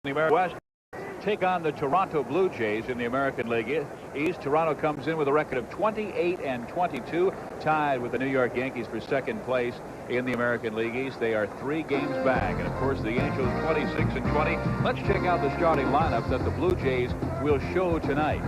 The American West take on the Toronto Blue Jays in the American League East. Toronto comes in with a record of 28-22, tied with the New York Yankees for second place in the American League East. They are 3 games back, and of course the Angels 26-20. Let's check out the starting lineup that the Blue Jays will show tonight.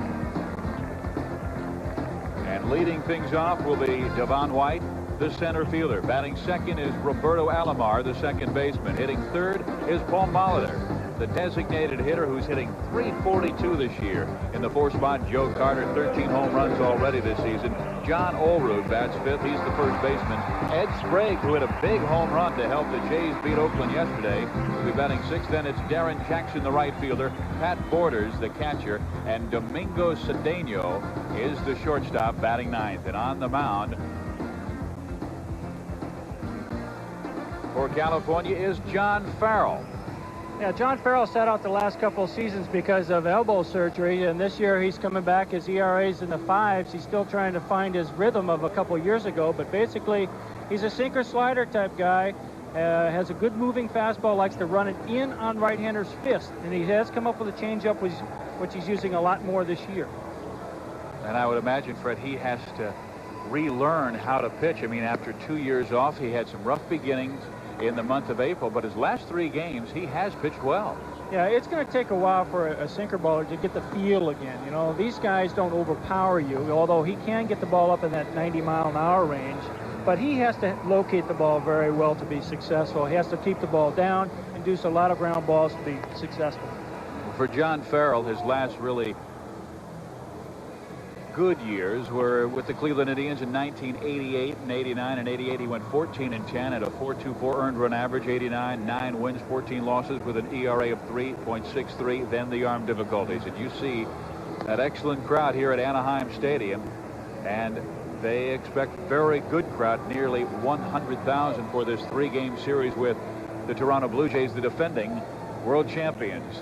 And leading things off will be Devon White, the center fielder. Batting second is Roberto Alomar, the second baseman. Hitting third is Paul Molitor, the designated hitter, who's hitting .342 this year. In the 4th spot, Joe Carter, 13 home runs already this season. John Olerud bats 5th. He's the first baseman. Ed Sprague, who hit a big home run to help the Jays beat Oakland yesterday, will be batting 6th. Then it's Darren Jackson, the right fielder. Pat Borders, the catcher. And Domingo Cedeno is the shortstop, batting 9th. And on the mound for California is John Farrell. Yeah, John Farrell sat out the last couple of seasons because of elbow surgery, and this year he's coming back. His ERA's in the 5s. He's still trying to find his rhythm of a couple of years ago, but basically he's a sinker slider type guy. Has a good moving fastball, likes to run it in on right-handers' fist, and he has come up with a changeup which he's using a lot more this year. And I would imagine, Fred, he has to relearn how to pitch. I mean, after 2 years off, he had some rough beginnings in the month of April, but his last 3 games he has pitched well. Yeah, it's going to take a while for a sinker baller to get the feel again. You know, these guys don't overpower you, although he can get the ball up in that 90-mile-an-hour range, but he has to locate the ball very well to be successful. He has to keep the ball down, induce a lot of ground balls to be successful. For John Farrell, his last really good years were with the Cleveland Indians in 1988 and 89. and 88 he went 14-10 at a .424 earned run average. 89, 9 wins, 14 losses with an ERA of 3.63. Then the arm difficulties, and you see that excellent crowd here at Anaheim Stadium, and they expect very good crowd, nearly 100,000 for this 3-game series with the Toronto Blue Jays, the defending world champions.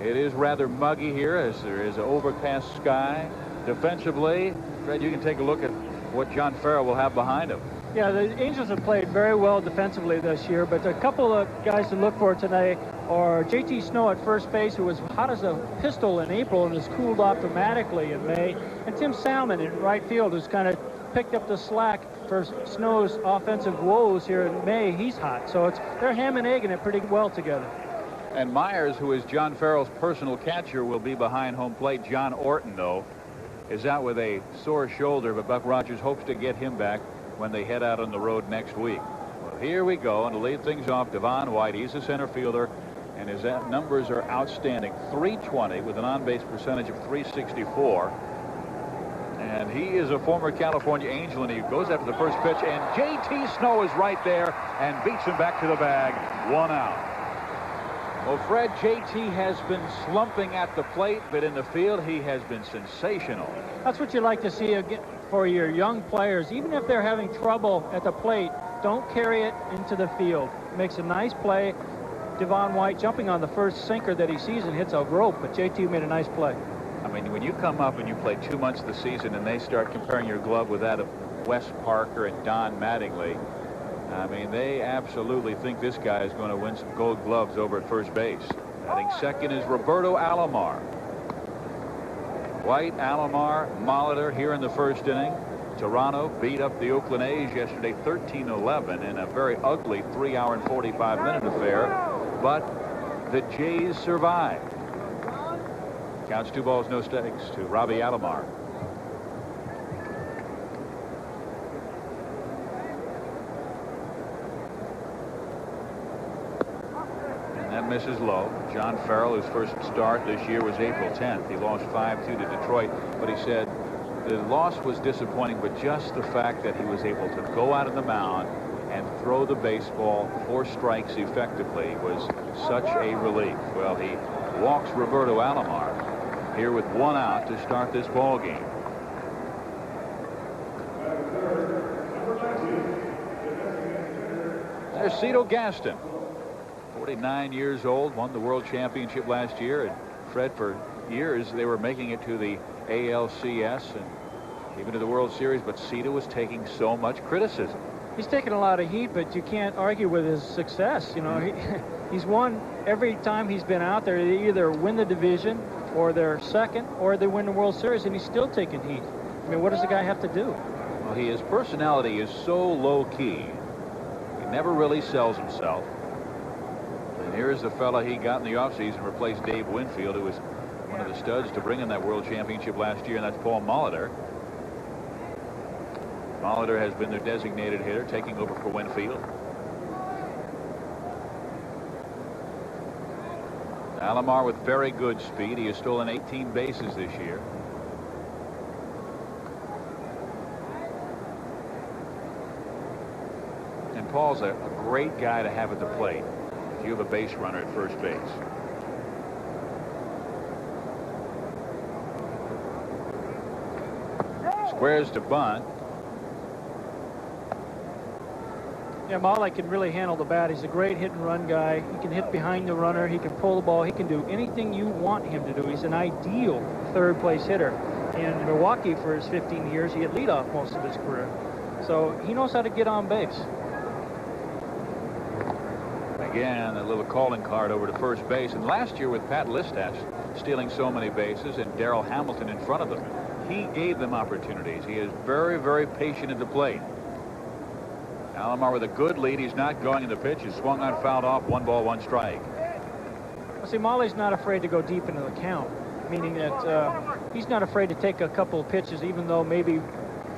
It is rather muggy here as there is an overcast sky. Defensively, Fred, you can take a look at what John Farrell will have behind him. Yeah, the Angels have played very well defensively this year, but a couple of guys to look for tonight are J.T. Snow at first base, who was hot as a pistol in April and has cooled off dramatically in May, and Tim Salmon in right field, who's kind of picked up the slack for Snow's offensive woes here in May. He's hot, so they're ham and egging it pretty well together. And Myers, who is John Farrell's personal catcher, will be behind home plate. John Orton, though, is out with a sore shoulder, but Buck Rogers hopes to get him back when they head out on the road next week. Well, here we go, and to lead things off, Devon White. He's a center fielder, and his numbers are outstanding. .320 with an on-base percentage of .364. And he is a former California Angel, and he goes after the first pitch, and J.T. Snow is right there and beats him back to the bag. 1 out. Well, Fred, J.T. has been slumping at the plate, but in the field he has been sensational. That's what you like to see again for your young players. Even if they're having trouble at the plate, don't carry it into the field. Makes a nice play. Devon White jumping on the first sinker that he sees and hits a rope, but J.T. made a nice play. I mean, when you come up and you play 2 months of the season and they start comparing your glove with that of Wes Parker and Don Mattingly, I mean, they absolutely think this guy is going to win some gold gloves over at first base. Batting second is Roberto Alomar. White, Alomar, Molitor here in the first inning. Toronto beat up the Oakland A's yesterday 13-11 in a very ugly 3-hour and 45-minute affair, but the Jays survived. Counts 2 balls, no strikes to Robbie Alomar. That misses low. John Farrell, his first start this year was April 10th. He lost 5-2 to Detroit, but he said the loss was disappointing, but just the fact that he was able to go out on the mound and throw the baseball 4 strikes effectively was such a relief. Well, he walks Roberto Alomar here with 1 out to start this ball game. There's Cito Gaston. 49 years old, won the World Championship last year, and Fred, for years they were making it to the ALCS and even to the World Series, but Cito was taking so much criticism. He's taken a lot of heat, but you can't argue with his success. You know, He's won every time he's been out there. They either win the division, or they're second, or they win the World Series, and he's still taking heat. I mean, what does the guy have to do? Well, his personality is so low-key. He never really sells himself. And here's the fella he got in the offseason, replaced Dave Winfield, who was one of the studs to bring in that World Championship last year, and that's Paul Molitor. Molitor has been their designated hitter, taking over for Winfield. Alomar with very good speed. He has stolen 18 bases this year. And Paul's a great guy to have at the plate if you have a base runner at first base. Squares to bunt. Yeah, Molly can really handle the bat. He's a great hit and run guy. He can hit behind the runner. He can pull the ball. He can do anything you want him to do. He's an ideal third place hitter. In Milwaukee, for his 15 years, he had leadoff most of his career. So he knows how to get on base. Again, a little calling card over to first base. And last year with Pat Listas stealing so many bases and Darrell Hamilton in front of them, he gave them opportunities. He is very, very patient at the plate. Alomar with a good lead. He's not going, in the pitch is swung on, fouled off. 1 ball, 1 strike. Well, see, Molly's not afraid to go deep into the count, meaning that he's not afraid to take a couple of pitches, even though maybe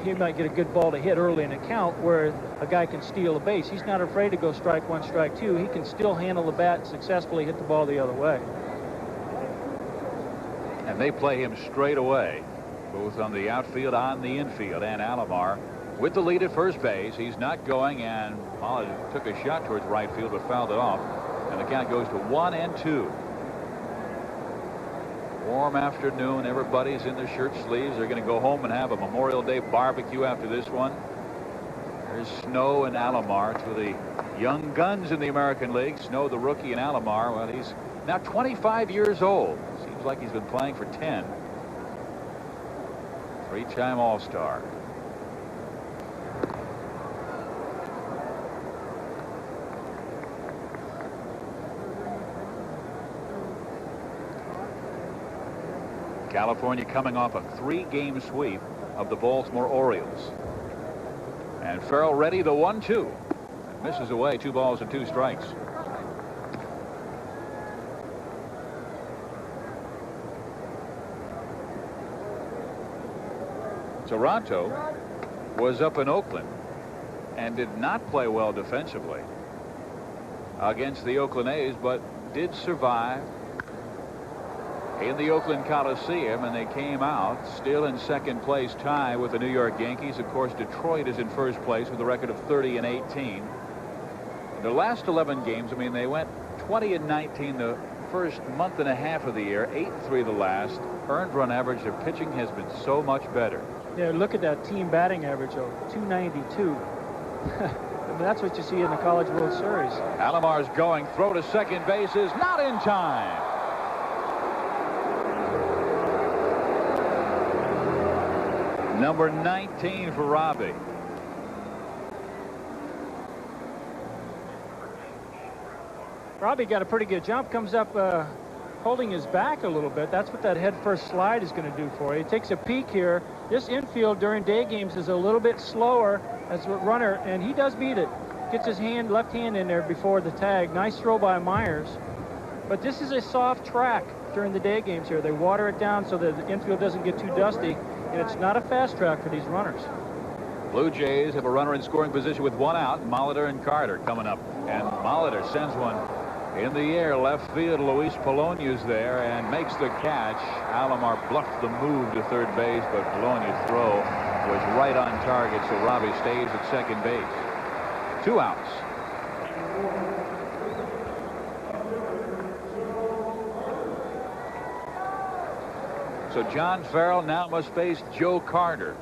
he might get a good ball to hit early in the count where a guy can steal a base. He's not afraid to go strike 1, strike 2. He can still handle the bat and successfully hit the ball the other way. And they play him straight away, both on the outfield, on the infield. And Alomar with the lead at first base. He's not going, and Molly took a shot towards right field but fouled it off, and the count goes to 1-2. Warm afternoon. Everybody's in their shirt sleeves. They're going to go home and have a Memorial Day barbecue after this one. There's Snow and Alomar, two of the young guns in the American League. Snow, the rookie, and Alomar, well, he's now 25 years old. Seems like he's been playing for 10. 3-time All-Star. California coming off a 3-game sweep of the Baltimore Orioles. And Farrell ready, the 1-2. Misses away, 2 balls and 2 strikes. Toronto was up in Oakland and did not play well defensively against the Oakland A's, but did survive in the Oakland Coliseum, and they came out still in second place, tie with the New York Yankees. Of course, Detroit is in first place with a record of 30-18. In the last 11 games, I mean, they went 20-19 the first month and a half of the year, 8-3 the last. Earned run average, their pitching has been so much better. Yeah, look at that team batting average of 292. I mean, that's what you see in the College World Series. Alomar's going, throw to second base is not in time. Number 19 for Robbie. Robbie got a pretty good jump, comes up holding his back a little bit. That's what that head first slide is going to do for you. He takes a peek here. This infield during day games is a little bit slower as a runner, and he does beat it. Gets his left hand in there before the tag. Nice throw by Myers. But this is a soft track during the day games here. They water it down so that the infield doesn't get too dusty, and it's not a fast track for these runners. Blue Jays have a runner in scoring position with 1 out. Molitor and Carter coming up, and Molitor sends one in the air left field. Luis Polonia's there and makes the catch. Alomar bluffed the move to third base, but Polonia's throw was right on target, so Robbie stays at second base. 2 outs. So John Farrell now must face Joe Carter.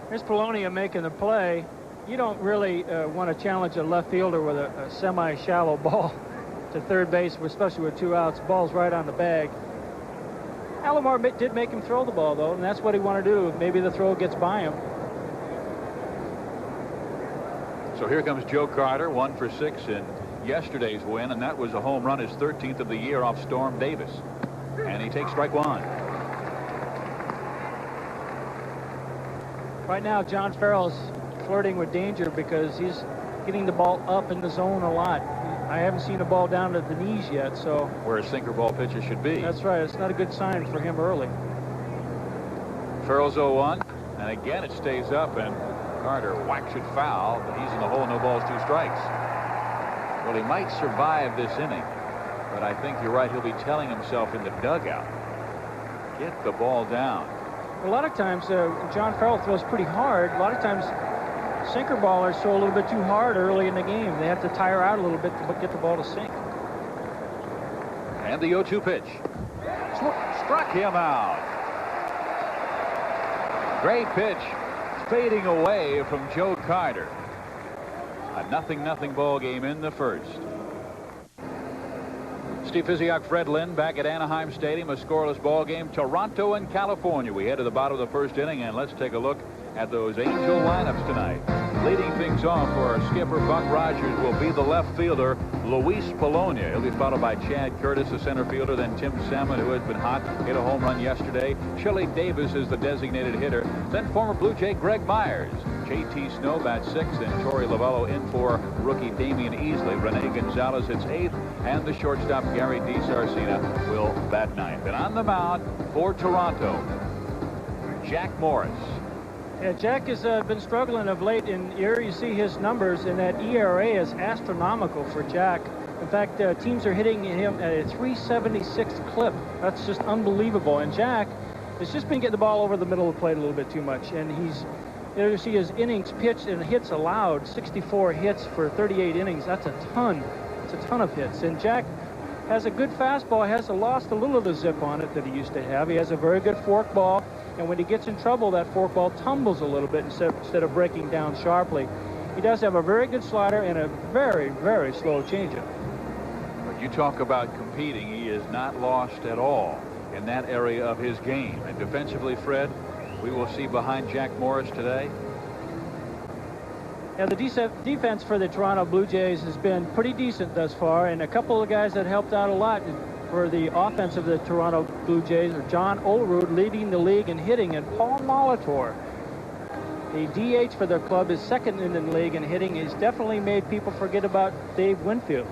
Here's Polonia making the play. You don't really want to challenge a left fielder with a semi-shallow ball to third base, especially with 2 outs. Ball's right on the bag. Alomar did make him throw the ball, though, and that's what he wanted to do. Maybe the throw gets by him. So here comes Joe Carter, 1 for 6 in yesterday's win, and that was a home run, his 13th of the year off Storm Davis. And he takes strike one. Right now, John Farrell's flirting with danger because he's getting the ball up in the zone a lot. I haven't seen a ball down to the knees yet, so. Where a sinker ball pitcher should be. That's right. It's not a good sign for him early. Farrell's 0-1, and again it stays up, and Carter whacks it foul, but he's in the hole. No balls, 2 strikes. Well, he might survive this inning, but I think you're right. He'll be telling himself in the dugout, get the ball down. A lot of times, John Farrell throws pretty hard. A lot of times, sinker ballers throw a little bit too hard early in the game. They have to tire out a little bit to get the ball to sink. And the 0-2 pitch. Struck him out. Great pitch, fading away from Joe Carter. A 0-0 ball game in the first. Steve Physiak, Fred Lynn back at Anaheim Stadium, a scoreless ball game. Toronto and California. We head to the bottom of the first inning, and let's take a look at those Angel lineups tonight. Leading things off for our skipper Buck Rogers will be the left fielder Luis Polonia. He'll be followed by Chad Curtis, the center fielder, then Tim Salmon, who has been hot, hit a home run yesterday. Chili Davis is the designated hitter, then former Blue Jay Greg Myers. J.T. Snow bats 6th, and Torey Lovello in for rookie Damian Easley. Rene Gonzalez hits 8th, and the shortstop Gary DiSarcina will bat 9th. And on the mound for Toronto, Jack Morris. Yeah, Jack has been struggling of late, and here you see his numbers, and that ERA is astronomical for Jack. In fact, teams are hitting him at a 376 clip. That's just unbelievable. And Jack has just been getting the ball over the middle of the plate a little bit too much, and there you see his innings pitched and hits allowed, 64 hits for 38 innings. That's a ton. It's a ton of hits. And Jack has a good fastball, has lost a little of the zip on it that he used to have. He has a very good forkball, and when he gets in trouble, that forkball tumbles a little bit instead of breaking down sharply. He does have a very good slider and a very, very slow changeup. When you talk about competing, he is not lost at all in that area of his game. And defensively, Fred, we will see behind Jack Morris today. Yeah, the defense for the Toronto Blue Jays has been pretty decent thus far, and a couple of guys that helped out a lot for the offense of the Toronto Blue Jays are John Olerud, leading the league in hitting, and Paul Molitor, the DH for their club, is 2nd in the league in hitting. He's definitely made people forget about Dave Winfield.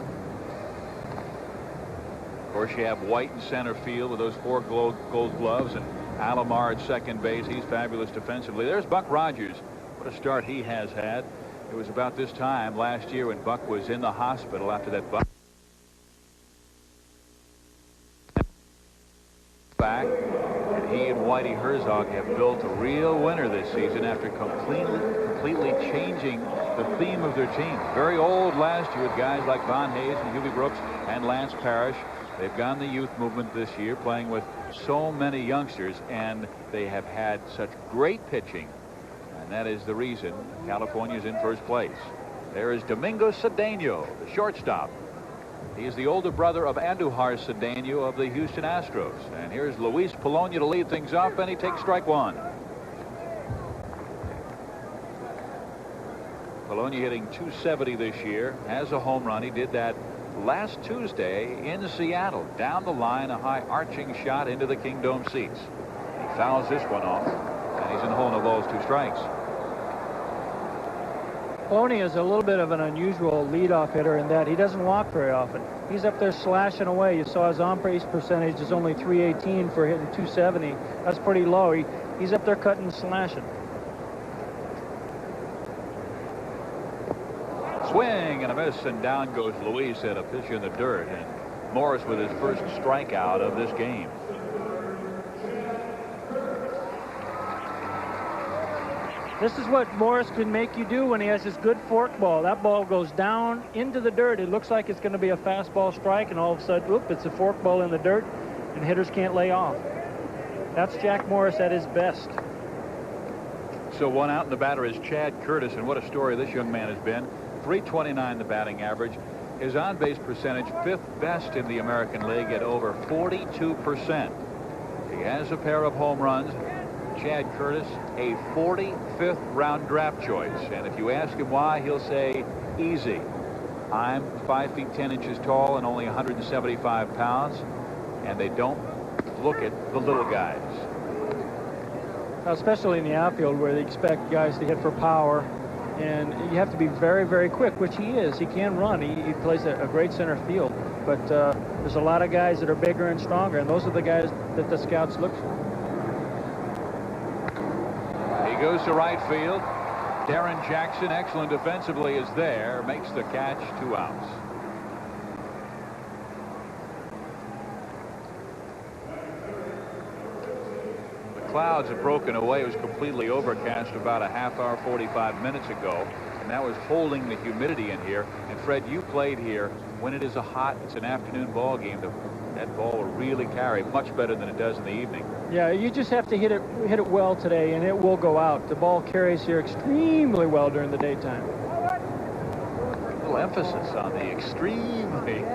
Of course, you have White in center field with those 4 gold gloves, and Alomar at second base. He's fabulous defensively. There's Buck Rogers. What a start he has had. It was about this time last year when Buck was in the hospital after that Buck back, and he and Whitey Herzog have built a real winner this season after completely changing the theme of their team. Very old last year with guys like Von Hayes and Huey Brooks and Lance Parrish. They've gone the youth movement this year, playing with so many youngsters, and they have had such great pitching. And that is the reason California's in first place. There is Domingo Cedeno, the shortstop. He is the older brother of Andujar Cedeno of the Houston Astros. And here's Luis Polonia to lead things off, and he takes strike 1. Polonia hitting .270 this year, has a home run. He did that last Tuesday in Seattle. Down the line, a high arching shot into the Kingdome seats. He fouls this one off, and he's in the hole. No balls, 2 strikes. Polonia is a little bit of an unusual leadoff hitter in that he doesn't walk very often. He's up there slashing away. You saw his on-base percentage is only .318 for hitting .270. That's pretty low. He's up there cutting and slashing. Swing and a miss, and down goes Luis at a pitch in the dirt. And Morris with his first strikeout of this game. This is what Morris can make you do when he has his good forkball. That ball goes down into the dirt. It looks like it's going to be a fastball strike, and all of a sudden, whoop, it's a forkball in the dirt, and hitters can't lay off. That's Jack Morris at his best. So one out, and the batter is Chad Curtis, and what a story this young man has been. .329 the batting average. His on-base percentage 5th best in the American League at over 42%. He has a pair of home runs. Chad Curtis, a 45th round draft choice, and if you ask him why, he'll say easy. I'm 5 feet 10 inches tall and only 175 pounds, and they don't look at the little guys. Especially in the outfield where they expect guys to hit for power, and you have to be very, very quick, which he is. He can run. He plays a great center field, but there's a lot of guys that are bigger and stronger, and those are the guys that the scouts look for. He goes to right field. Darren Jackson, excellent defensively, is there, makes the catch, 2 outs. Clouds have broken away. It was completely overcast about a half hour, 45 minutes ago, and that was holding the humidity in here. And Fred, you played here. When it is it's an afternoon ball game, that ball will really carry much better than it does in the evening. Yeah, you just have to hit it well today, and it will go out. The ball carries here extremely well during the daytime. A little emphasis on the extremely.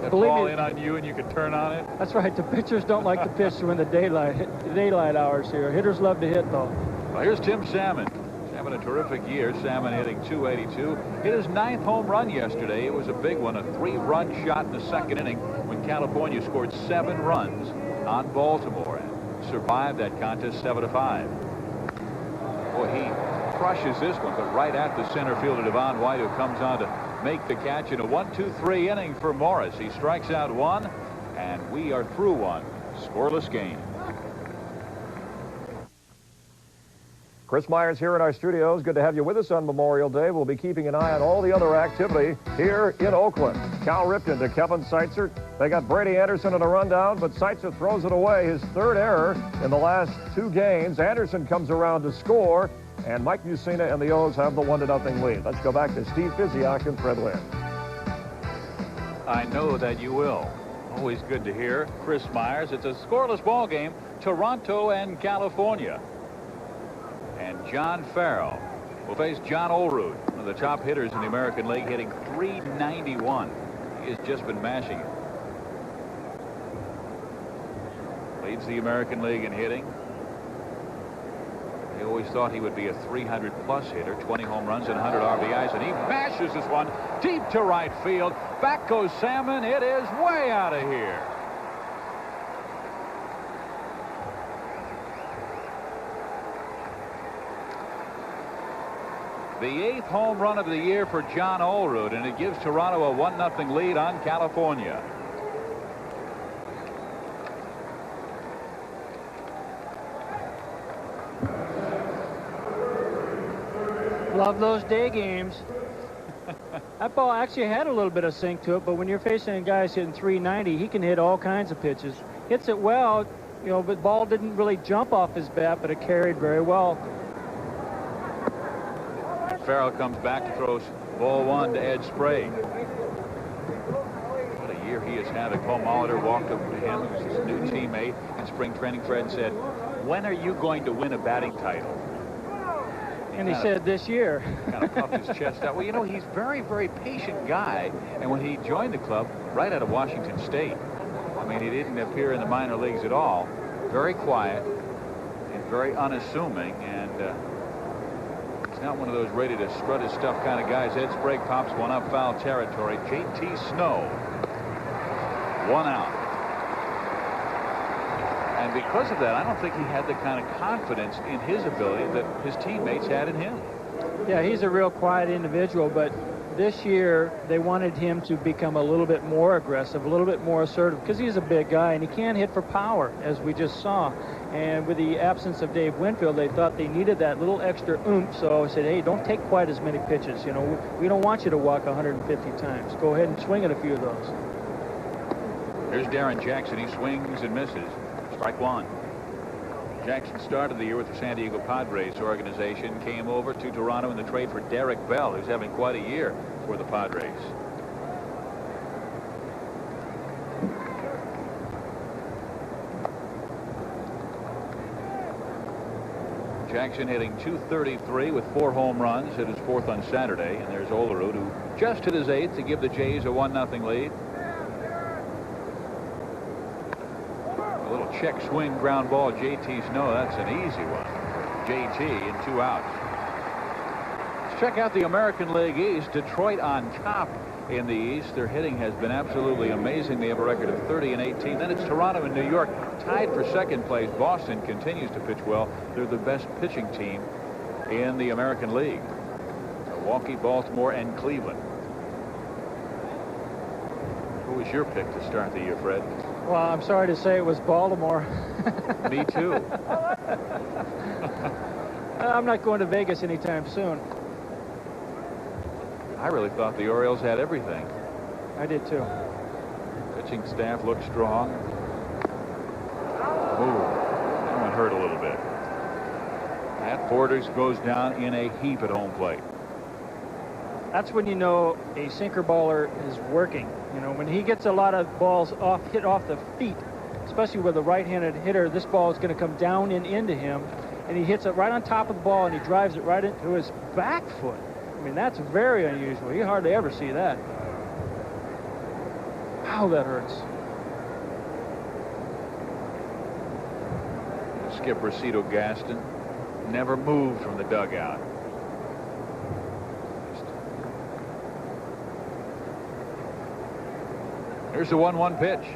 That Believe ball me, in on you and you can turn on it. That's right. The pitchers don't like to pitch during the daylight hours here. Hitters love to hit, though. Well, here's Tim Salmon. He's having a terrific year. Salmon hitting .282. Hit his 9th home run yesterday. It was a big one, a 3-run shot in the 2nd inning when California scored 7 runs on Baltimore and survived that contest 7-5. Boy, he crushes this one, but right at the center fielder Devon White, who comes on to make the catch in a 1-2-3 inning for Morris. He strikes out 1, and we are through 1 scoreless game. Chris Myers here in our studios. Good to have you with us on Memorial Day. We'll be keeping an eye on all the other activity here in Oakland. Cal Ripken to Kevin Seitzer. They got Brady Anderson in a rundown, but Seitzer throws it away. His 3rd error in the last 2 games. Anderson comes around to score, and Mike Mussina and the O's have the 1-0 lead. Let's go back to Steve Physiak and Fred Lynn. I know that you will. Always good to hear. Chris Myers. It's a scoreless ball game. Toronto and California. And John Farrell will face John Olerud, one of the top hitters in the American League, hitting .391. He has just been mashing it. Leads the American League in hitting. They always thought he would be a 300-plus hitter, 20 home runs and 100 RBIs, and he mashes this one deep to right field. Back goes Salmon. It is way out of here. The 8th home run of the year for John Olerud, and it gives Toronto a 1-0 lead on California. Love those day games. That ball actually had a little bit of sink to it, but when you're facing guys hitting .390, he can hit all kinds of pitches. Hits it well, you know, but the ball didn't really jump off his bat, but it carried very well. Farrell comes back to throw ball 1 to Ed Sprague. What a year he has had. Paul Molitor walked up to him, who's his new teammate in spring training, Fred, and said, "When are you going to win a batting title?" And he said, "This year." Kind of puffed his chest out. Well, you know, he's a very, very patient guy. And when he joined the club right out of Washington State, I mean, he didn't appear in the minor leagues at all. Very quiet and very unassuming. And he's not one of those ready to strut his stuff kind of guys. Ed Sprague pops one up foul territory. J.T. Snow, 1 out. And because of that, I don't think he had the kind of confidence in his ability that his teammates had in him. Yeah, he's a real quiet individual, but this year they wanted him to become a little bit more aggressive, a little bit more assertive, because he's a big guy and he can hit for power, as we just saw. And with the absence of Dave Winfield, they thought they needed that little extra oomph. So I said, hey, don't take quite as many pitches. You know, we don't want you to walk 150 times. Go ahead and swing at a few of those. Here's Darren Jackson. He swings and misses. Strike 1. Jackson started the year with the San Diego Padres organization, came over to Toronto in the trade for Derek Bell, who's having quite a year for the Padres. Jackson hitting .233 with 4 home runs, hit his 4th on Saturday. And there's Olerud, who just hit his 8th to give the Jays a 1-0 lead. A little check swing ground ball. J.T. Snow, that's an easy one. J.T. in 2 outs. It's check out the American League East. Detroit on top in the East. Their hitting has been absolutely amazing. They have a record of 30-18. Then it's Toronto and New York tied for second place. Boston continues to pitch well. They're the best pitching team in the American League. Milwaukee, Baltimore, and Cleveland. Who was your pick to start the year, Fred? Well, I'm sorry to say it was Baltimore. Me too. I'm not going to Vegas anytime soon. I really thought the Orioles had everything. I did too. Pitching staff looked strong. Ooh, that one hurt a little bit. Matt Borders goes down in a heap at home plate. That's when you know a sinker baller is working. You know, when he gets a lot of balls hit off the feet, especially with a right-handed hitter, this ball is going to come down and into him, and he hits it right on top of the ball, and he drives it right into his back foot. I mean, that's very unusual. You hardly ever see that. Wow, that hurts. Skipper Cito Gaston never moved from the dugout. Here's the 1-1 pitch,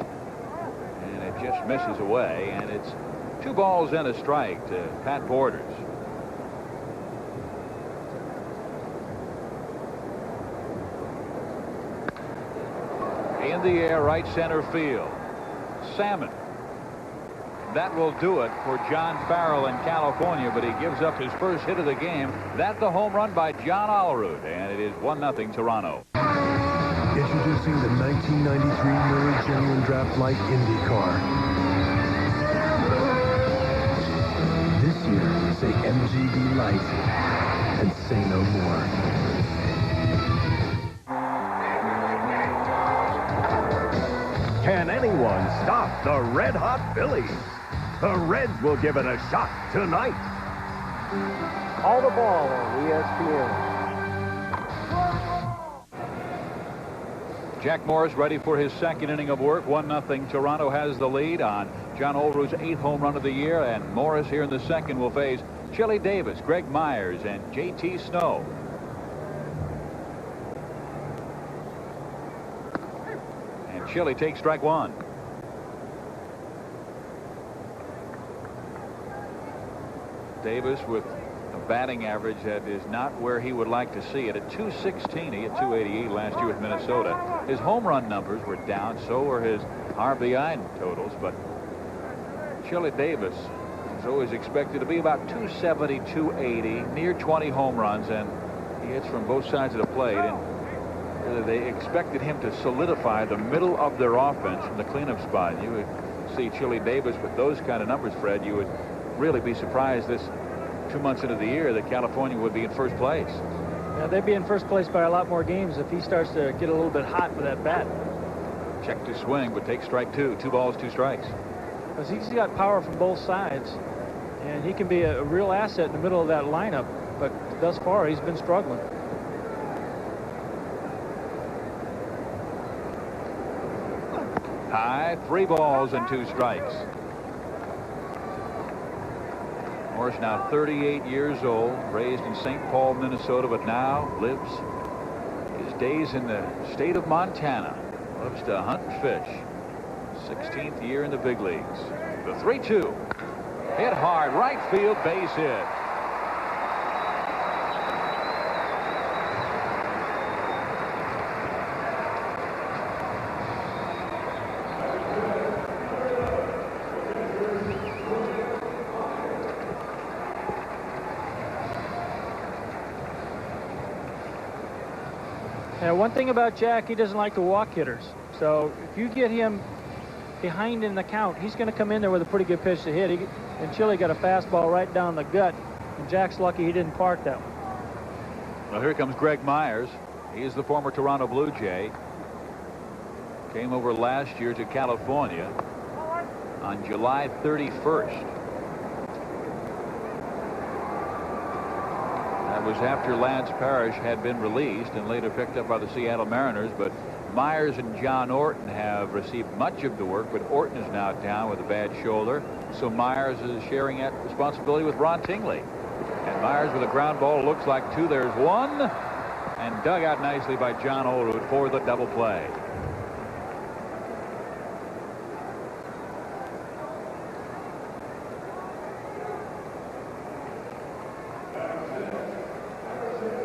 and it just misses away, and it's 2 balls and a strike to Pat Borders. In the air, right center field. Salmon. That will do it for John Farrell in California, but he gives up his first hit of the game. That's a home run by John Olerud, and it is 1-0 Toronto. Introducing the 1993 Miller Genuine Draft Light Indy car. This year, say MGB Light and say no more. Can anyone stop the red-hot Phillies? The Reds will give it a shot tonight. All the ball on ESPN. Jack Morris ready for his second inning of work. 1-0. Toronto has the lead on John Olerud's 8th home run of the year, and Morris here in the second will face Chili Davis, Greg Myers, and JT Snow. And Chili takes strike 1. Davis with a batting average that is not where he would like to see it. At .216, he hit .288 last year with Minnesota. His home run numbers were down, so were his RBI totals, but Chili Davis is always expected to be about .270, .280, near 20 home runs, and he hits from both sides of the plate, and they expected him to solidify the middle of their offense from the cleanup spot. You would see Chili Davis with those kind of numbers, Fred. You would really be surprised this 2 months into the year that California would be in first place. Yeah, they'd be in first place by a lot more games if he starts to get a little bit hot with that bat. Check to swing, but take strike 2. 2 balls, 2 strikes. Because he's got power from both sides, and he can be a real asset in the middle of that lineup, but thus far he's been struggling. High, 3 balls and 2 strikes. Morris now 38 years old, raised in St. Paul, Minnesota, but now lives his days in the state of Montana. Loves to hunt and fish. 16th year in the big leagues. The 3-2. Hit hard, right field, base hit. Now, one thing about Jack, he doesn't like to walk hitters. So if you get him behind in the count, he's going to come in there with a pretty good pitch to hit. And Chili got a fastball right down the gut, and Jack's lucky he didn't park that one. Well, here comes Greg Myers. He is the former Toronto Blue Jay. Came over last year to California on July 31st. That was after Lance Parrish had been released and later picked up by the Seattle Mariners, but Myers and John Orton have received much of the work, but Orton is now down with a bad shoulder, so Myers is sharing that responsibility with Ron Tingley. And Myers with a ground ball. Looks like 2. There's 1. And dug out nicely by John Olerud for the double play.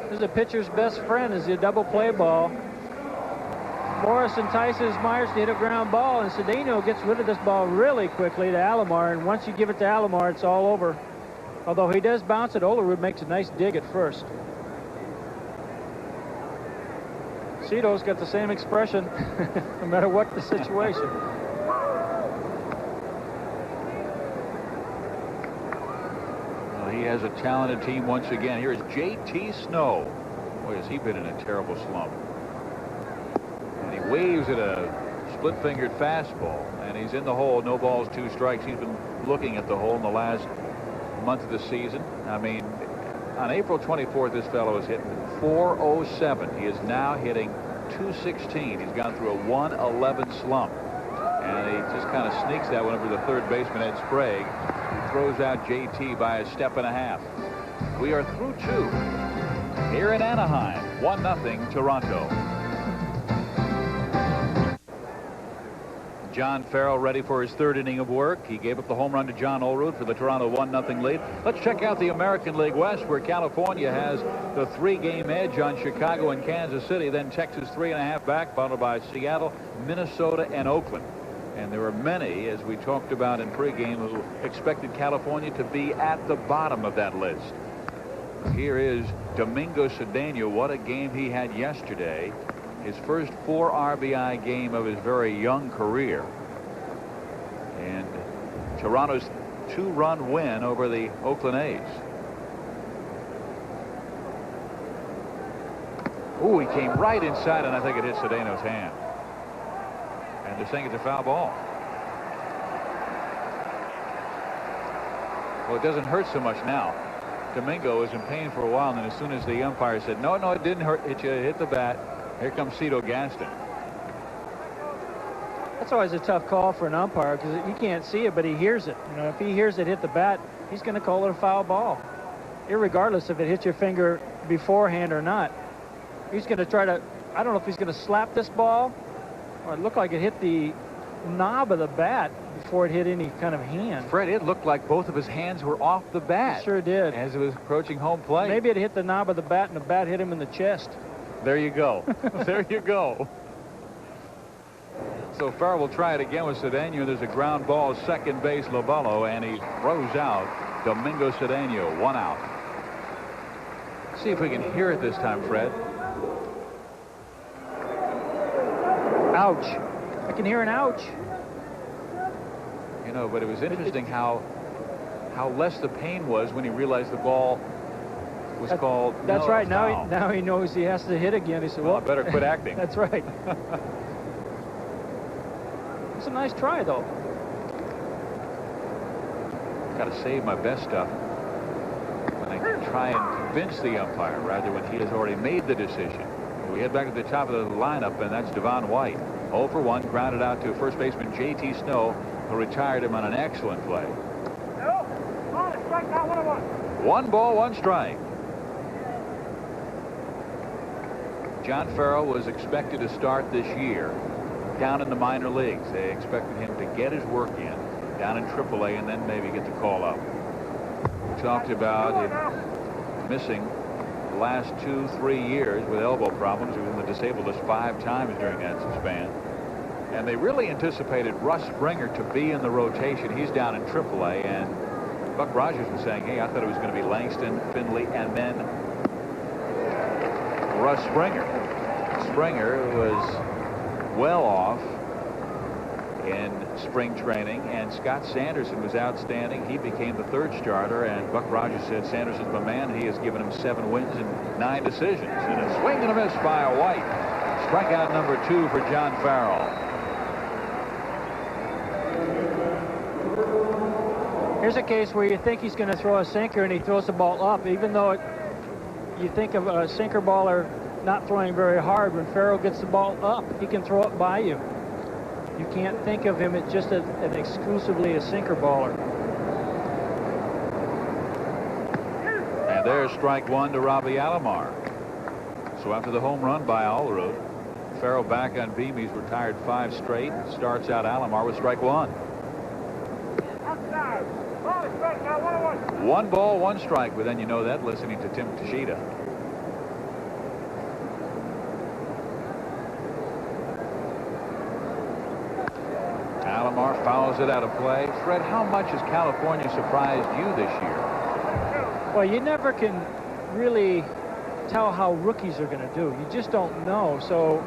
This is a pitcher's best friend, is the double play ball. Morris entices Myers to hit a ground ball, and Cedeno gets rid of this ball really quickly to Alomar, and once you give it to Alomar, it's all over. Although he does bounce it, Olerud makes a nice dig at first. Cito's got the same expression, no matter what the situation. Well, he has a talented team once again. Here is J.T. Snow. Boy, has he been in a terrible slump. And he waves at a split-fingered fastball, and he's in the hole. No balls, 2 strikes. He's been looking at the hole in the last month of the season. I mean, on April 24th, this fellow is hitting .407. He is now hitting .216. He's gone through a 111 slump, and he just kind of sneaks that one over to the third baseman, Ed Sprague. Throws out JT by a step and a half. We are through 2 here in Anaheim. 1-0 Toronto. John Farrell ready for his 3rd inning of work. He gave up the home run to John Olerud for the Toronto 1-0 lead. Let's check out the American League West, where California has the 3-game edge on Chicago and Kansas City. Then Texas 3.5 back, followed by Seattle, Minnesota, and Oakland. And there were many, as we talked about in pregame, who expected California to be at the bottom of that list. Here is Domingo Cedeno. What a game he had yesterday. His first 4 RBI game of his very young career. And Toronto's 2-run win over the Oakland A's. Ooh, he came right inside, and I think it hit Cedeno's hand. And they're saying it's a foul ball. Well, it doesn't hurt so much now. Domingo was in pain for a while, and then as soon as the umpire said, no, it didn't hurt, it hit the bat, here comes Cito Gaston. That's always a tough call for an umpire, because you can't see it, but he hears it. You know, if he hears it hit the bat, he's going to call it a foul ball, irregardless if it hits your finger beforehand or not. He's going to try to, I don't know if he's going to slap this ball, or it looked like it hit the knob of the bat before it hit any kind of hand. Fred, it looked like both of his hands were off the bat. It sure did. As it was approaching home plate. Maybe it hit the knob of the bat, and the bat hit him in the chest. There you go. There you go. So Farrell will try it again with Cedeno. There's a ground ball, second base, Lobello, and he throws out Domingo Cedeno. 1 out. See if we can hear it this time, Fred. Ouch. I can hear an ouch. You know, but it was interesting how less the pain was when he realized the ball was called. That's right. Now he knows he has to hit again. He said, well, I better quit acting. That's right. It's a nice try, though. Got to save my best stuff when I can try and convince the umpire, rather when he has already made the decision. We head back to the top of the lineup, and that's Devon White. 0 for 1, grounded out to first baseman J.T. Snow, who retired him on an excellent play. 1 ball, 1 strike. John Farrell was expected to start this year down in the minor leagues. They expected him to get his work in down in AAA and then maybe get the call up. We talked about him missing the last 2-3 years with elbow problems. He was in the disabled list 5 times during that span. And they really anticipated Russ Springer to be in the rotation. He's down in AAA, and Buck Rogers was saying, hey, I thought it was going to be Langston, Finley, and then Russ Springer. Springer was well off in spring training, and Scott Sanderson was outstanding. He became the 3rd starter, and Buck Rogers said Sanderson's my man, and he has given him 7 wins and 9 decisions. And a swing and a miss by a White. Strikeout number 2 for John Farrell. Here's a case where you think he's going to throw a sinker, and he throws the ball up, even though you think of a sinker baller not throwing very hard. When Farrell gets the ball up, he can throw it by you. You can't think of him as just an exclusively a sinker baller. And And there's strike one to Robbie Alomar. So after the home run by Allroot, Farrell back on Beamy's retired 5 straight. Starts out Alomar with strike one. 1 ball, 1 strike. But then you know that listening to Tim Tashida. Alomar fouls it out of play. Fred, how much has California surprised you this year? Well, you never can really tell how rookies are going to do. You just don't know. So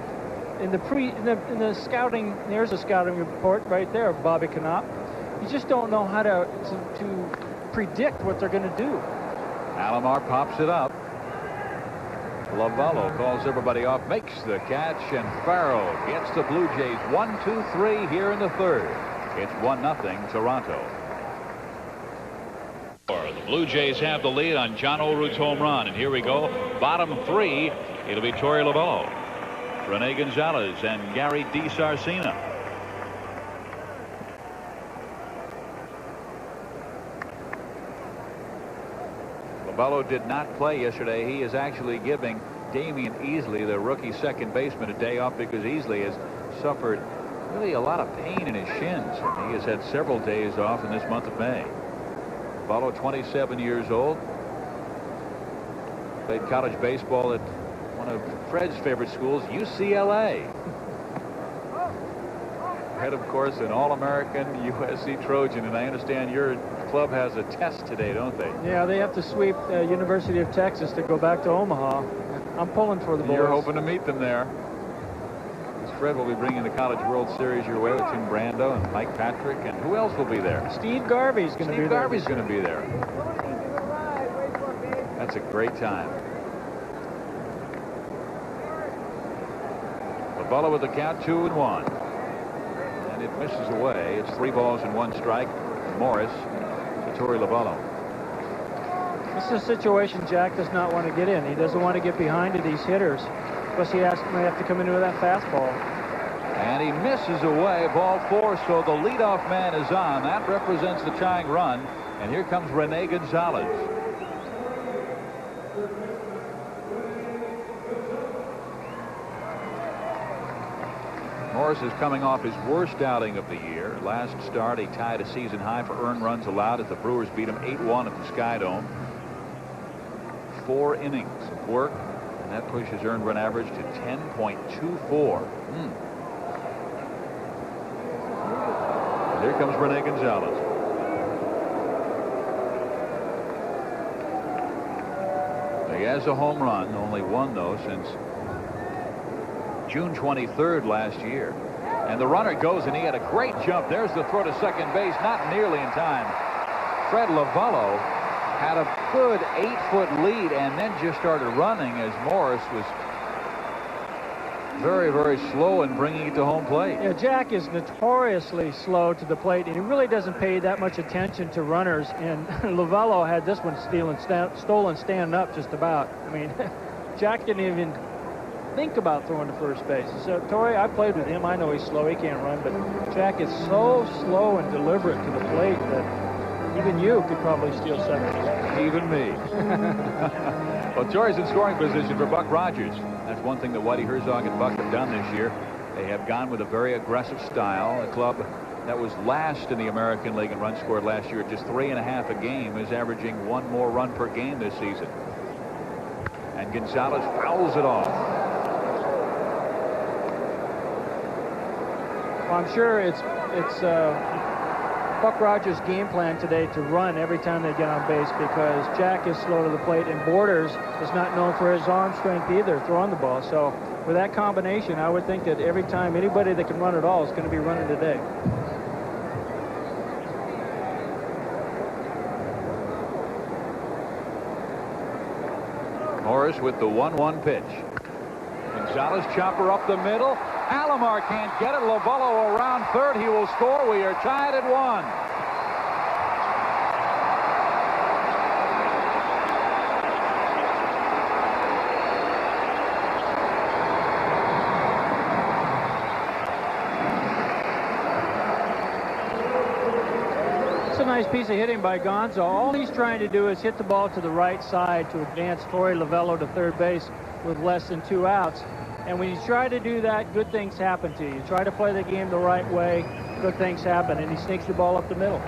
in the scouting, there's a scouting report right there of Bobby Knopp. You just don't know how to predict what they're going to do. Alomar pops it up. Lovello calls everybody off, makes the catch, and Farrell gets the Blue Jays 1-2-3 here in the third. It's 1-0 Toronto. The Blue Jays have the lead on John Olerud's home run, and here we go. Bottom 3, it'll be Torey Lovello, Rene Gonzalez, and Gary DiSarcina. Lovello did not play yesterday. He is actually giving Damian Easley, the rookie second baseman, a day off because Easley has suffered really a lot of pain in his shins. And he has had several days off in this month of May. Lovello, 27 years old. Played college baseball at one of Fred's favorite schools, UCLA. Head, of course, an All-American USC Trojan, and I understand your club has a test today, don't they? Yeah, they have to sweep University of Texas to go back to Omaha. I'm pulling for the boys. You're hoping to meet them there. Fred will be bringing the College World Series your way with Tim Brando and Mike Patrick, and who else will be there? Steve Garvey's going to be there. Steve Garvey's going to be there. That's a great time. Lovello with the count, 2-1. And it misses away. It's 3 balls and 1 strike. Morris to Torey Lovello. This is a situation Jack does not want to get in. He doesn't want to get behind to these hitters. Plus he may have to come into that fastball. And he misses away, ball 4, so the leadoff man is on. That represents the tying run. And here comes Rene Gonzalez. Morris is coming off his worst outing of the year. Last start, he tied a season high for earned runs allowed as the Brewers beat him 8-1 at the Sky Dome. 4 innings of work, and that pushed his earned run average to 10.24. Here comes Rene Gonzalez. He has a home run, only one though since June 23rd last year. And the runner goes, and he had a great jump. There's the throw to second base, not nearly in time. Fred Lovello had a good 8-foot lead and then just started running as Morris was very, very slow in bringing it to home plate. Yeah, Jack is notoriously slow to the plate, and he really doesn't pay that much attention to runners. And Lovello had this one stolen standing up just about. I mean, Jack didn't even think about throwing to first base. So, Torey, I played with him. I know he's slow. He can't run, but Jack is so slow and deliberate to the plate that even you could probably steal second. Even me. Well, Torrey's in scoring position for Buck Rogers. That's one thing that Whitey Herzog and Buck have done this year. They have gone with a very aggressive style. A club that was last in the American League in runs scored last year at just 3.5 a game is averaging 1 more run per game this season. And Gonzalez fouls it off. Well, I'm sure it's Buck Rogers' game plan today to run every time they get on base, because Jack is slow to the plate and Borders is not known for his arm strength either throwing the ball. So with that combination, I would think that every time anybody that can run at all is going to be running today. Morris with the 1-1 pitch. Gonzalez chopper up the middle. Alomar can't get it. Lovello around third. He will score. We are tied at 1. It's nice piece of hitting by Gonzo. All he's trying to do is hit the ball to the right side to advance Torey Lovello to third base with less than 2 outs. And when you try to do that, good things happen to you. You try to play the game the right way, good things happen, and he sneaks the ball up the middle.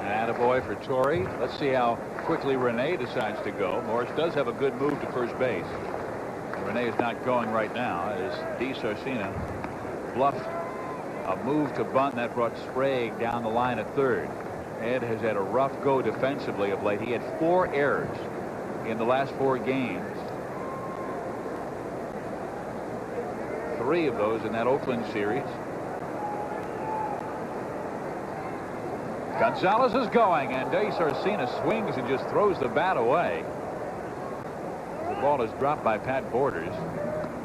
Attaboy for Torey. Let's see how quickly Rene decides to go. Morris does have a good move to first base. Rene is not going right now as DeSarcina bluffed a move to bunt, and that brought Sprague down the line at third. Ed has had a rough go defensively of late. He had 4 errors in the last 4 games. 3 of those in that Oakland series. Gonzalez is going, and DeSarcina swings and just throws the bat away. The ball is dropped by Pat Borders,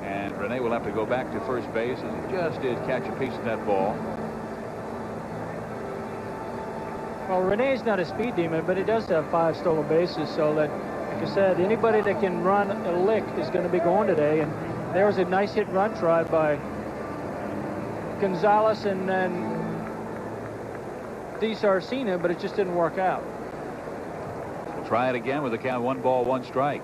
and Rene will have to go back to first base, as he just did catch a piece of that ball. Well, Rene's not a speed demon, but he does have 5 stolen bases, so that, like I said, anybody that can run a lick is going to be going today. And there was a nice hit run try by Gonzalez and then DeSarcina, but it just didn't work out. We'll try it again with a count 1 ball, 1 strike.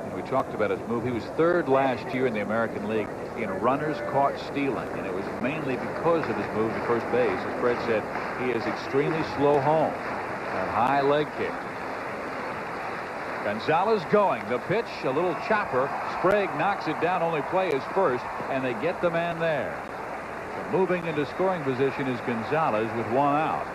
And we talked about his move. He was 3rd last year in the American League in runners caught stealing, and it was mainly because of his move to first base. As Fred said, he is extremely slow home. That high leg kick. Gonzalez going. The pitch, a little chopper. Sprague knocks it down. Only play is first, and they get the man there. So moving into scoring position is Gonzalez with 1 out.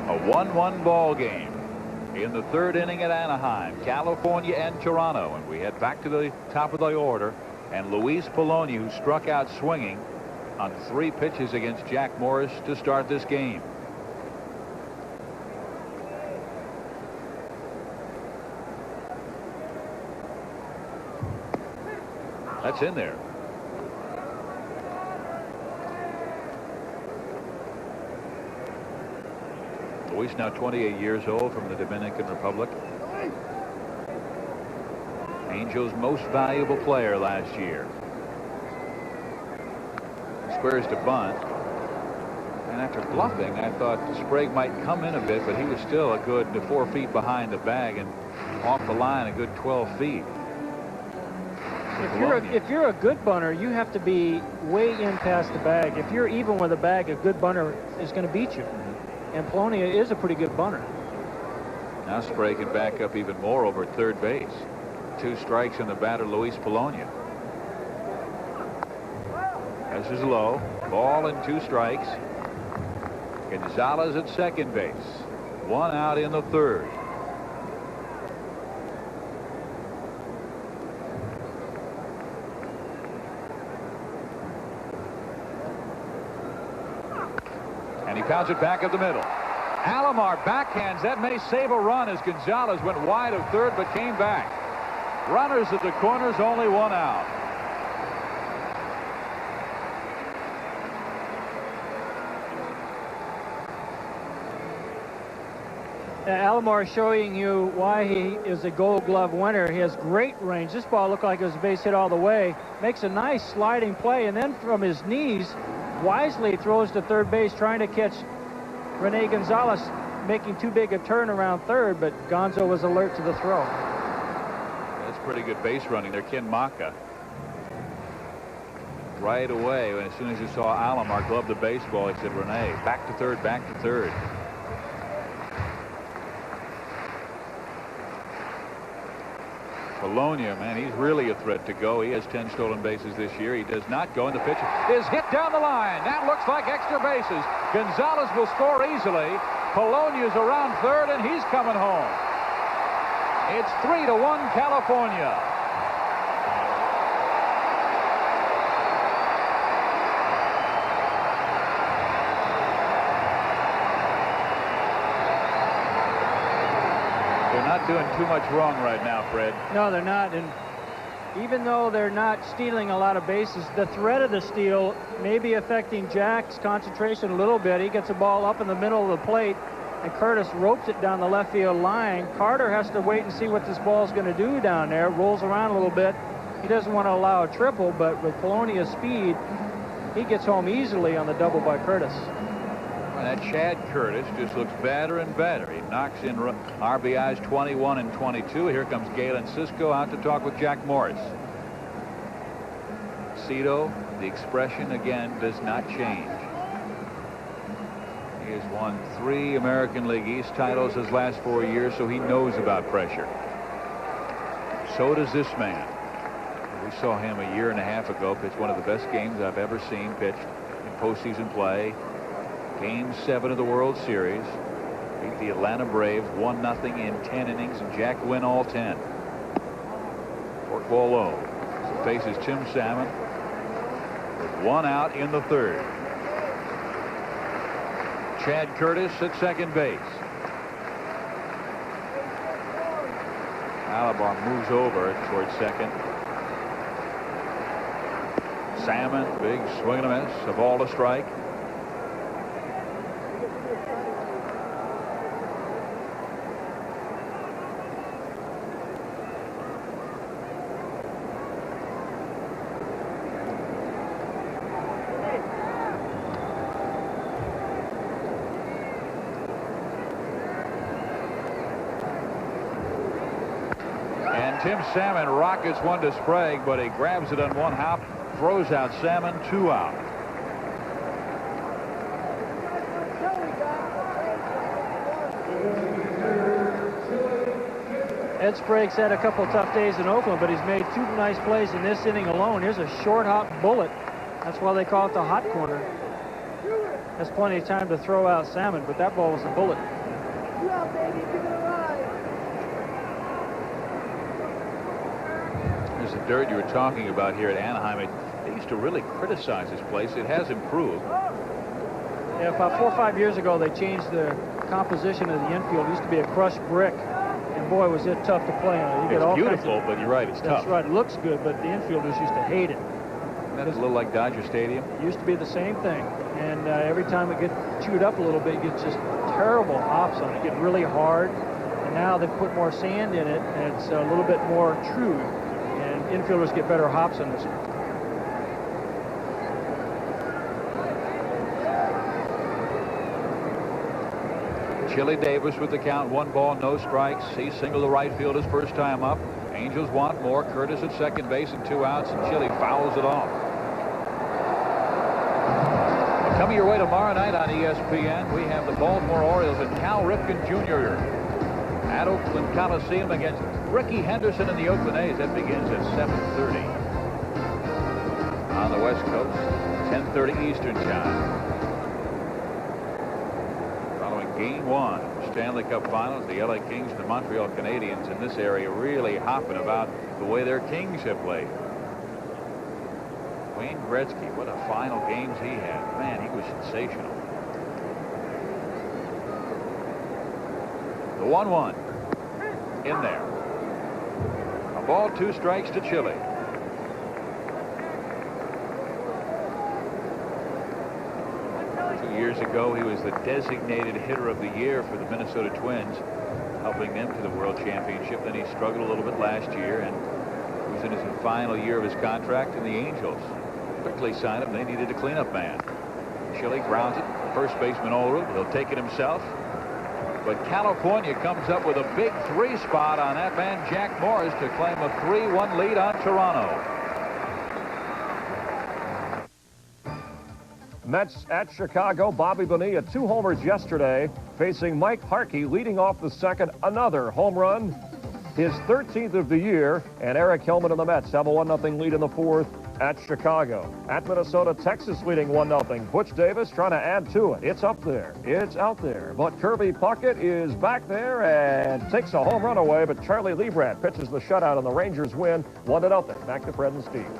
A 1-1 ball game in the 3rd inning at Anaheim, California and Toronto. And we head back to the top of the order, and Luis Polonia, who struck out swinging on 3 pitches against Jack Morris to start this game. That's in there. Luis now 28 years old, from the Dominican Republic. Angels' most valuable player last year. Squares to bunt. And after bluffing, I thought Sprague might come in a bit, but he was still a good 4 feet behind the bag and off the line a good 12 feet. If you're a good bunter, you have to be way in past the bag. If you're even with the bag, a good bunter is going to beat you. And Polonia is a pretty good bunter. Now Sprague can back up even more over at third base. 2 strikes in the batter, Luis Polonia. This is low. Ball and 2 strikes. Gonzalez at second base. 1 out in the 3rd. And he pounds it back up the middle. Alomar backhands. That may save a run as Gonzalez went wide of third but came back. Runners at the corners, only 1 out. Alomar showing you why he is a Gold Glove winner. He has great range. This ball looked like it was a base hit all the way. Makes a nice sliding play, and then from his knees, wisely throws to third base, trying to catch Rene Gonzalez, making too big a turn around third, but Gonzo was alert to the throw. That's pretty good base running there. Ken Maka. Right away, as soon as he saw Alomar glove the baseball, he said, Rene, back to third, back to third. Polonia, man, he's really a threat to go. He has 10 stolen bases this year. He does not go, and the pitch is hit down the line. That looks like extra bases. Gonzalez will score easily. Polonia's around third, and he's coming home. It's 3-1 California. They're not doing too much wrong right now, Fred. No, they're not. And even though they're not stealing a lot of bases, the threat of the steal may be affecting Jack's concentration a little bit. He gets the ball up in the middle of the plate, and Curtis ropes it down the left field line. Carter has to wait and see what this ball is going to do down there. Rolls around a little bit. He doesn't want to allow a triple, but with Polonia's speed, he gets home easily on the double by Curtis. Well, that Chad Curtis just looks better and better. He knocks in RBIs 21 and 22. Here comes Galen Cisco out to talk with Jack Morris. Cito, the expression again does not change. He has won 3 American League East titles his last 4 years, so he knows about pressure. So does this man. We saw him a year and a half ago pitch one of the best games I've ever seen pitched in postseason play. Game 7 of the World Series. Beat the Atlanta Braves 1-0 in 10 innings, and Jack win all 10. Fork ball low. So faces Tim Salmon with 1 out in the 3rd. Chad Curtis at second base. Alabar moves over towards second. Salmon, big swing and a miss, a ball to strike. And Tim Salmon rockets one to Sprague, but he grabs it on one hop. Throws out Salmon, 2 out. Ed Sprague's had a couple tough days in Oakland, but he's made 2 nice plays in this inning alone. Here's a short hop bullet. That's why they call it the hot corner. Has plenty of time to throw out Salmon, but that ball was a bullet. There's the dirt you were talking about here at Anaheim. They used to really criticize this place. It has improved. Yeah, about 4 or 5 years ago, they changed the composition of the infield. It used to be a crushed brick, and boy, was it tough to play on. You get It's all beautiful, but you're right, it's tough. That's right. It looks good, but the infielders used to hate it. That's a little like Dodger Stadium. It used to be the same thing, and every time it gets chewed up a little bit, it gets just terrible hops on it. It gets really hard, and now they've put more sand in it, and it's a little bit more true, and infielders get better hops on this. Chili Davis with the count, 1 ball, no strikes. He singled the right field his first time up. Angels want more. Curtis at second base and 2 outs, and Chili fouls it off. Coming your way tomorrow night on ESPN, we have the Baltimore Orioles and Cal Ripken Jr. at Oakland Coliseum against Ricky Henderson and the Oakland A's. That begins at 7:30 on the West Coast, 10:30 Eastern Time. Game 1, Stanley Cup Finals, the LA Kings and the Montreal Canadiens in this area really hopping about the way their Kings have played. Wayne Gretzky, what a final games he had. Man, he was sensational. The 1-1 in there. A ball, 2 strikes to Chile. Years ago, he was the designated hitter of the year for the Minnesota Twins, helping them to the World Championship. Then he struggled a little bit last year, and he was in his final year of his contract, and the Angels quickly signed him. They needed a cleanup man. Chile grounds it. First baseman Olerud. He'll take it himself. But California comes up with a big 3 spot on that man, Jack Morris, to claim a 3-1 lead on Toronto. Mets at Chicago. Bobby Bonilla, 2 homers yesterday, facing Mike Harkey leading off the second. Another home run, his 13th of the year, and Eric Hillman and the Mets have a 1-0 lead in the 4th at Chicago. At Minnesota, Texas leading 1-0. Butch Davis trying to add to it. It's up there. It's out there. But Kirby Puckett is back there and takes a home run away, but Charlie Liebrandt pitches the shutout and the Rangers win 1-0. Back to Fred and Steve.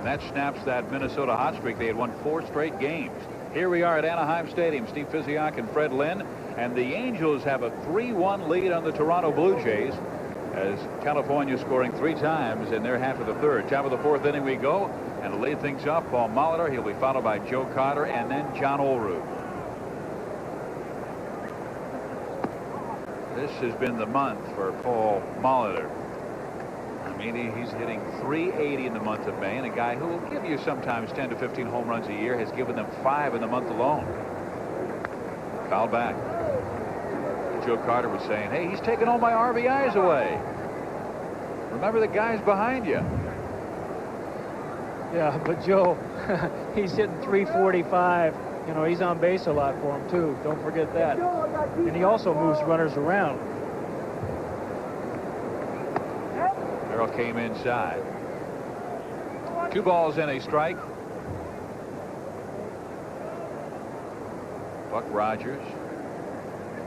That snaps that Minnesota hot streak. They had won 4 straight games. Here we are at Anaheim Stadium. Steve Physiak and Fred Lynn. And the Angels have a 3-1 lead on the Toronto Blue Jays as California scoring 3 times in their half of the third. Top of the 4th inning we go, and to lead things off, Paul Molitor. He'll be followed by Joe Carter and then John Olerud. This has been the month for Paul Molitor. I mean, he's hitting .380 in the month of May, and a guy who will give you sometimes 10 to 15 home runs a year has given them 5 in the month alone. Foul back. Joe Carter was saying, hey, he's taking all my RBIs away. Remember the guys behind you. Yeah, but Joe, he's hitting .345. You know, he's on base a lot for him, too. Don't forget that. And he also moves runners around. Merrill came inside. 2 balls and a strike. Buck Rogers,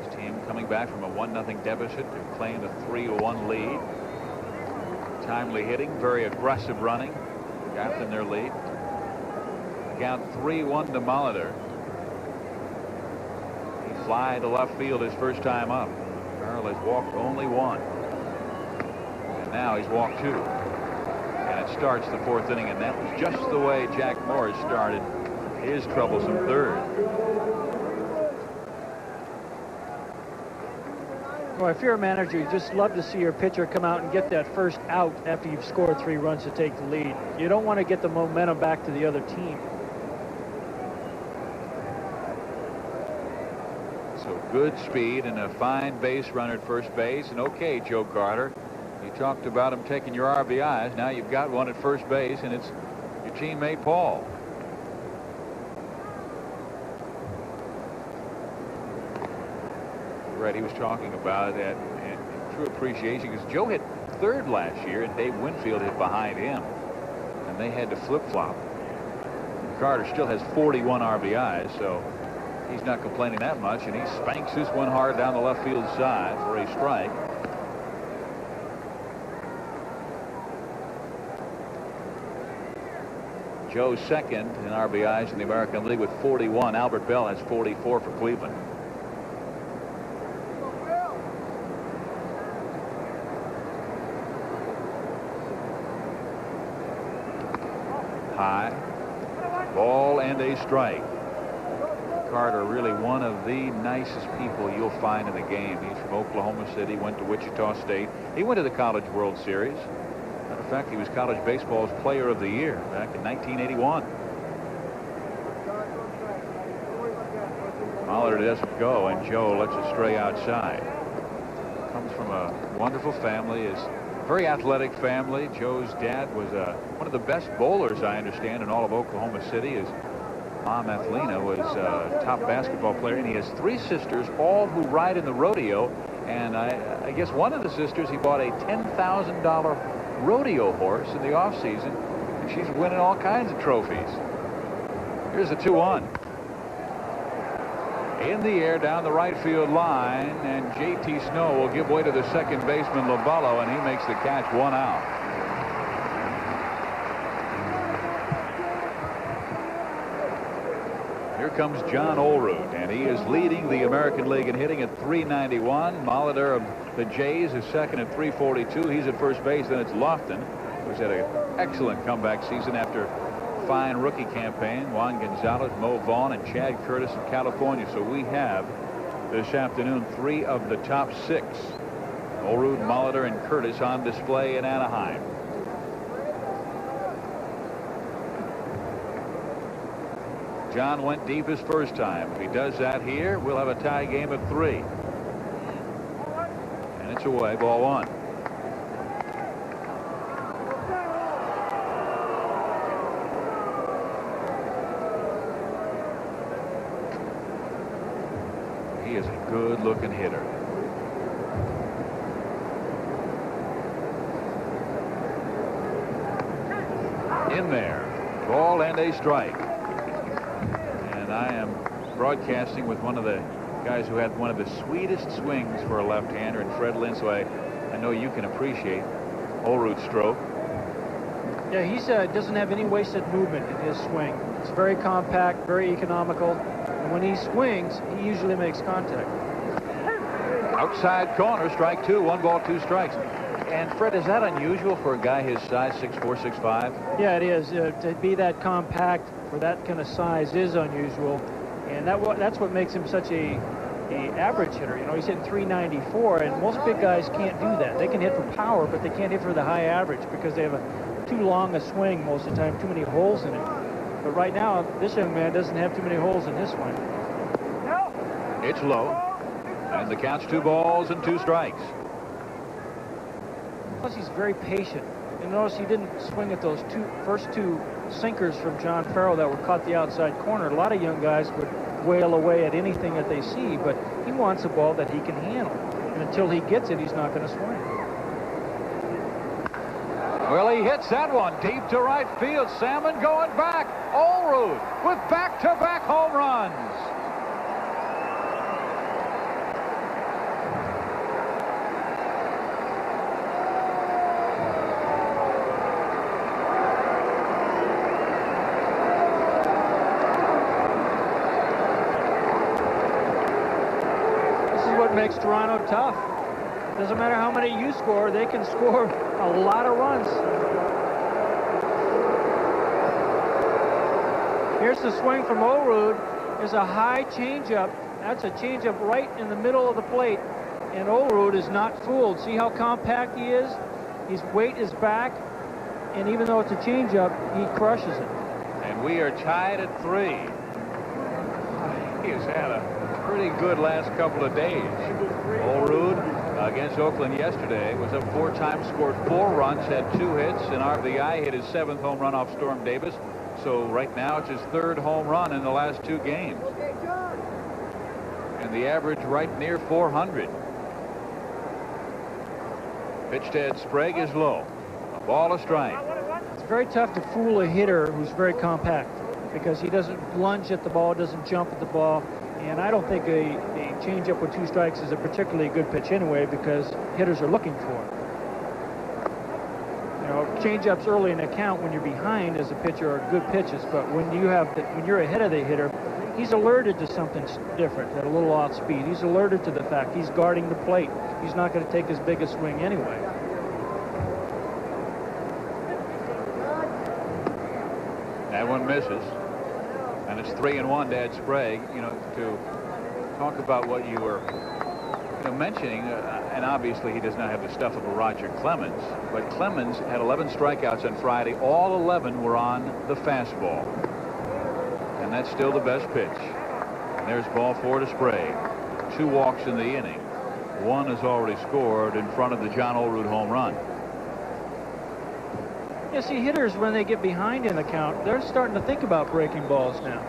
his team coming back from a 1-0 deficit to claim a 3-1 lead. Timely hitting, very aggressive running, got them their lead. Count 3-1 to Molitor. He fly to left field his first time up. Merrill has walked only 1. And now he's walked 2. And it starts the 4th inning, and that was just the way Jack Morris started his troublesome 3rd. Well, if you're a manager, you just love to see your pitcher come out and get that first out after you've scored 3 runs to take the lead. You don't want to get the momentum back to the other team. So good speed and a fine base runner at first base. And okay, Joe Carter, you talked about him taking your RBIs. Now you've got one at first base, and it's your teammate Paul. Right, he was talking about that and true appreciation, because Joe hit 3rd last year and Dave Winfield hit behind him, and they had to flip-flop. Carter still has 41 RBIs, so he's not complaining that much, and he spanks this one hard down the left field side for a strike. Joe's 2nd in RBIs in the American League with 41. Albert Bell has 44 for Cleveland. High ball and a strike. Carter, really one of the nicest people you'll find in the game. He's from Oklahoma City, went to Wichita State. He went to the College World Series. Matter of fact, he was college baseball's player of the year back in 1981. Molitor doesn't go, and Joe lets it stray outside. Comes from a wonderful family. Is very athletic family. Joe's dad was one of the best bowlers, I understand, in all of Oklahoma City. His mom, Ethelina, was a top basketball player, and he has 3 sisters, all who ride in the rodeo. And I guess one of the sisters, he bought a $10,000 rodeo horse in the off-season, and she's winning all kinds of trophies. Here's the 2-1. In the air down the right field line, and J.T. Snow will give way to the second baseman Loballo, and he makes the catch, 1 out. Here comes John Olerud, and he is leading the American League in hitting at .391. Molitor of the Jays is 2nd at .342. He's at first base. Then it's Lofton, who's had an excellent comeback season after fine rookie campaign. Juan Gonzalez, Mo Vaughn, and Chad Curtis of California. So we have this afternoon 3 of the top 6. Olerud, Molitor, and Curtis on display in Anaheim. John went deep his first time. If he does that here, we'll have a tie game of 3. And it's away, ball 1. He is a good-looking hitter. In there, ball and a strike. And I am broadcasting with one of the guys who had one of the sweetest swings for a left-hander, and Fred Lynn, so I know you can appreciate Olerud's stroke. Yeah, he doesn't have any wasted movement in his swing. It's very compact, very economical. And when he swings, he usually makes contact. Outside corner, strike 2, 1 ball, 2 strikes. And Fred, is that unusual for a guy his size, 6'4", 6'5"? Yeah, it is. To be that compact for that kind of size is unusual, and that's what makes him such a average hitter. You know, he's hitting 394, and most big guys can't do that. They can hit for power, but they can't hit for the high average because they have too long a swing most of the time, too many holes in it. But right now, this young man doesn't have too many holes in his swing. It's low, and the count's 2 balls and 2 strikes. Plus, he's very patient. And notice he didn't swing at those first two sinkers from John Farrell that were caught the outside corner. A lot of young guys would wail away at anything that they see, but he wants a ball that he can handle. And until he gets it, he's not going to swing. Well, he hits that one deep to right field. Salmon going back. Olerud with back-to-back home runs. Makes Toronto tough. Doesn't matter how many you score, they can score a lot of runs. Here's the swing from Olerud. There's a high changeup. That's a changeup right in the middle of the plate, and Olerud is not fooled. See how compact he is? His weight is back, and even though it's a changeup, he crushes it. And we are tied at 3. He has had a pretty good last couple of days. Olerud against Oakland yesterday was up 4 times, scored 4 runs, had 2 hits, and RBI hit his 7th home run off Storm Davis. So right now it's his 3rd home run in the last 2 games. And the average right near 400. Pitch to Ed Sprague is low. A ball, a strike. It's very tough to fool a hitter who's very compact because he doesn't lunge at the ball, doesn't jump at the ball. And I don't think a changeup with 2 strikes is a particularly good pitch anyway because hitters are looking for it. You know, changeups early in the count when you're behind as a pitcher are good pitches, but when you're ahead of the hitter, he's alerted to something different, at a little off speed. He's alerted to the fact he's guarding the plate. He's not going to take as big a swing anyway. That one misses. And it's 3-1 to Ed Sprague. You know, to talk about what you were mentioning, and obviously he does not have the stuff of a Roger Clemens, but Clemens had 11 strikeouts on Friday. All 11 were on the fastball. And that's still the best pitch. And there's ball 4 to Sprague. 2 walks in the inning. 1 is already scored in front of the John Olerud home run. You see, hitters, when they get behind in the count, they're starting to think about breaking balls now.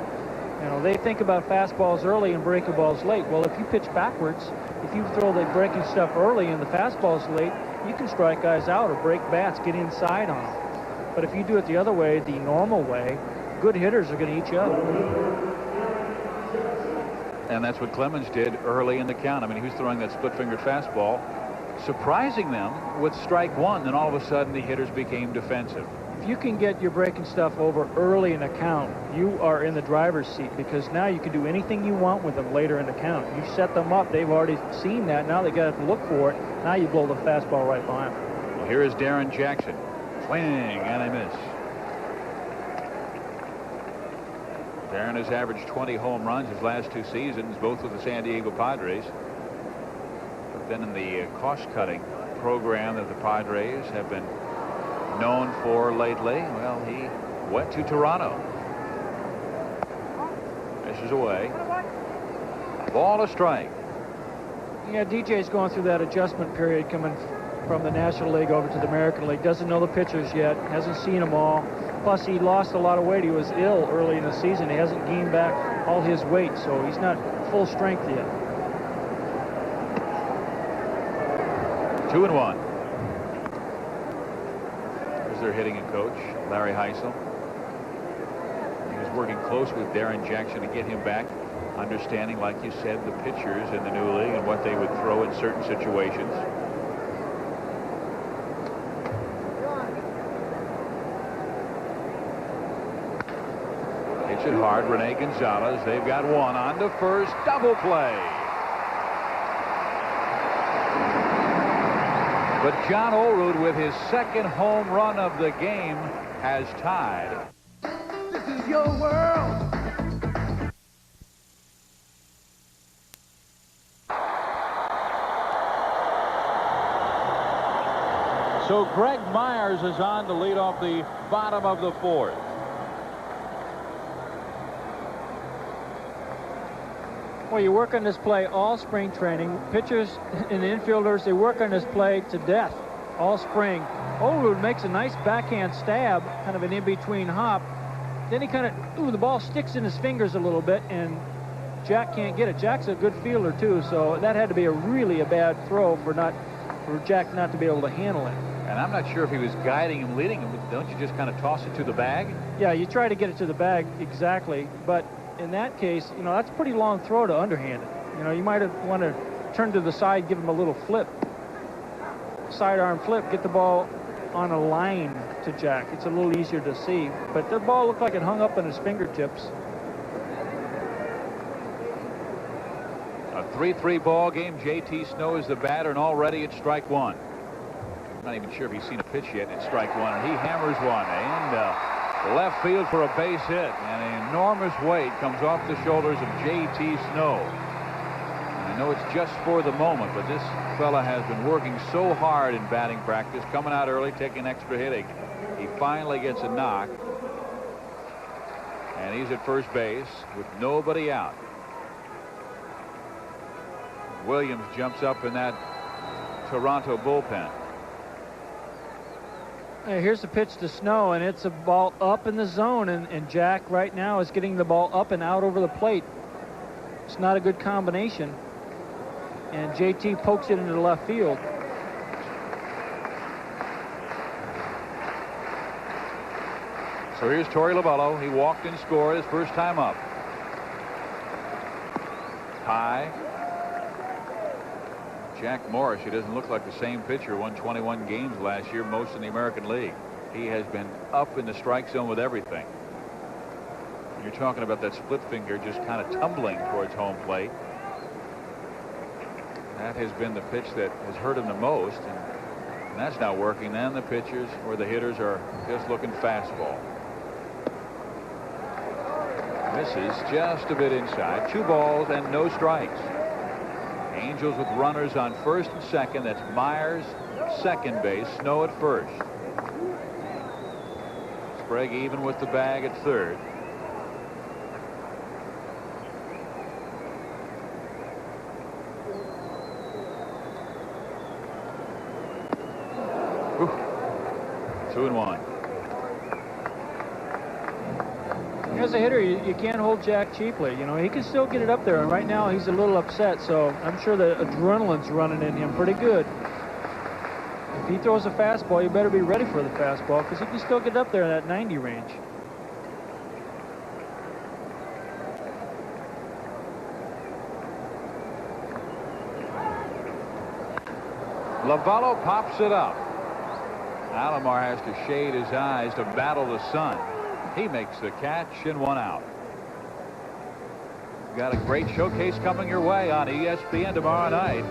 You know, they think about fastballs early and breaking balls late. Well, if you pitch backwards, if you throw the breaking stuff early and the fastballs late, you can strike guys out or break bats, get inside on them. But if you do it the other way, the normal way, good hitters are going to eat you up. And that's what Clemens did early in the count. I mean, he was throwing that split-fingered fastball, surprising them with strike 1, and all of a sudden the hitters became defensive. If you can get your breaking stuff over early in the count, you are in the driver's seat because now you can do anything you want with them later in the count. You set them up. They've already seen that. Now they got to look for it. Now you blow the fastball right by them. Well, here is Darren Jackson. Swing and a miss. Darren has averaged 20 home runs his last 2 seasons, both with the San Diego Padres. But then in the cost-cutting program that the Padres have been known for lately, well, he went to Toronto. Misses away. Ball, a strike. Yeah, DJ's going through that adjustment period coming from the National League over to the American League. Doesn't know the pitchers yet, hasn't seen them all. Plus, he lost a lot of weight. He was ill early in the season. He hasn't gained back all his weight, so he's not full strength yet. 2-1. There's their hitting coach, Larry Heisel. He was working close with Darren Jackson to get him back, understanding, like you said, the pitchers in the new league and what they would throw in certain situations. Hits it hard. Rene Gonzalez. They've got 1 on to first. Double play. But John Olerud, with his second home run of the game, has tied. This is your world. So Greg Myers is on to lead off the bottom of the fourth. Well, you work on this play all spring training. Pitchers and infielders, they work on this play to death all spring. Olerud makes a nice backhand stab, kind of an in-between hop. Then he kind of, the ball sticks in his fingers a little bit, and Jack can't get it. Jack's a good fielder, too, so that had to be a bad throw for Jack not to be able to handle it. And I'm not sure if he was guiding him, leading him. Don't you just kind of toss it to the bag? Yeah, you try to get it to the bag, exactly. But in that case, that's a pretty long throw to underhand it. You might want to turn to the side, give him a little flip. Sidearm flip, get the ball on a line to Jack. It's a little easier to see. But the ball looked like it hung up on his fingertips. A 3-3 ball game. J.T. Snow is the batter, and already it's strike one. I'm not even sure if he's seen a pitch yet. It's strike one, and he hammers one. And left field for a base hit. And an enormous weight comes off the shoulders of J.T. Snow. And I know it's just for the moment, but this fella has been working so hard in batting practice, coming out early, taking extra hitting. He finally gets a knock. And he's at first base with nobody out. Williams jumps up in that Toronto bullpen. Here's the pitch to Snow, and it's a ball up in the zone, and Jack right now is getting the ball up and out over the plate. It's not a good combination, and JT pokes it into the left field. So here's Torey Lovullo. He walked and scored his first time up. High. Jack Morris, who doesn't look like the same pitcher, won 21 games last year, most in the American League. He has been up in the strike zone with everything. You're talking about that split finger just kind of tumbling towards home plate. That has been the pitch that has hurt him the most, and that's not working. Then the pitchers or the hitters are just looking fastball. Misses just a bit inside. 2 balls and no strikes. Angels with runners on first and second. That's Myers, second base. Snow at first. Sprague even with the bag at third. Whew. 2-1. As a hitter, you can't hold Jack cheaply. He can still get it up there, and right now he's a little upset, so I'm sure the adrenaline's running in him pretty good. If he throws a fastball, you better be ready for the fastball, because he can still get up there in that 90 range. Lovullo pops it up. Alomar has to shade his eyes to battle the sun. He makes the catch and 1 out. Got a great showcase coming your way on ESPN tomorrow night.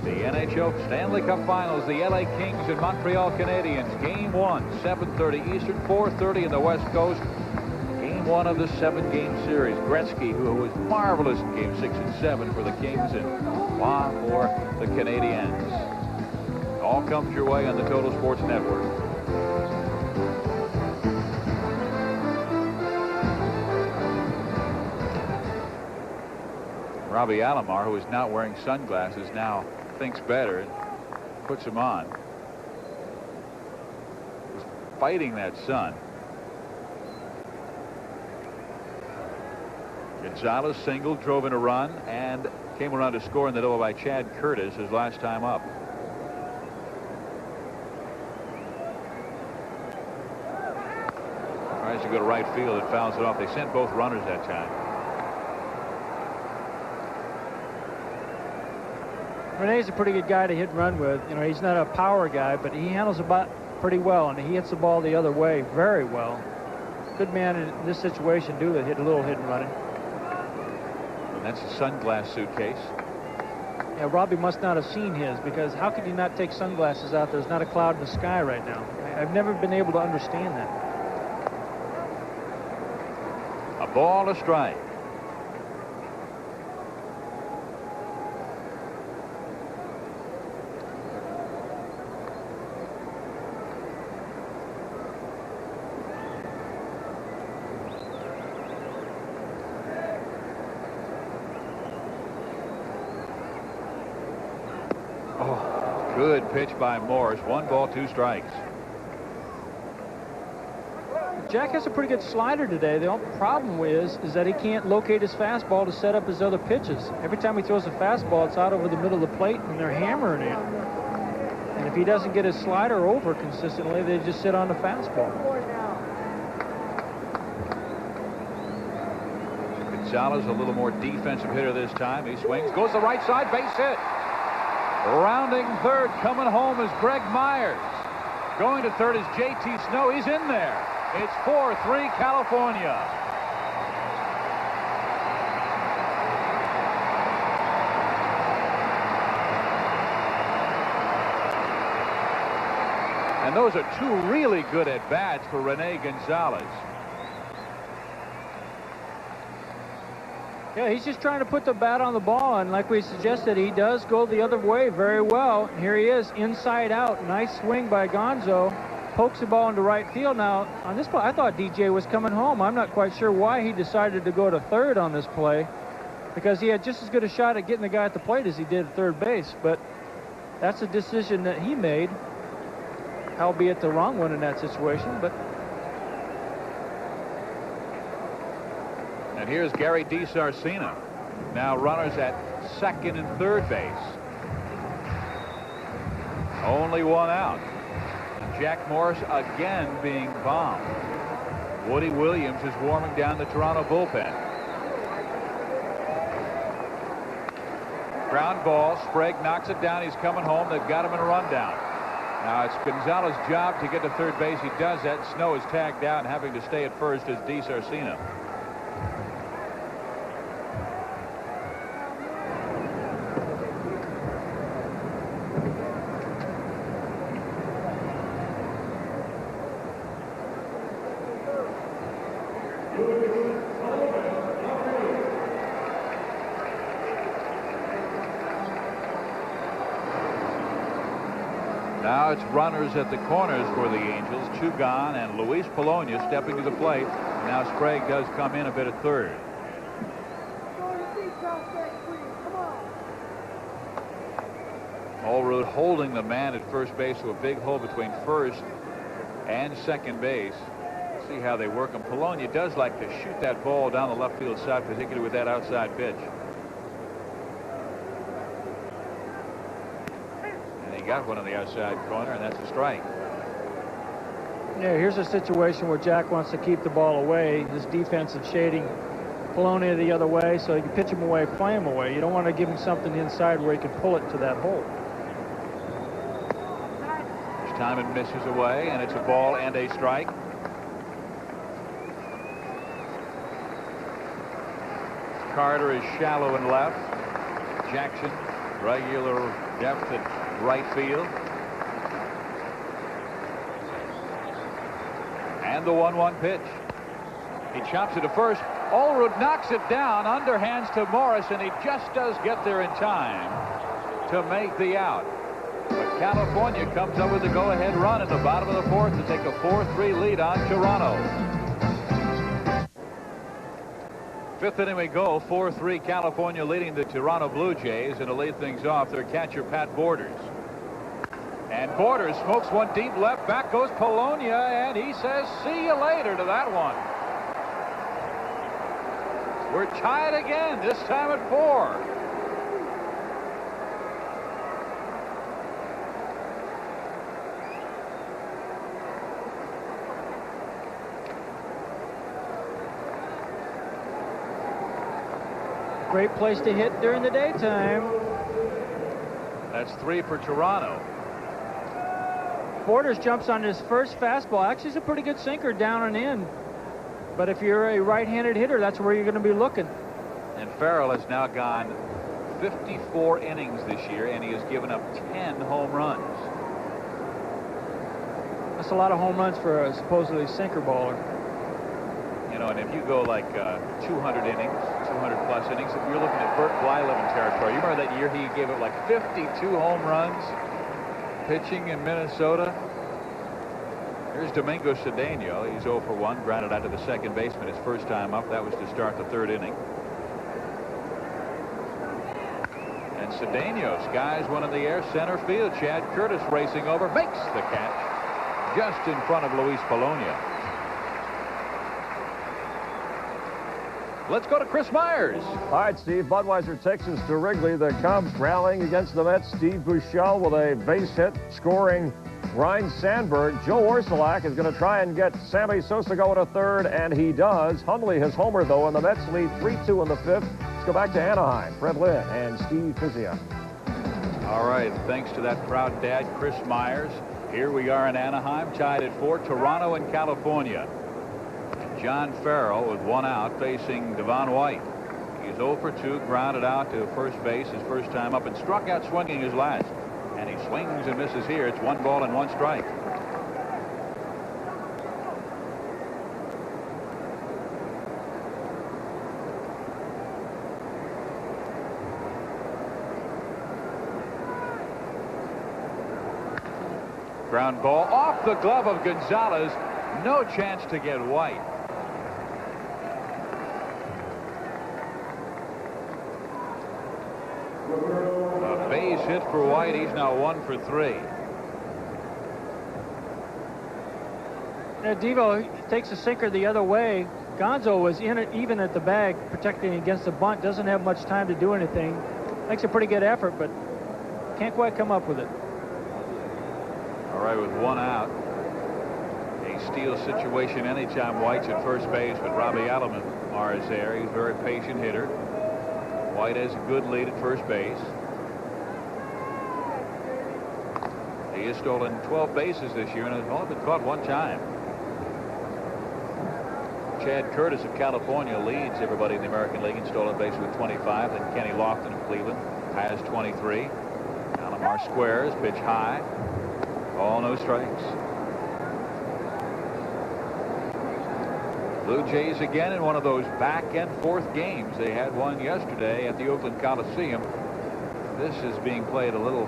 The NHL Stanley Cup Finals, the LA Kings and Montreal Canadiens. Game 1, 7:30 Eastern, 4:30 in the West Coast. Game 1 of the 7-game series. Gretzky, who was marvelous in Game 6 and 7 for the Kings, and Waugh for the Canadiens. All comes your way on the Total Sports Network. Robbie Alomar, who is not wearing sunglasses, now thinks better and puts them on. He's fighting that sun. Gonzalez singled, drove in a run, and came around to score in the double by Chad Curtis his last time up. Tries to go to right field and fouls it off. They sent both runners that time. Renee's a pretty good guy to hit and run with. He's not a power guy, but he handles the bat pretty well, and he hits the ball the other way very well. Good man in this situation, hit a little hit and running. And that's a sunglass suitcase. Yeah, Robbie must not have seen his, because how could you not take sunglasses out? There's not a cloud in the sky right now. I've never been able to understand that. A ball, a strike. Good pitch by Morris. 1 ball, 2 strikes. Jack has a pretty good slider today. The only problem is that he can't locate his fastball to set up his other pitches. Every time he throws a fastball, it's out over the middle of the plate, and they're hammering it. And if he doesn't get his slider over consistently, they just sit on the fastball. Gonzalez, a little more defensive hitter this time. He swings, goes the right side, base hit. Rounding third, coming home is Greg Myers. Going to third is J.T. Snow. He's in there. It's 4-3 California. And those are 2 really good at-bats for Rene Gonzalez. Yeah, he's just trying to put the bat on the ball, and like we suggested, he does go the other way very well. Here he is, inside out. Nice swing by Gonzo. Pokes the ball into right field. Now, on this play, I thought DJ was coming home. I'm not quite sure why he decided to go to third on this play, because he had just as good a shot at getting the guy at the plate as he did at third base. But that's a decision that he made, albeit the wrong one in that situation. But and here's Gary DiSarcina. Now runners at second and third base. Only 1 out. And Jack Morris again being bombed. Woody Williams is warming down the Toronto bullpen. Ground ball. Sprague knocks it down. He's coming home. They've got him in a rundown. Now it's Gonzalez's job to get to third base. He does that. Snow is tagged out, and having to stay at first is DiSarcina. Now it's runners at the corners for the Angels. 2 gone, and Luis Polonia stepping to the plate. Now Sprague does come in a bit at third. Allroad holding the man at first base to a big hole between first and second base. See how they work him. Polonia does like to shoot that ball down the left field side, particularly with that outside pitch. Got one on the outside corner, and that's a strike. Yeah, here's a situation where Jack wants to keep the ball away. His defense is shading Polonia the other way, so you can pitch him away, play him away. You don't want to give him something inside where he can pull it to that hole. Each time it misses away, and it's a ball and a strike. Carter is shallow and left. Jackson, regular depth at right field. And the 1-1 pitch. He chops it to first. Allroad knocks it down, underhands to Morris, and he just does get there in time to make the out. But California comes up with the go-ahead run in the bottom of the 4th to take a 4-3 lead on Toronto. 5th inning we go. 4-3 California leading the Toronto Blue Jays, and to lead things off, their catcher Pat Borders. And Borders smokes one deep left. Back goes Polonia, and he says see you later to that one. We're tied again, this time at 4. Great place to hit during the daytime. That's 3 for Toronto. Borders jumps on his first fastball. Actually, it's a pretty good sinker down and in. But if you're a right-handed hitter, that's where you're going to be looking. And Farrell has now gone 54 innings this year, and he has given up 10 home runs. That's a lot of home runs for a supposedly sinker baller. You know, and if you go like 200 innings, 200 plus innings, if you're looking at Bert Blyleven territory. You remember that year he gave up like 52 home runs pitching in Minnesota? Here's Domingo Cedeno. He's 0 for 1, grounded out to the second baseman his first time up. That was to start the third inning. And Cedeno skies one in the air, center field. Chad Curtis racing over, makes the catch just in front of Luis Polonia. Let's go to Chris Myers. All right, Steve. Budweiser takes us to Wrigley. The Cubs rallying against the Mets. Steve Buechele with a base hit, scoring Ryne Sandberg. Joe Orsulak is going to try and get Sammy Sosa going to third, and he does. Hundley has homered, though, and the Mets lead 3-2 in the fifth. Let's go back to Anaheim. Fred Lynn and Steve Fizia. All right, thanks to that proud dad, Chris Myers. Here we are in Anaheim, tied at 4, Toronto and California. John Farrell with 1 out facing Devon White. He's 0 for 2, grounded out to first base his first time up, and struck out swinging his last. And he swings and misses here. It's 1 ball and 1 strike. Ground ball off the glove of Gonzalez. No chance to get White. A base hit for White. He's now 1 for 3. Now, Devo takes a sinker the other way. Gonzo was in it, even at the bag, protecting against the bunt. Doesn't have much time to do anything. Makes a pretty good effort, but can't quite come up with it. All right, with 1 out. A steal situation anytime White's at first base, but Robbie Alomar is there. He's a very patient hitter. White has a good lead at first base. He has stolen 12 bases this year and has only been caught 1 time. Chad Curtis of California leads everybody in the American League in stolen bases with 25. Then Kenny Lofton of Cleveland has 23. Alomar squares, pitch high. All no strikes. Blue Jays again in one of those back and forth games. They had one yesterday at the Oakland Coliseum. This is being played a little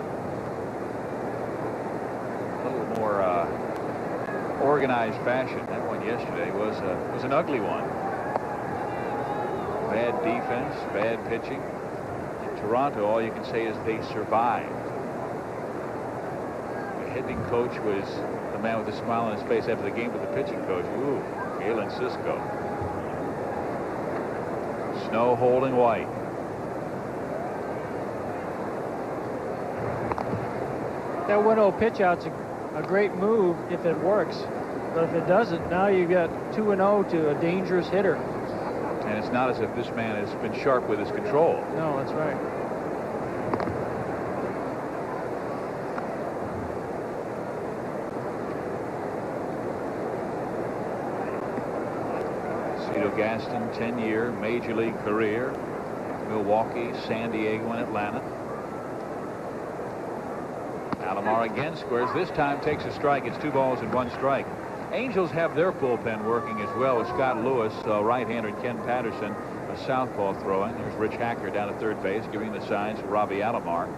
more organized fashion. That one yesterday was an ugly one. Bad defense, bad pitching. In Toronto, all you can say is they survived. The hitting coach was the man with a smile on his face after the game with the pitching coach. Ooh. Galen Cisco. Snow holding White. That 1-0 pitch out's a great move if it works, but if it doesn't, now you got 2-0 to a dangerous hitter. And it's not as if this man has been sharp with his control. No, that's right. Gaston, 10-year major league career. Milwaukee, San Diego, and Atlanta. Alomar again squares. This time takes a strike. It's 2 balls and 1 strike. Angels have their bullpen working as well with Scott Lewis, right-hander, and Ken Patterson, a southpaw throwing. There's Rich Hacker down at third base giving the signs for Robbie Alomar.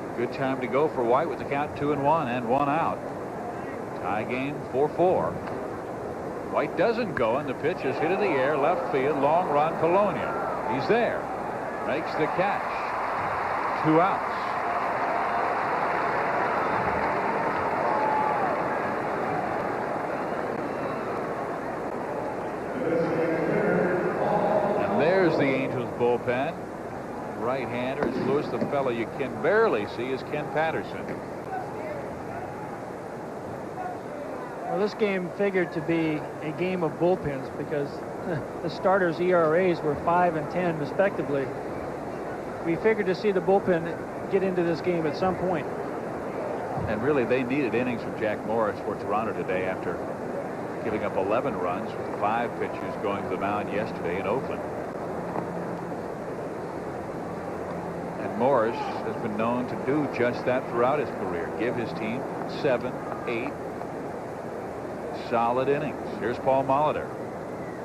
And good time to go for White with the count 2-1 and 1 out. Tie game 4-4. White doesn't go, and the pitch is hit in the air, left field, long run, Polonia. He's there, makes the catch. 2 outs. And there's the Angels bullpen. Right-hander is Lewis. The fellow you can barely see is Ken Patterson. Well, this game figured to be a game of bullpens because the starters' ERAs were 5 and 10 respectively. We figured to see the bullpen get into this game at some point. And really, they needed innings from Jack Morris for Toronto today after giving up 11 runs with 5 pitchers going to the mound yesterday in Oakland. And Morris has been known to do just that throughout his career. Give his team 7, 8 solid innings. Here's Paul Molitor.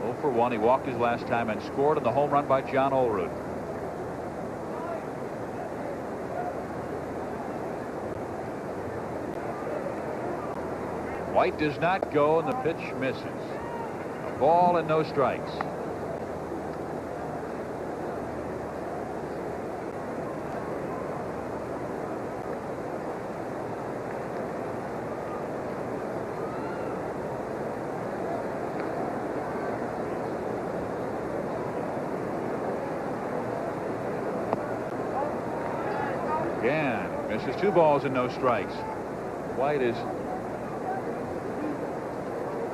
0 for 1. He walked his last time and scored on the home run by John Olerud. White does not go, and the pitch misses. A ball and no strikes. Again, misses. 2 balls and no strikes. White has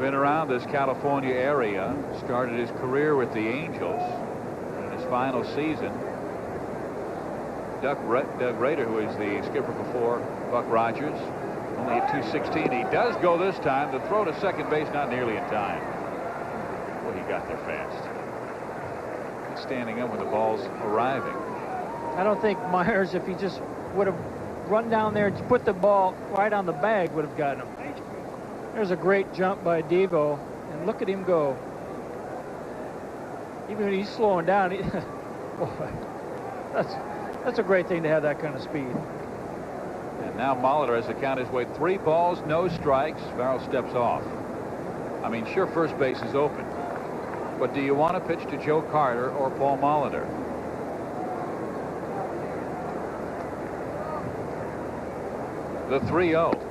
been around this California area. Started his career with the Angels. In his final season, Doug Rader, who is the skipper before Buck Rogers, only at 216. He does go this time. The throw to second base, not nearly in time. Well, he got there fast. He's standing up when the ball's arriving. I don't think Myers, if he just would have run down there and put the ball right on the bag, would have gotten him. There's a great jump by Devo, and look at him go. Even when he's slowing down, boy, that's a great thing to have that kind of speed. And now Molitor has to count his way. 3 balls, no strikes. Farrell steps off. I mean, sure, first base is open, but do you want to pitch to Joe Carter or Paul Molitor? The 3-0.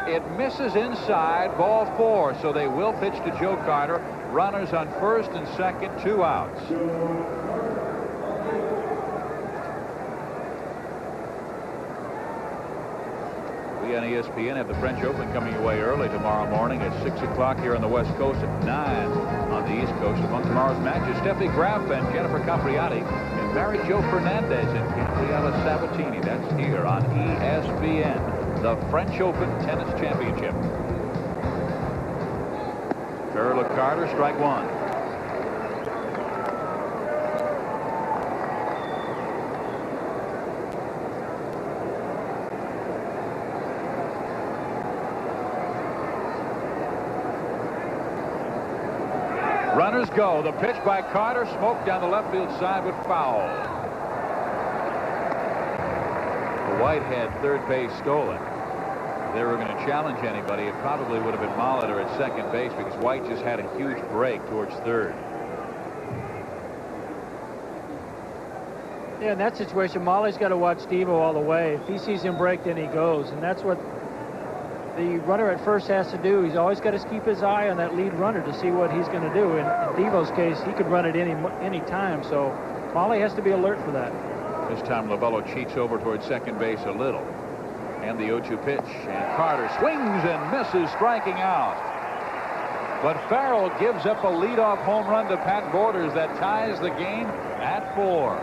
It misses inside, ball 4, so they will pitch to Joe Carter. Runners on first and second, 2 outs. We on ESPN have the French Open coming away early tomorrow morning at 6 o'clock here on the West Coast, at 9 on the East Coast. Among tomorrow's matches, Steffi Graf and Jennifer Capriati and Mary Jo Fernandez and Gabriela Sabatini. That's here on ESPN. The French Open Tennis Championship. Curl to Carter, strike 1. Runners go. The pitch by Carter, smoked down the left field side, but foul. White had third base stolen. If they were going to challenge anybody, it probably would have been Molitor at second base, because White just had a huge break towards third. Yeah, in that situation, Molly's got to watch Devo all the way. If he sees him break, then he goes, and that's what the runner at first has to do. He's always got to keep his eye on that lead runner to see what he's going to do. In Devo's case, he could run it any time, so Molly has to be alert for that. This time Lovello cheats over towards second base a little. And the 0-2 pitch. And Carter swings and misses, striking out. But Farrell gives up a leadoff home run to Pat Borders that ties the game at 4.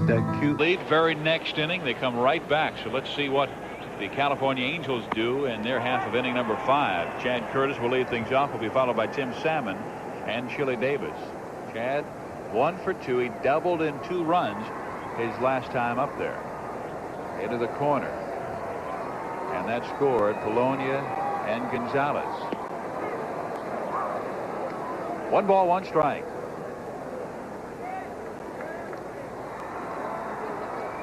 The cute Lead very next inning. They come right back. So let's see what the California Angels do in their half of inning number 5. Chad Curtis will lead things off. Will be followed by Tim Salmon and Chili Davis. Chad 1 for 2. He doubled in 2 runs his last time up there. Into the corner. And that scored Polonia and Gonzalez. 1 ball, 1 strike.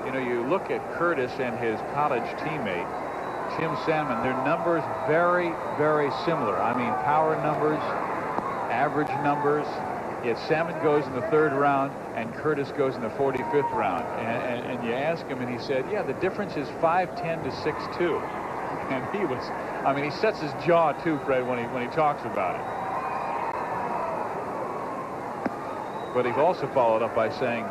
You know, you look at Curtis and his college teammate, Tim Salmon, their numbers very, very similar. I mean, power numbers, average numbers. Yet Salmon goes in the 3rd round and Curtis goes in the 45th round. And you ask him, and he said, yeah, the difference is 5'10" to 6'2". And he was, I mean, he sets his jaw too, Fred, when he talks about it. But he also followed up by saying,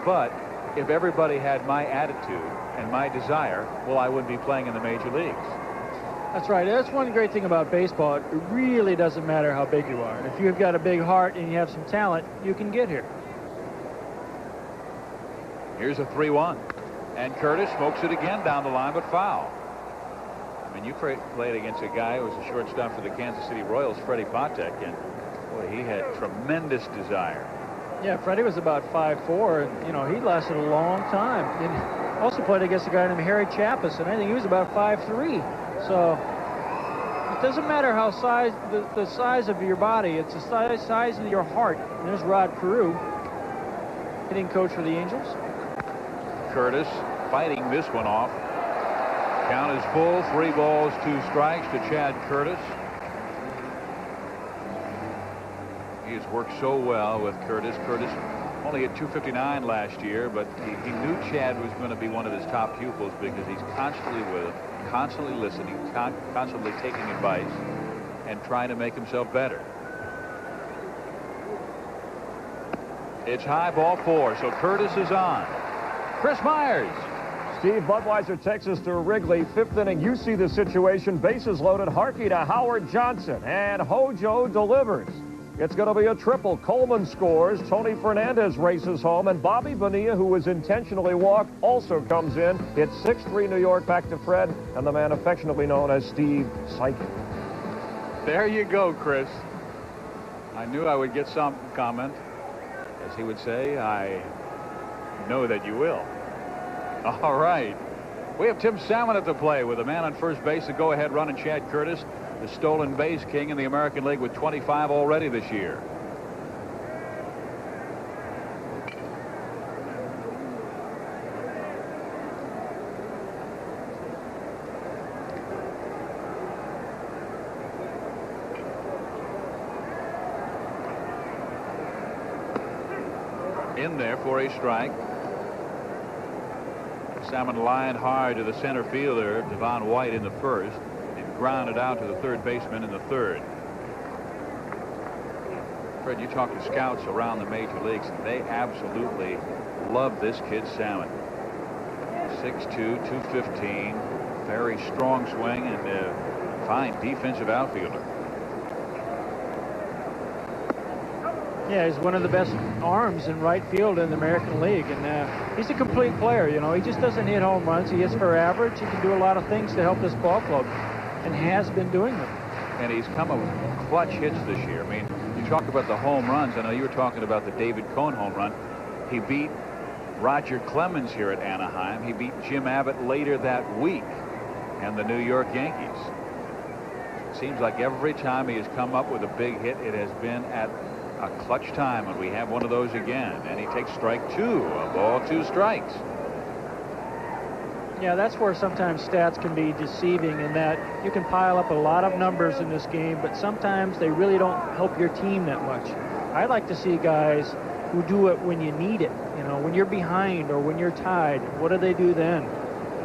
but if everybody had my attitude and my desire, well, I wouldn't be playing in the major leagues. That's right. That's one great thing about baseball. It really doesn't matter how big you are. If you've got a big heart and you have some talent, you can get here. Here's a 3-1. And Curtis smokes it again down the line, but foul. I mean, you played against a guy who was a shortstop for the Kansas City Royals, Freddie Patek, and boy, he had tremendous desire. Yeah, Freddie was about 5'4", and, you know, he lasted a long time. And also played against a guy named Harry Chappis, and I think he was about 5'3". So it doesn't matter how the size of your body, it's the size of your heart. And there's Rod Carew, hitting coach for the Angels. Curtis fighting this one off. Count is full. 3 balls, 2 strikes to Chad Curtis. He has worked so well with Curtis. Curtis only hit .259 last year, but he knew Chad was going to be one of his top pupils because he's constantly with him, constantly listening, constantly taking advice, and trying to make himself better. It's high, ball 4, so Curtis is on. Chris Myers. Steve Budweiser takes us to Wrigley. 5th inning, you see the situation. Bases loaded. Harkey to Howard Johnson. And Hojo delivers. It's going to be a triple. Coleman scores. Tony Fernandez races home. And Bobby Bonilla, who was intentionally walked, also comes in. It's 6-3 New York back to Fred and the man affectionately known as Steve Psychic. There you go, Chris. I knew I would get some comment. As he would say, I know that you will. All right. We have Tim Salmon at the play with a man on first base, the go-ahead run, and Chad Curtis, the stolen base king in the American League with 25 already this year. In there for a strike. Salmon lined hard to the center fielder, Devon White, in the first, and grounded out to the third baseman in the third. Fred, you talk to scouts around the major leagues, and they absolutely love this kid Salmon. 6'2", 215, very strong swing, and a fine defensive outfielder. Yeah, he's one of the best arms in right field in the American League, and he's a complete player. You know, he just doesn't hit home runs. He hits for average. He can do a lot of things to help this ball club, and has been doing them. And he's come up with clutch hits this year. I mean, you talk about the home runs. I know you were talking about the David Cohn home run. He beat Roger Clemens here at Anaheim. He beat Jim Abbott later that week and the New York Yankees. It seems like every time he has come up with a big hit, it has been at a clutch time, and we have one of those again. And he takes strike 2, a ball, 2 strikes. Yeah, that's where sometimes stats can be deceiving, in that you can pile up a lot of numbers in this game, but sometimes they really don't help your team that much. I like to see guys who do it when you need it. You know, when you're behind or when you're tied, what do they do then?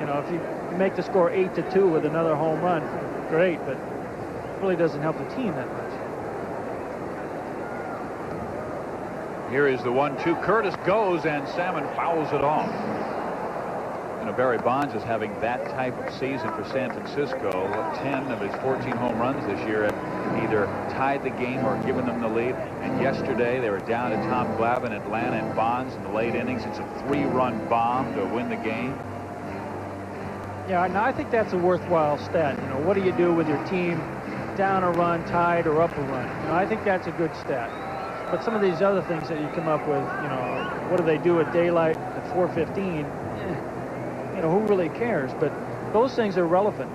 You know, if you make the score 8-2 with another home run, great, but it really doesn't help the team that much. Here is the 1-2. Curtis goes, and Salmon fouls it off. You know, Barry Bonds is having that type of season for San Francisco. 10 of his 14 home runs this year have either tied the game or given them the lead. And yesterday they were down to Tom Glavine, Atlanta, and Bonds in the late innings. It's a 3-run bomb to win the game. Yeah, and I think that's a worthwhile stat. You know, what do you do with your team down a run, tied, or up a run? You know, I think that's a good stat. But some of these other things that you come up with, you know, what do they do at daylight at 4:15? You know, who really cares? But those things are relevant.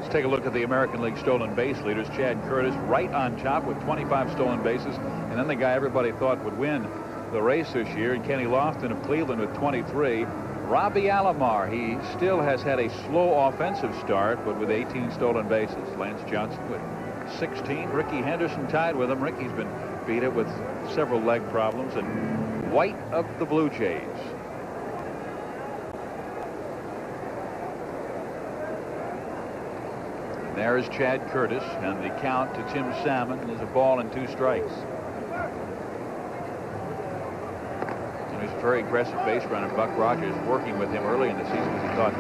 Let's take a look at the American League stolen base leaders. Chad Curtis right on top with 25 stolen bases. And then the guy everybody thought would win the race this year, Kenny Lofton of Cleveland with 23. Robbie Alomar, he still has had a slow offensive start, but with 18 stolen bases. Lance Johnson with 16. Ricky Henderson tied with him. Ricky's been beat up with several leg problems. And White of the Blue Jays. And there is Chad Curtis, and the count to Tim Salmon is a ball and 2 strikes. And he's a very aggressive base runner. Buck Rogers working with him early in the season because he thought,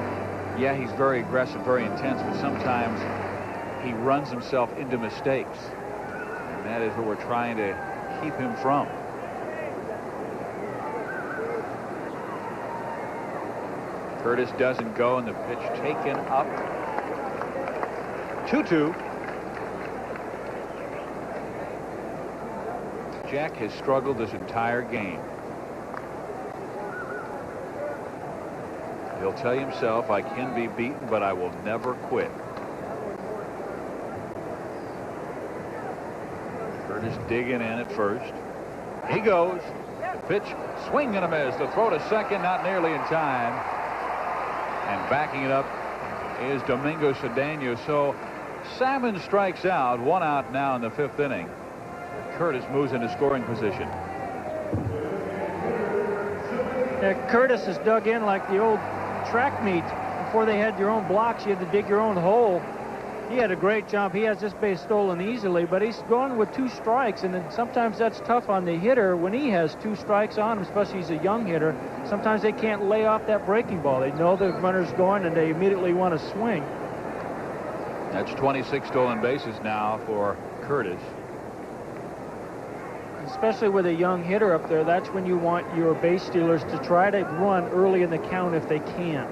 yeah, he's very aggressive, very intense, but sometimes he runs himself into mistakes, and that is what we're trying to keep him from. Curtis doesn't go, and the pitch taken up. 2-2. Jack has struggled this entire game. He'll tell himself, I can be beaten, but I will never quit. Curtis digging in at first. He goes. The pitch, swing and a miss. The throw to second, not nearly in time. And backing it up is Domingo Cedeno. So Salmon strikes out. 1 out now in the 5th inning. Curtis moves into scoring position. Yeah, Curtis is dug in like the old track meet. Before they had your own blocks, you had to dig your own hole. He had a great jump. He has this base stolen easily, but he's gone with 2 strikes, and then sometimes that's tough on the hitter when he has 2 strikes on him, especially he's a young hitter. Sometimes they can't lay off that breaking ball. They know the runner's going, and they immediately want to swing. That's 26 stolen bases now for Curtis. Especially with a young hitter up there, that's when you want your base stealers to try to run early in the count if they can.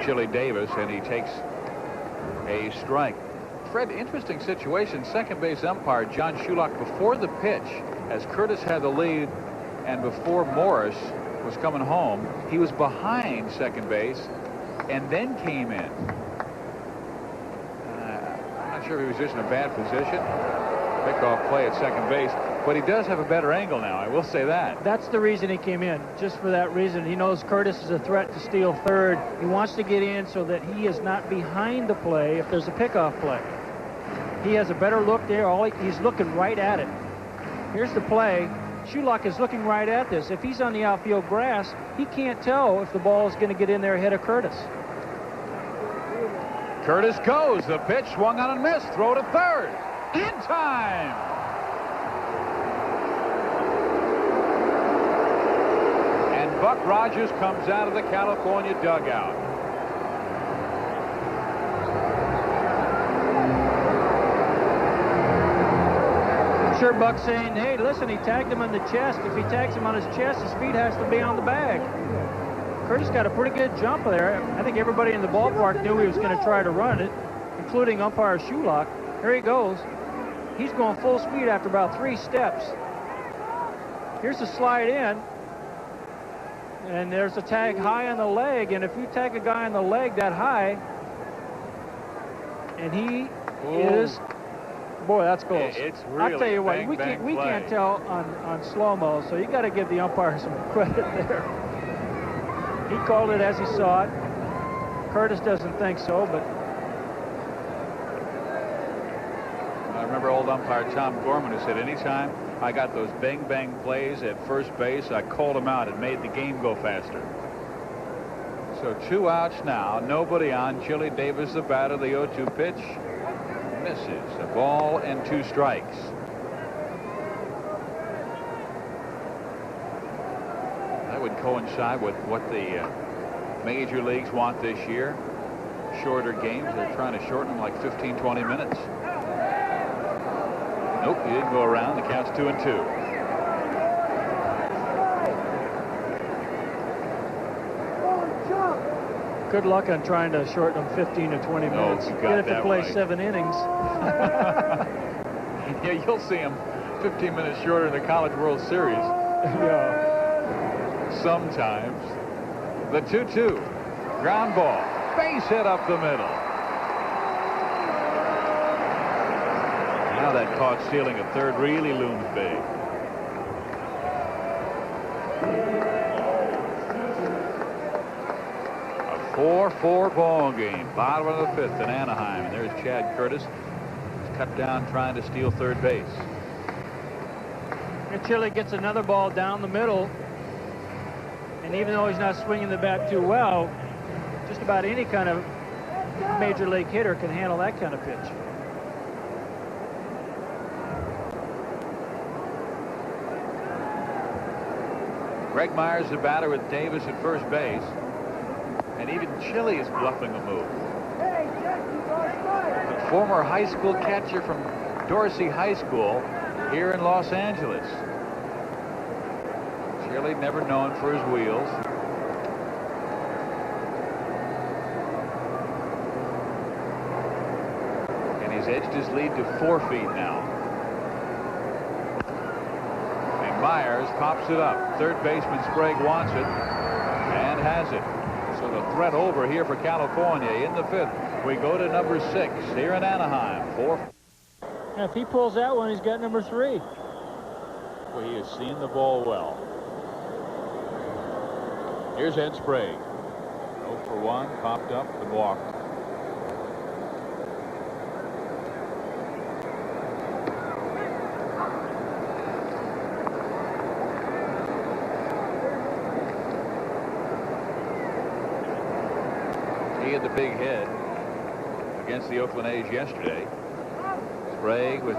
Chili Davis, and he takes a strike. Fred, interesting situation. Second base umpire John Shulock, before the pitch, as Curtis had the lead and before Morris was coming home, he was behind second base and then came in. I'm not sure if he was just in a bad position. Pickoff play at second base, but he does have a better angle now, I will say that. That's the reason he came in, just for that reason. He knows Curtis is a threat to steal third. He wants to get in so that he is not behind the play if there's a pickoff play. He has a better look there. He's looking right at it. Here's the play. Shulock is looking right at this. If he's on the outfield grass, he can't tell if the ball is going to get in there ahead of Curtis. Curtis goes. The pitch swung on and missed. Throw to third. In time. And Buck Rogers comes out of the California dugout. I'm sure Buck's saying, hey, listen, he tagged him on the chest. If he tags him on his chest, his feet has to be on the bag. Curtis got a pretty good jump there. I think everybody in the ballpark knew he was going to try to run it, including umpire Shulock. Here he goes. He's going full speed after about 3 steps. Here's the slide in. And there's a tag high on the leg. And if you tag a guy on the leg that high, and he is, boy, that's close. It's really I'll tell you what, bang, we can't tell on slow-mo, so you got to give the umpire some credit there. He called it as he saw it. Curtis doesn't think so, but I remember old umpire Tom Gorman, who said, anytime I got those bang plays at first base, I called them out and made the game go faster. So 2 outs now, nobody on. Chili Davis, the batter, the 0-2 pitch misses. A ball and 2 strikes. That would coincide with what the major leagues want this year. Shorter games. They're trying to shorten them like 15-20 minutes. Nope, he didn't go around. The count's 2-2. good luck on trying to shorten them 15 to 20 minutes. Get it to play right. 7 innings. Yeah, you'll see them 15 minutes shorter in the College World Series. Yeah. Sometimes. The 2-2. Ground ball. Base hit up the middle. Now that caught stealing at third really looms big. A 4-4 ball game. Bottom of the 5th in Anaheim. And there's Chad Curtis. He's cut down trying to steal third base. And Chile gets another ball down the middle. And even though he's not swinging the bat too well, just about any kind of major league hitter can handle that kind of pitch. Greg Myers, the batter, with Davis at first base. And even Chile is bluffing a move. The former high school catcher from Dorsey High School here in Los Angeles. Chile never known for his wheels. edged his lead to 4 feet now. And Myers pops it up. Third baseman Sprague wants it and has it. So the threat over here for California in the 5th. We go to number 6 here in Anaheim. 4. And if he pulls that one, he's got number 3. Well, he has seen the ball well. Here's Ed Sprague. 0 for 1, popped up and walked. He had the big hit against the Oakland A's yesterday. Sprague with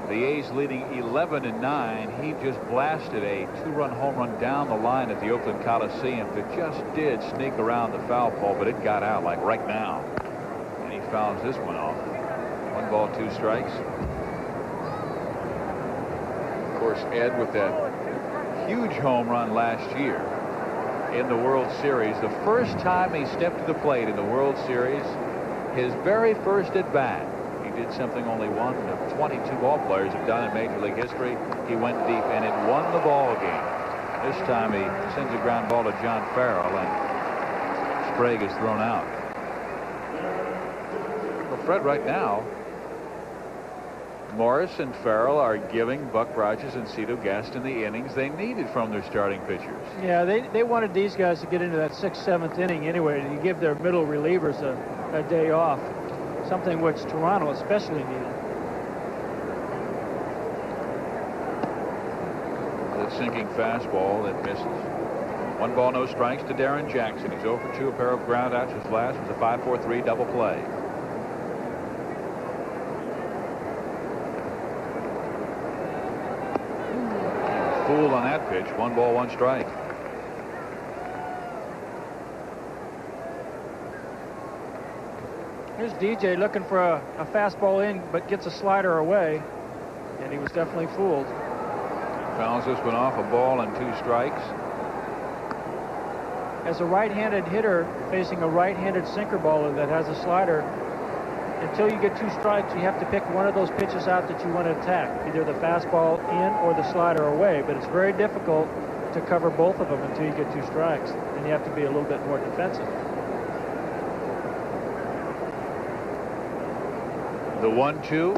the A's leading 11-9. He just blasted a 2-run home run down the line at the Oakland Coliseum that just did sneak around the foul pole, but it got out like right now. And he fouls this one off. 1 ball, 2 strikes. Of course, Ed with that huge home run last year in the World Series. The first time he stepped to the plate in the World Series, his very first at bat. He did something only one of 22 ball players have done in Major League history. He went deep and it won the ball game. This time he sends a ground ball to John Farrell and Sprague is thrown out. Well, Fred, right now Morris and Farrell are giving Buck Rogers and Cito Gaston the innings they needed from their starting pitchers. Yeah, they wanted these guys to get into that 6th, 7th inning anyway, to give their middle relievers a day off. Something which Toronto especially needed. That sinking fastball that misses. 1 ball, no strikes to Darren Jackson. He's 0 for 2, a pair of ground outs. His last was a 5-4-3 double play. Fooled on that pitch. 1 ball, 1 strike. Here's DJ looking for a fastball in, but gets a slider away, and he was definitely fooled. Fouls this one off, a ball and 2 strikes. As a right-handed hitter facing a right-handed sinker baller that has a slider, until you get 2 strikes, you have to pick one of those pitches out that you want to attack, either the fastball in or the slider away. But it's very difficult to cover both of them until you get 2 strikes, and you have to be a little bit more defensive. The 1-2,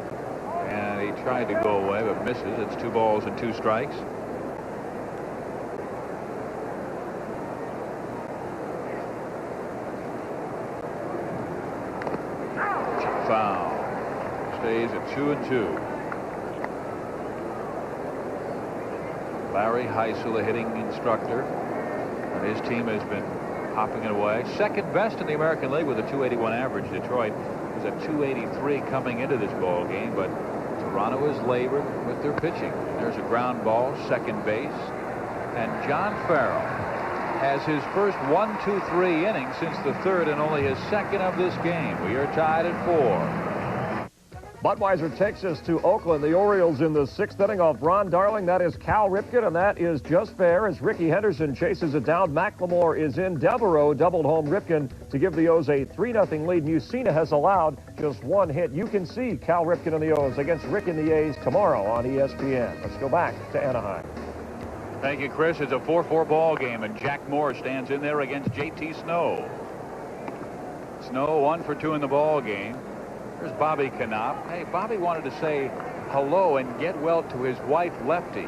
and he tried to go away but misses. It's 2 balls and 2 strikes. Foul. Stays at 2-2. Larry Heisel, the hitting instructor, and his team has been hopping it away. 2nd best in the American League with a 281 average. Detroit was at 283 coming into this ball game, but Toronto has labored with their pitching. There's a ground ball, 2nd base, and John Farrell has his first 1-2-3 inning since the 3rd and only his 2nd of this game. We are tied at 4. Budweiser takes us to Oakland. The Orioles in the 6th inning off Ron Darling. That is Cal Ripken, and that is just fair as Ricky Henderson chases it down. McLemore is in. Devereaux doubled home Ripken to give the O's a 3-0 lead. Mussina has allowed just 1 hit. You can see Cal Ripken and the O's against Rick and the A's tomorrow on ESPN. Let's go back to Anaheim. Thank you, Chris. It's a 4-4 ball game, and Jack Moore stands in there against J.T. Snow. Snow 1 for 2 in the ball game. There's Bobby Knopp. Hey, Bobby wanted to say hello and get well to his wife, Lefty.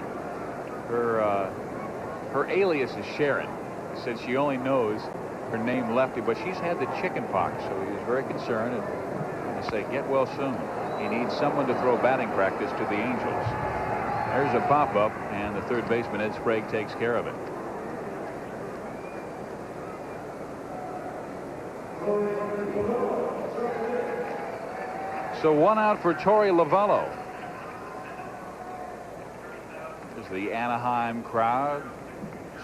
Her alias is Sharon. He said she only knows her name Lefty, but she's had the chicken pox, so he was very concerned and to say get well soon. He needs someone to throw batting practice to the Angels. There's a pop-up, and the 3rd baseman, Ed Sprague, takes care of it. So 1 out for Torey Lovullo. As the Anaheim crowd,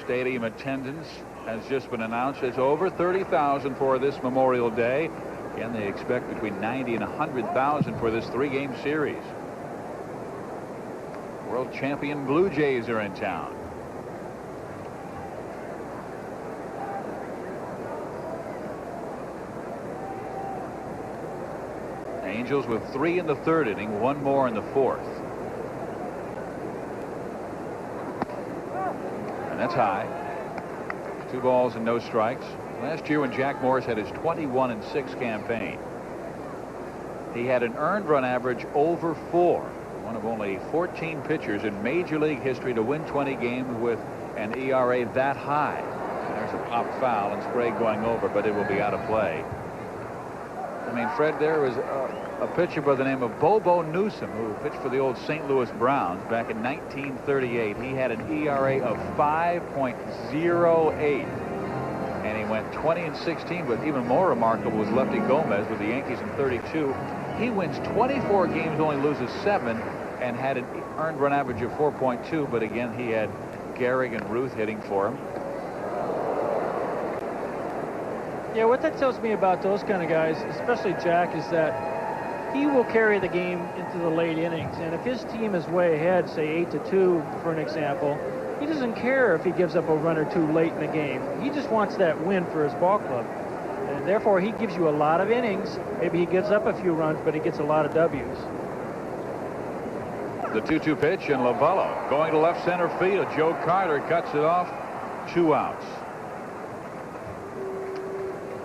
stadium attendance has just been announced as over 30,000 for this Memorial Day. Again, they expect between 90 and 100,000 for this 3-game series. World champion Blue Jays are in town. Angels with 3 in the 3rd inning, 1 more in the 4th. And that's high. 2 balls and no strikes. Last year when Jack Morris had his 21-6 campaign, he had an earned run average over 4. One of only 14 pitchers in Major League history to win 20 games with an ERA that high. And there's a pop foul and Sprague going over, but it will be out of play. I mean, Fred, there was a pitcher by the name of Bobo Newsom who pitched for the old St. Louis Browns back in 1938. He had an ERA of 5.08. And he went 20-16, but even more remarkable was Lefty Gomez with the Yankees in 32. He wins 24 games, only loses 7, and had an earned run average of 4.2. But again, he had Gehrig and Ruth hitting for him. Yeah, what that tells me about those kind of guys, especially Jack, is that he will carry the game into the late innings. And if his team is way ahead, say 8-2, for an example, he doesn't care if he gives up a run or 2 late in the game. He just wants that win for his ball club. And therefore, he gives you a lot of innings. Maybe he gives up a few runs, but he gets a lot of W's. The 2-2 pitch, and Lovello going to left center field. Joe Carter cuts it off. 2 outs.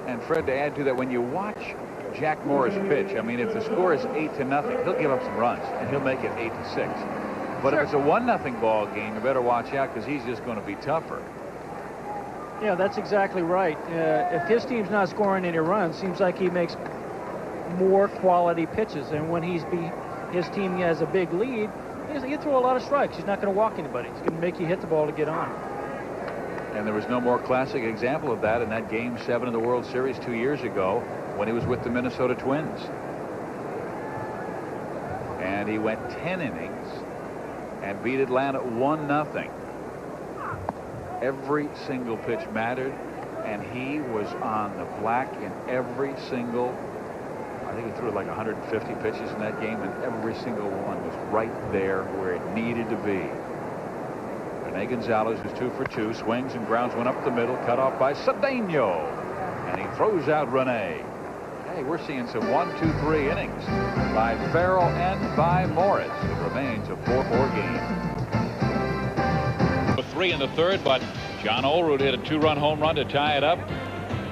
And Fred, to add to that, when you watch Jack Morris pitch, I mean, if the score is 8-0, he'll give up some runs, and he'll make it 8-6. But if it's a 1-0 ball game, you better watch out because he's just going to be tougher. Yeah, that's exactly right. If his team's not scoring any runs, seems like he makes more quality pitches. And when his team has a big lead, he'll throw a lot of strikes. He's not going to walk anybody. He's going to make you hit the ball to get on. And there was no more classic example of that in that Game 7 of the World Series 2 years ago when he was with the Minnesota Twins. And he went 10 innings and beat Atlanta 1-0. Every single pitch mattered, and he was on the black in every single, I think he threw like 150 pitches in that game, and every single one was right there where it needed to be. Rene Gonzalez was 2 for 2, swings and grounds one up the middle, cut off by Cedeno, and he throws out Rene. Hey, we're seeing some 1-2-3 innings by Farrell and by Morris. It remains a 4-4 game. 3 in the 3rd, but John Olerud hit a 2-run home run to tie it up.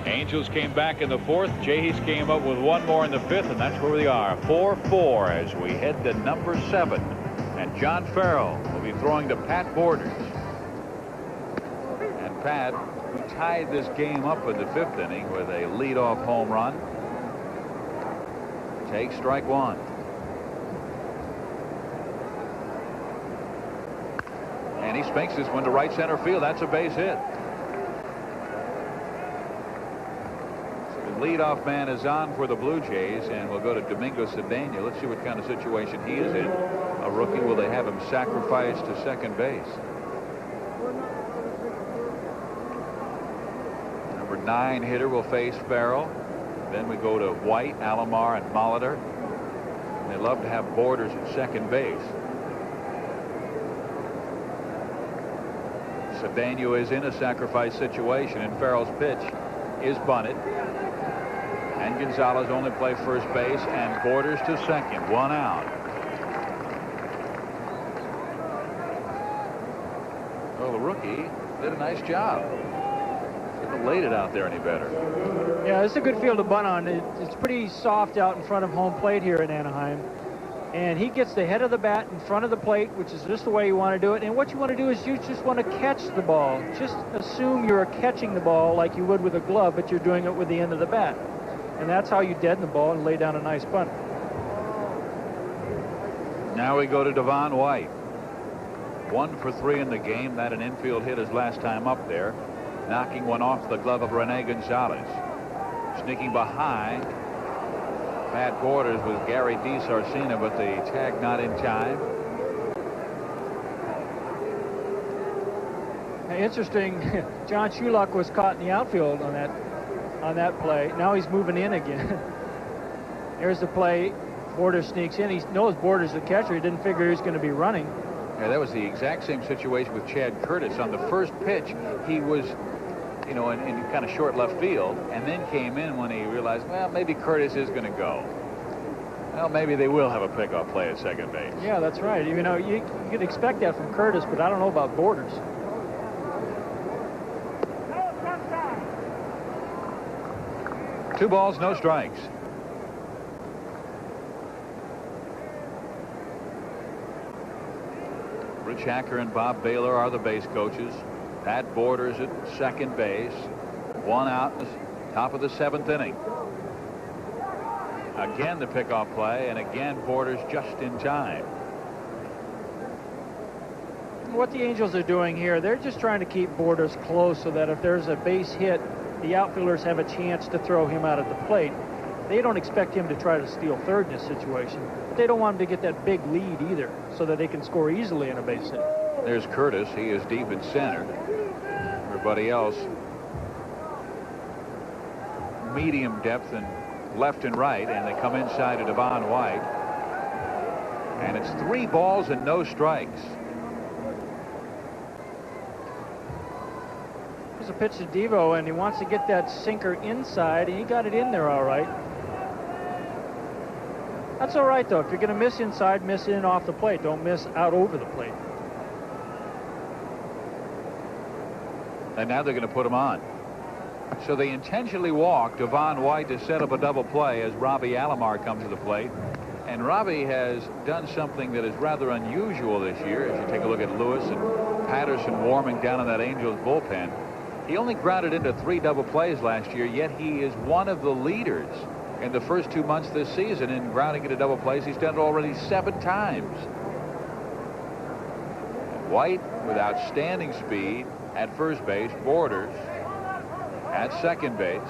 Angels came back in the 4th. Jays came up with 1 more in the 5th, and that's where we are. 4-4 as we head to number 7. And John Farrell will be throwing to Pat Borders. And Pat, who tied this game up in the 5th inning with a leadoff home run, takes strike 1. And he spanks this one to right center field. That's a base hit. So the leadoff man is on for the Blue Jays, and we'll go to Domingo Cedeno. Let's see what kind of situation he is in. A rookie. Will they have him sacrificed to second base? Number 9 hitter will face Farrell. Then we go to White, Alomar, and Molitor. And they love to have Borders at second base. Cedeno is in a sacrifice situation, and Farrell's pitch is bunted. And Gonzalez only play first base, and Borders to second. 1 out. Well, the rookie did a nice job. Couldn't have laid it out there any better. Yeah, it's a good field to bunt on. It's pretty soft out in front of home plate here in Anaheim. And he gets the head of the bat in front of the plate, which is just the way you want to do it. And what you want to do is you just want to catch the ball. Just assume you're catching the ball like you would with a glove, but you're doing it with the end of the bat. And that's how you deaden the ball and lay down a nice bunt. Now we go to Devon White. 1 for 3 in the game. That an infield hit his last time up there, knocking one off the glove of Rene Gonzalez. Sneaking behind Pat Borders with Gary DiSarcina, but the tag not in time. Interesting. John Shulock was caught in the outfield on that play. Now he's moving in again. There's the play. Borders sneaks in. He knows Borders the catcher. He didn't figure he was going to be running. Yeah, that was the exact same situation with Chad Curtis. On the first pitch, he was, you know, in kind of short left field, and then came in when he realized, well, maybe Curtis is going to go. Well, maybe they will have a pickoff play at second base. Yeah, that's right. You know, you could expect that from Curtis, but I don't know about Borders. Two balls, no strikes. Rich Hacker and Bob Baylor are the base coaches. Pat Borders at second base. One out in the top of the 7th inning. Again the pickoff play, and again Borders just in time. What the Angels are doing here, they're just trying to keep Borders close so that if there's a base hit, the outfielders have a chance to throw him out at the plate. They don't expect him to try to steal third in this situation. But they don't want him to get that big lead either, so that they can score easily in a base hit. There's Curtis. He is deep in center. Everybody else medium depth and left and right, and they come inside to Devon White. And it's 3 balls and no strikes. There's a pitch to Devo, and he wants to get that sinker inside, and he got it in there all right. That's all right, though. If you're going to miss inside, miss in off the plate. Don't miss out over the plate. And now they're going to put him on. So they intentionally walk Devon White to set up a double play as Robbie Alomar comes to the plate. And Robbie has done something that is rather unusual this year. As you take a look at Lewis and Patterson warming down in that Angels bullpen, he only grounded into 3 double plays last year, yet he is one of the leaders in the first 2 months this season in grounding into double plays. He's done it already 7 times. White with outstanding speed at first base. Borders at second base.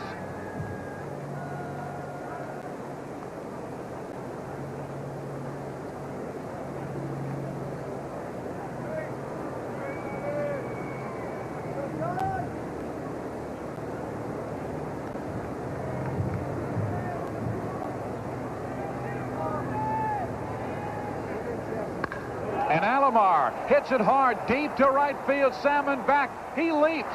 And Alomar hits it hard deep to right field. Salmon back. He leaps.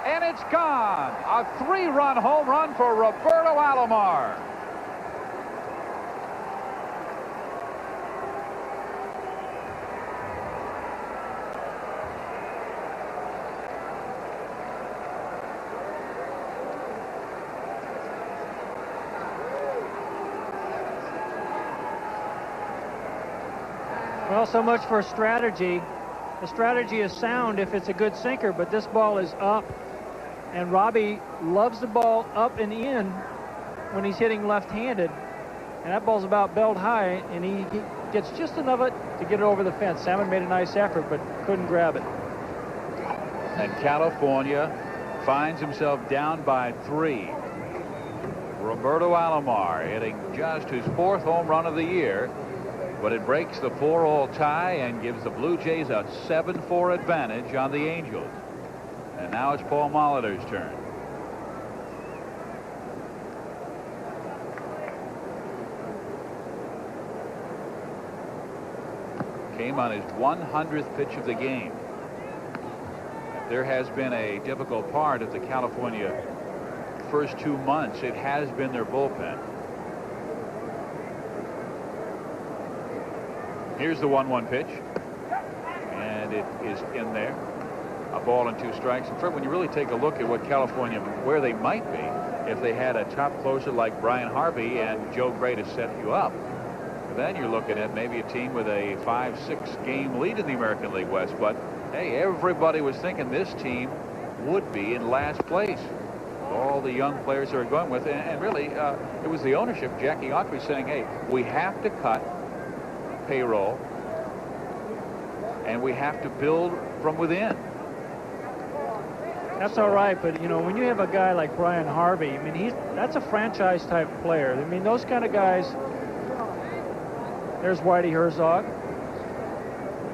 And it's gone. A 3-run home run for Roberto Alomar. Well, so much for strategy. The strategy is sound if it's a good sinker, but this ball is up. And Robbie loves the ball up and in when he's hitting left-handed. And that ball's about belt high, and he gets just enough of it to get it over the fence. Salmon made a nice effort, but couldn't grab it. And California finds himself down by 3. Roberto Alomar hitting just his 4th home run of the year, but it breaks the 4-all tie and gives the Blue Jays a 7-4 advantage on the Angels. And now it's Paul Molitor's turn. Came on his 100th pitch of the game. There has been a difficult part of the California first 2 months. It has been their bullpen. Here's the 1-1 pitch. And it is in there. A ball and 2 strikes. And Fred, when you really take a look at what California, where they might be if they had a top closer like Brian Harvey and Joe Gray to set you up, then you're looking at maybe a team with a 5-6 game lead in the American League West. But hey, everybody was thinking this team would be in last place. All the young players they were going with, and really it was the ownership, Jackie Autry, saying, hey, we have to cut payroll and we have to build from within. That's all right, but you know, when you have a guy like Brian Harvey, I mean, that's a franchise type player. I mean, those kind of guys. There's Whitey Herzog,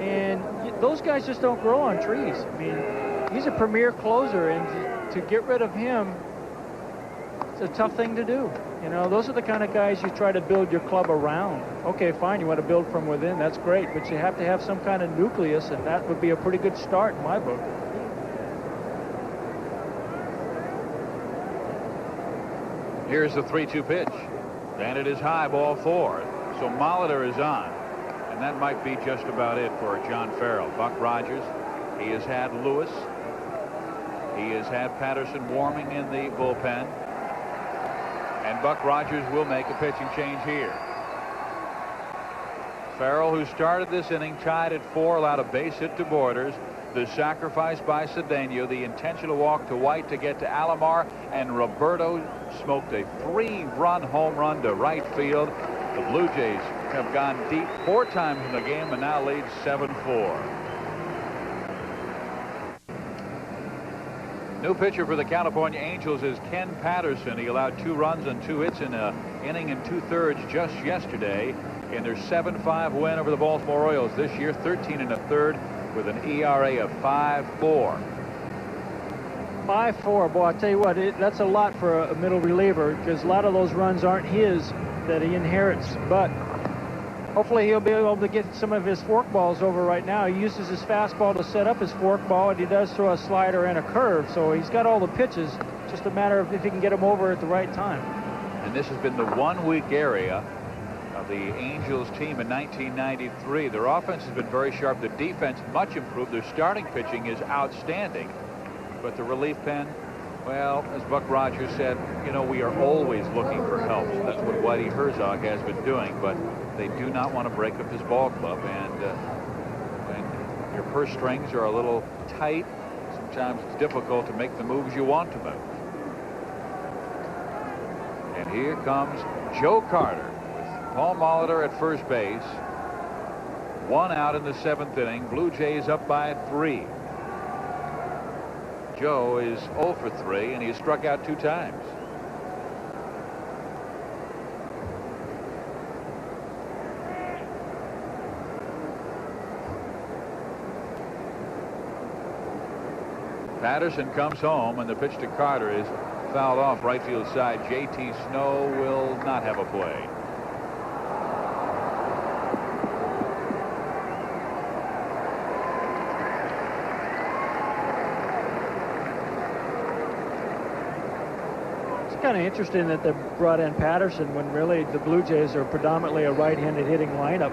and those guys just don't grow on trees. I mean, he's a premier closer, and to get rid of him, it's a tough thing to do. You know, those are the kind of guys you try to build your club around. Okay, fine, you want to build from within, that's great, but you have to have some kind of nucleus, and that would be a pretty good start in my book. Here's the 3-2 pitch. And it is high, ball 4. So Molitor is on, and that might be just about it for John Farrell. Buck Rogers, he has had Lewis, he has had Patterson warming in the bullpen, and Buck Rogers will make a pitching change here. Farrell, who started this inning, tied at 4, allowed a base hit to Borders. The sacrifice by Cedeno, the intentional walk to White to get to Alomar, and Roberto smoked a 3-run home run to right field. The Blue Jays have gone deep 4 times in the game and now lead 7-4. New pitcher for the California Angels is Ken Patterson. He allowed 2 runs and 2 hits in an inning and 2/3 just yesterday in their 7-5 win over the Baltimore Orioles. This year, 13 1/3 with an ERA of 5.4. 5.4, boy, I tell you what, that's a lot for a middle reliever, because a lot of those runs aren't his that he inherits. But hopefully he'll be able to get some of his forkballs over right now. He uses his fastball to set up his forkball, and he does throw a slider and a curve. So he's got all the pitches. Just a matter of if he can get them over at the right time. And this has been the 1 weak area of the Angels team in 1993. Their offense has been very sharp. The defense much improved. Their starting pitching is outstanding. But the relief pen, well, as Buck Rogers said, you know, we are always looking for help. So that's what Whitey Herzog has been doing. But they do not want to break up his ball club. And when your purse strings are a little tight, sometimes it's difficult to make the moves you want to make. And here comes Joe Carter with Paul Molitor at first base. 1 out in the 7th inning. Blue Jays up by 3. Joe is 0 for 3, and he has struck out 2 times. Patterson comes home, and the pitch to Carter is fouled off right field side. J.T. Snow will not have a play. Kind of interesting that they brought in Patterson when really the Blue Jays are predominantly a right-handed hitting lineup,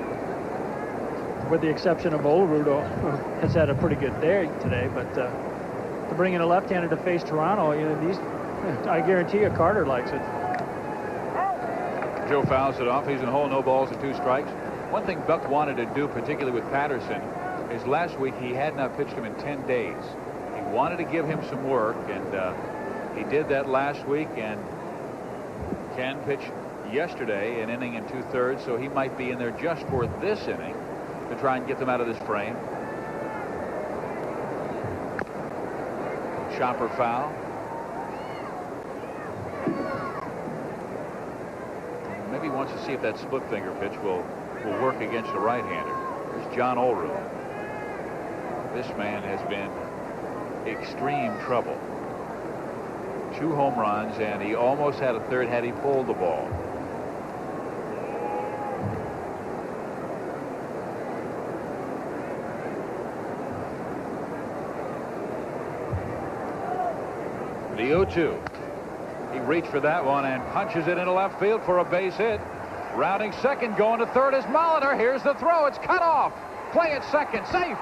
with the exception of Olerud, who has had a pretty good day today. But to bring in a left-hander to face Toronto, you know, I guarantee you Carter likes it. Joe fouls it off. He's in the hole, no balls and 2 strikes. One thing Buck wanted to do, particularly with Patterson, is last week he had not pitched him in 10 days. He wanted to give him some work, and he did that last week. And Ken pitched yesterday an inning and 2/3, so he might be in there just for this inning to try and get them out of this frame. Chopper foul. Maybe he wants to see if that split finger pitch will work against the right-hander. There's John Olerud. This man has been extreme trouble. 2 home runs, and he almost had a 3rd had he pulled the ball. The 0-2. He reached for that one and punches it into left field for a base hit. Rounding second, going to third is Molitor. Here's the throw. It's cut off. Play at second. Safe.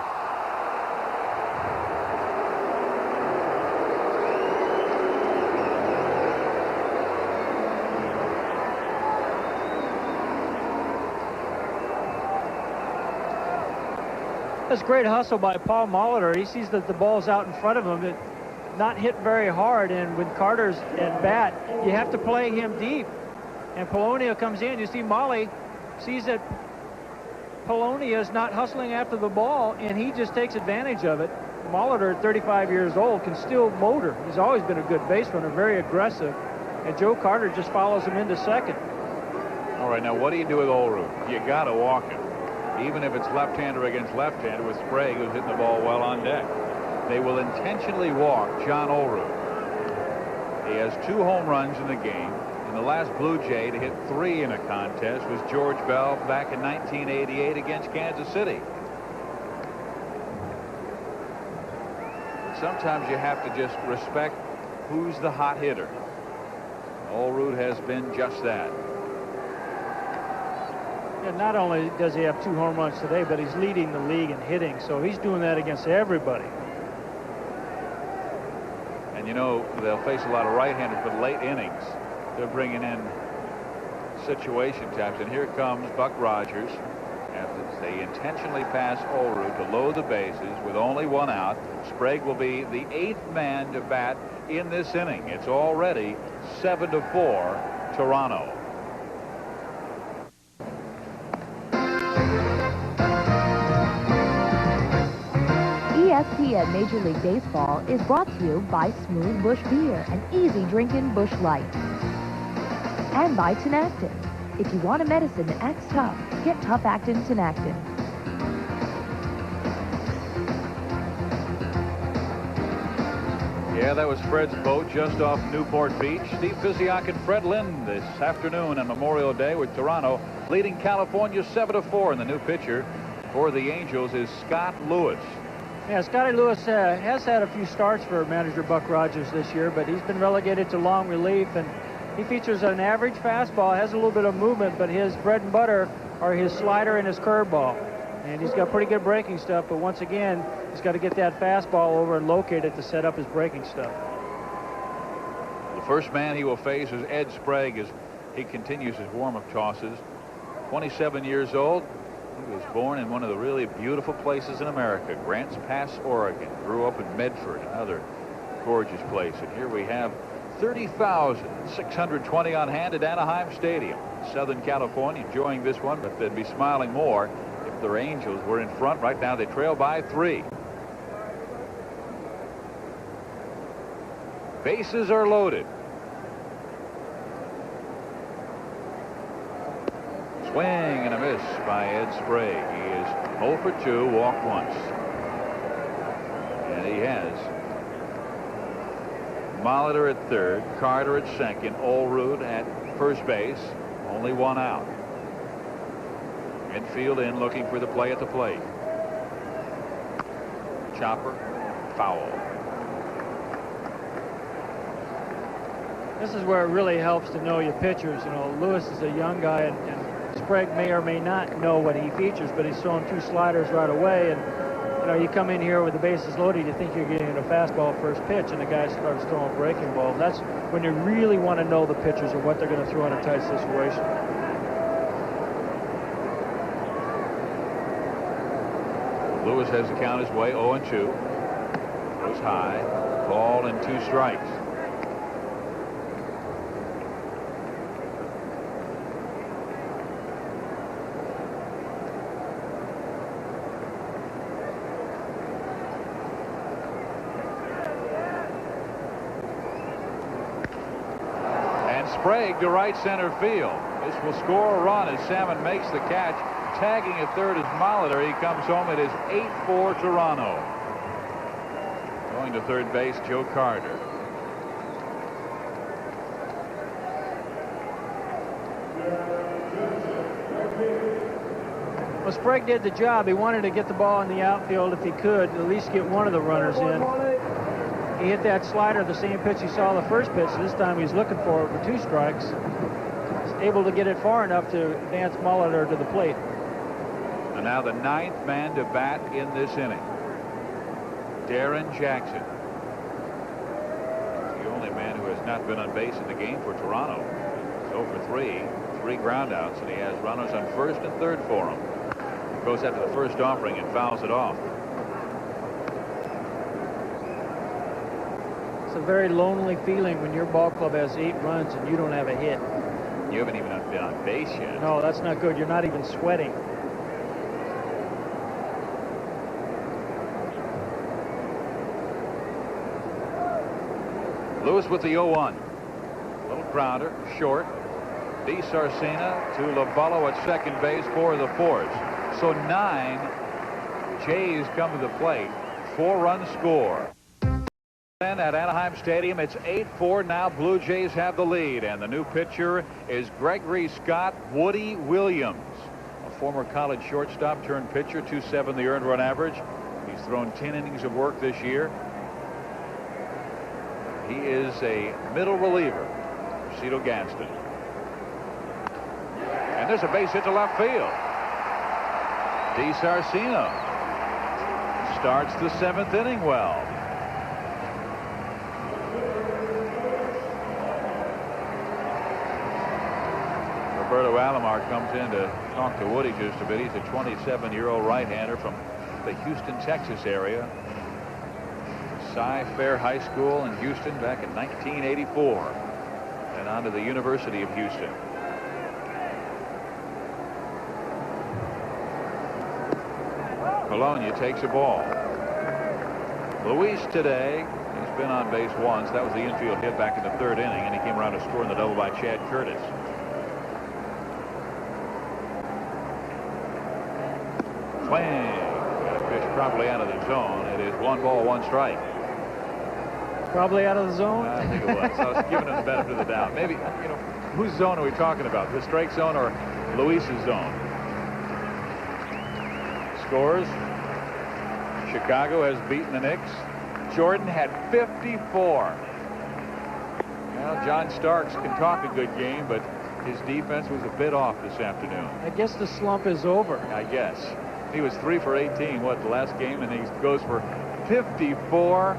That's great hustle by Paul Molitor. He sees that the ball's out in front of him. It not hit very hard, and when Carter's at bat, you have to play him deep. And Polonia comes in. You see Molly sees that Polonia is not hustling after the ball, and he just takes advantage of it. Molitor, at 35 years old, can still motor. He's always been a good base runner, very aggressive. And Joe Carter just follows him into second. All right, now what do you do with Olerud? You got to walk him. Even if it's left-hander against left-hander with Sprague, who's hitting the ball well on deck. They will intentionally walk John Olerud. He has 2 home runs in the game. And the last Blue Jay to hit 3 in a contest was George Bell back in 1988 against Kansas City. Sometimes you have to just respect who's the hot hitter. Olerud has been just that. And not only does he have 2 home runs today, but he's leading the league in hitting, so he's doing that against everybody. And you know, they'll face a lot of right-handers, but late innings, they're bringing in situation types. And here comes Buck Rogers. After they intentionally pass Olerud to load the bases with only 1 out. Sprague will be the 8th man to bat in this inning. It's already 7-4 Toronto. ESPN Major League Baseball is brought to you by Smooth Bush Beer and easy drinking Bush Light. And by Tinactin. If you want a medicine that acts tough, get Tough Actin Tinactin. Yeah, that was Fred's boat just off Newport Beach. Steve Physiak and Fred Lynn this afternoon on Memorial Day with Toronto leading California 7-4. And the new pitcher for the Angels is Scott Lewis. Yeah, Scotty Lewis has had a few starts for manager Buck Rogers this year, but he's been relegated to long relief, and he features an average fastball, has a little bit of movement, but his bread and butter are his slider and his curveball. And he's got pretty good breaking stuff, but once again, he's got to get that fastball over and locate it to set up his breaking stuff. The first man he will face is Ed Sprague as he continues his warm-up tosses. 27 years old. He was born in one of the really beautiful places in America, Grants Pass, Oregon. Grew up in Medford, another gorgeous place. And here we have 30,620 on hand at Anaheim Stadium. Southern California enjoying this one, but they'd be smiling more if their Angels were in front. Right now they trail by 3. Bases are loaded. Swing and a miss by Ed Sprague. He is 0 for 2, walked once. And he has Molitor at third, Carter at second, Olerud at first base. Only 1 out. Infield in, looking for the play at the plate. Chopper, foul. This is where it really helps to know your pitchers. You know, Lewis is a young guy, and Sprague may or may not know what he features, but he's throwing 2 sliders right away. And you know, you come in here with the bases loaded, you think you're getting a fastball first pitch, and the guy starts throwing a breaking ball. That's when you really want to know the pitchers and what they're going to throw in a tight situation. Lewis has the count his way, 0-2. Goes high, ball and 2 strikes. Sprague to right center field. This will score a run as Salmon makes the catch. Tagging at third is Molitor. He comes home. It is 8-4 Toronto. Going to third base, Joe Carter. Well, Sprague did the job. He wanted to get the ball in the outfield if he could, at least get one of the runners in. He hit that slider, the same pitch he saw the first pitch. This time he's looking for it for 2 strikes. He's able to get it far enough to advance Molitor to the plate. And now the 9th man to bat in this inning. Darren Jackson. He's the only man who has not been on base in the game for Toronto. He's 0 for 3 groundouts, and he has runners on first and third for him. He goes after the first offering and fouls it off. It's a very lonely feeling when your ball club has 8 runs and you don't have a hit. You haven't even been on base yet. No, that's not good. You're not even sweating. Lewis with the 0-1. Little grounder, short. DeSarcina to Lovallo at second base for the Force. So 9 Jays come to the plate. 4-run score. At Anaheim Stadium, it's 8-4. Now Blue Jays have the lead, and the new pitcher is Gregory Scott Woody Williams, a former college shortstop turned pitcher, 2.7 the earned run average. He's thrown 10 innings of work this year. He is a middle reliever for Cito Gaston. And there's a base hit to left field. DiSarcina starts the 7th inning well. Roberto Alomar comes in to talk to Woody just a bit. He's a 27-year-old right-hander from the Houston, Texas area. Cy-Fair High School in Houston back in 1984. And on to the University of Houston. Polonia takes a ball. Luis today, he's been on base once. That was the infield hit back in the 3rd inning, and he came around to score in the double by Chad Curtis. Swing. Got a pitch probably out of the zone. It is 1 ball, 1 strike. Probably out of the zone? I think it was. I was giving him the benefit of the doubt. Maybe, you know, whose zone are we talking about? The strike zone or Luis's zone? Scores. Chicago has beaten the Knicks. Jordan had 54. Well, John Starks can talk a good game, but his defense was a bit off this afternoon. I guess the slump is over. I guess. He was 3 for 18, what, the last game, and he goes for 54.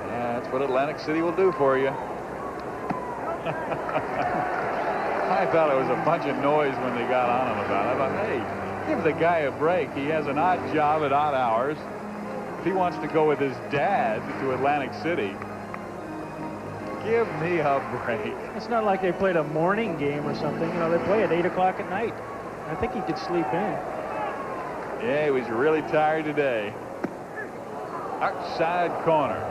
Yeah, that's what Atlantic City will do for you. I thought it was a bunch of noise when they got on him about it. I thought, hey, give the guy a break. He has an odd job at odd hours. If he wants to go with his dad to Atlantic City, give me a break. It's not like they played a morning game or something. You know, they play at 8 o'clock at night. I think he could sleep in. Yeah, he was really tired today. Outside corner.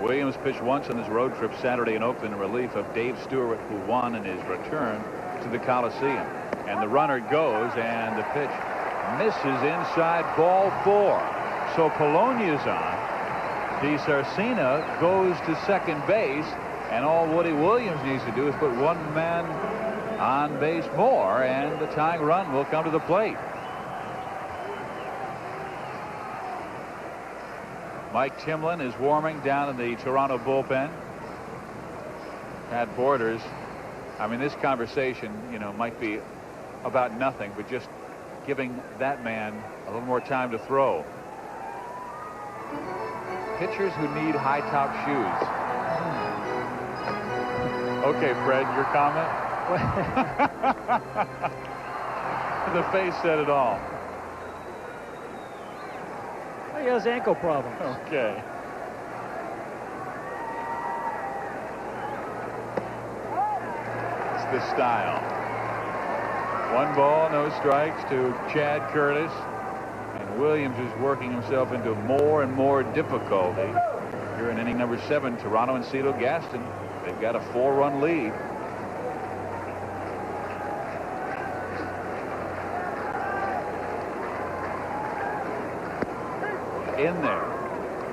Williams pitched once on his road trip Saturday in Oakland in relief of Dave Stewart, who won in his return to the Coliseum. And the runner goes, and the pitch misses inside, ball 4. So Polonia's on. DiSarcina goes to second base, and all Woody Williams needs to do is put 1 man on base more, and the tying run will come to the plate. Mike Timlin is warming down in the Toronto bullpen. Pat Borders, I mean, this conversation, you know, might be about nothing, but just giving that man a little more time to throw. Pitchers who need high-top shoes. Okay, Fred, your comment? The face said it all. He has ankle problems. Okay. It's the style. 1 ball, no strikes to Chad Curtis. And Williams is working himself into more and more difficulty. Here in inning number 7, Toronto and Cito Gaston. They've got a 4-run lead. In there.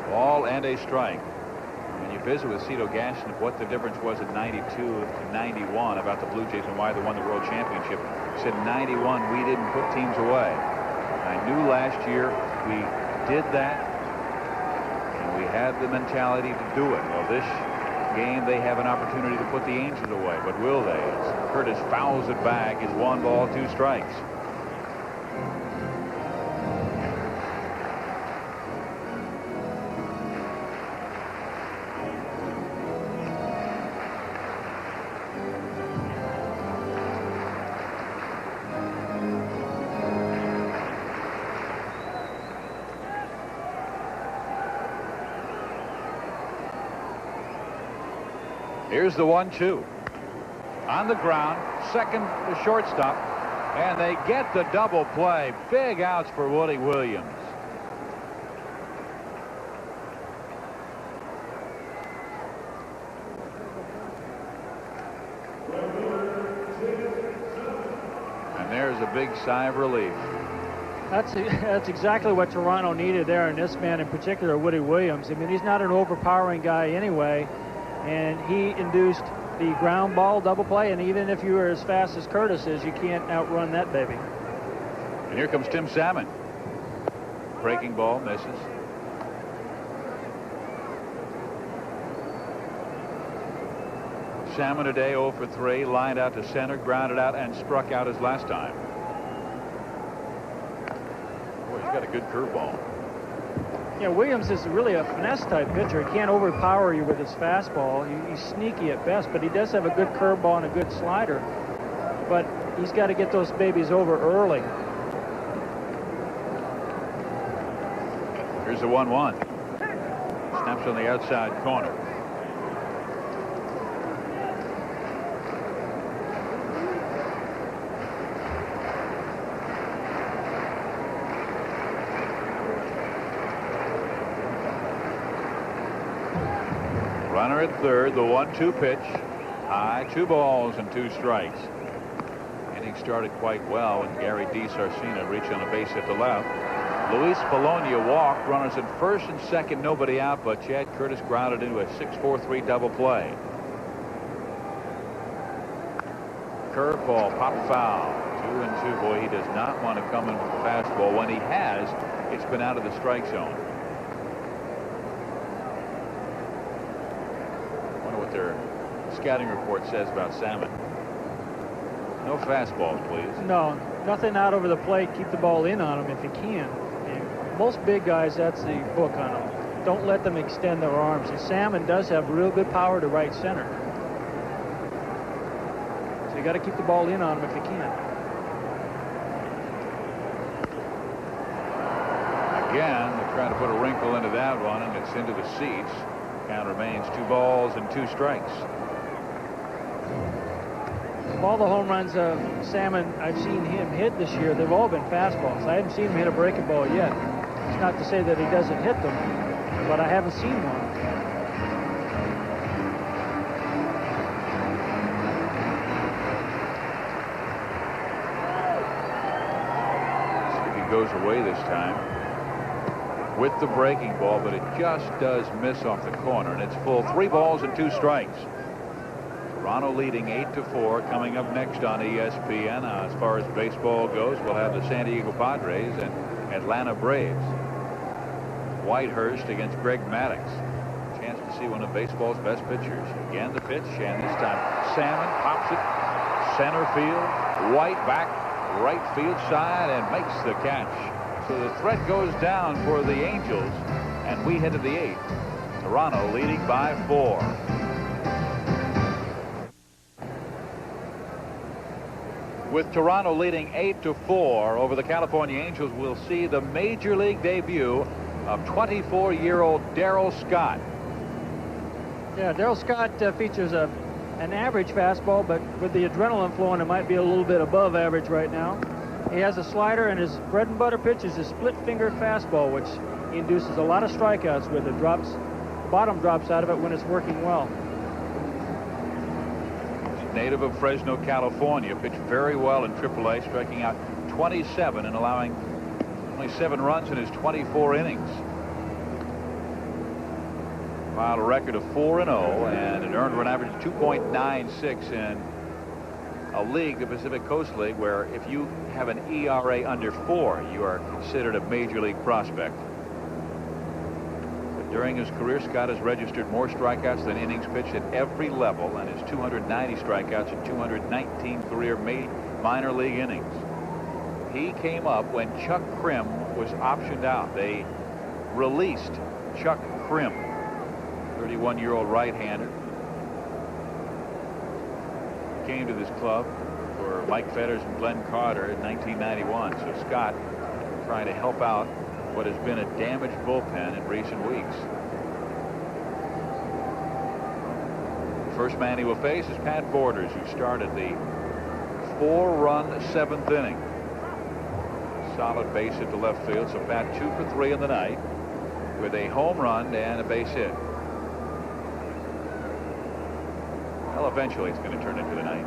Ball and a strike. When you visit with Cito Gaston what the difference was in 92 to 91 about the Blue Jays and why they won the World Championship, he said 91 we didn't put teams away. I knew last year we did that, and we had the mentality to do it. Well, this game they have an opportunity to put the Angels away, but will they? As Curtis fouls it back. It's 1 ball, 2 strikes. Here's the 1-2. On the ground, second the shortstop, and they get the double play. Big outs for Woody Williams. And there's a big sigh of relief. That's exactly what Toronto needed there, and this man in particular, Woody Williams. I mean, he's not an overpowering guy anyway. And he induced the ground ball double play, and even if you were as fast as Curtis is, you can't outrun that baby. And here comes Tim Salmon. Breaking ball misses. Salmon today 0 for 3, lined out to center, grounded out, and struck out his last time. Boy, he's got a good curveball. Yeah, Williams is really a finesse type pitcher. He can't overpower you with his fastball. He's sneaky at best, but he does have a good curveball and a good slider. But he's got to get those babies over early. Here's the 1-1. Snaps on the outside corner. Runner at third, the 1-2 pitch. High, 2 balls and 2 strikes. Inning started quite well when Gary DiSarcina reached on a base hit to left. Luis Bologna walked, runners at first and second, nobody out, but Chad Curtis grounded into a 6-4-3 double play. Curveball, pop foul. 2-2. Boy, he does not want to come in with a fastball. When he has, it's been out of the strike zone. Their scouting report says about Salmon. No fastballs, please. No, nothing out over the plate. Keep the ball in on him if you can. And most big guys, that's the book on them. Don't let them extend their arms. And Salmon does have real good power to right center. So you got to keep the ball in on him if you can. Again, they're trying to put a wrinkle into that one, and it's into the seats. Count remains 2 balls and 2 strikes. All the home runs of Salmon I've seen him hit this year, they've all been fastballs. I haven't seen him hit a breaking ball yet. It's not to say that he doesn't hit them, but I haven't seen one. See if he goes away this time with the breaking ball, but it just does miss off the corner, and it's full. 3 balls and 2 strikes. Toronto leading 8-4. Coming up next on ESPN, as far as baseball goes, we'll have the San Diego Padres and Atlanta Braves. Whitehurst against Greg Maddux. Chance to see one of baseball's best pitchers. Again the pitch, and this time Salmon pops it center field. White back right field side and makes the catch. So the threat goes down for the Angels, and we head to the 8th. Toronto leading by 4. With Toronto leading 8-4 over the California Angels, we'll see the major league debut of 24-year-old Darryl Scott. Yeah, Darryl Scott features an average fastball, but with the adrenaline flowing, it might be a little bit above average right now. He has a slider, and his bread and butter pitch is a split-fingered fastball, which induces a lot of strikeouts with it. The bottom drops out of it when it's working well. Native of Fresno, California, pitched very well in AAA, striking out 27 and allowing only 7 runs in his 24 innings. Filed a record of 4-0 and an earned run average of 2.96 in a league, the Pacific Coast League, where if you have an ERA under 4, you are considered a major league prospect. But during his career, Scott has registered more strikeouts than innings pitched at every level, and his 290 strikeouts in 219 career minor league innings. He came up when Chuck Krim was optioned out. They released Chuck Krim, 31-year-old right-hander. Came to this club for Mike Fetters and Glenn Carter in 1991. So Scott trying to help out what has been a damaged bullpen in recent weeks. The first man he will face is Pat Borders, who started the 4-run 7th inning. Solid base hit to left field. So Pat 2 for 3 in the night with a home run and a base hit. Well, eventually it's going to turn into the night.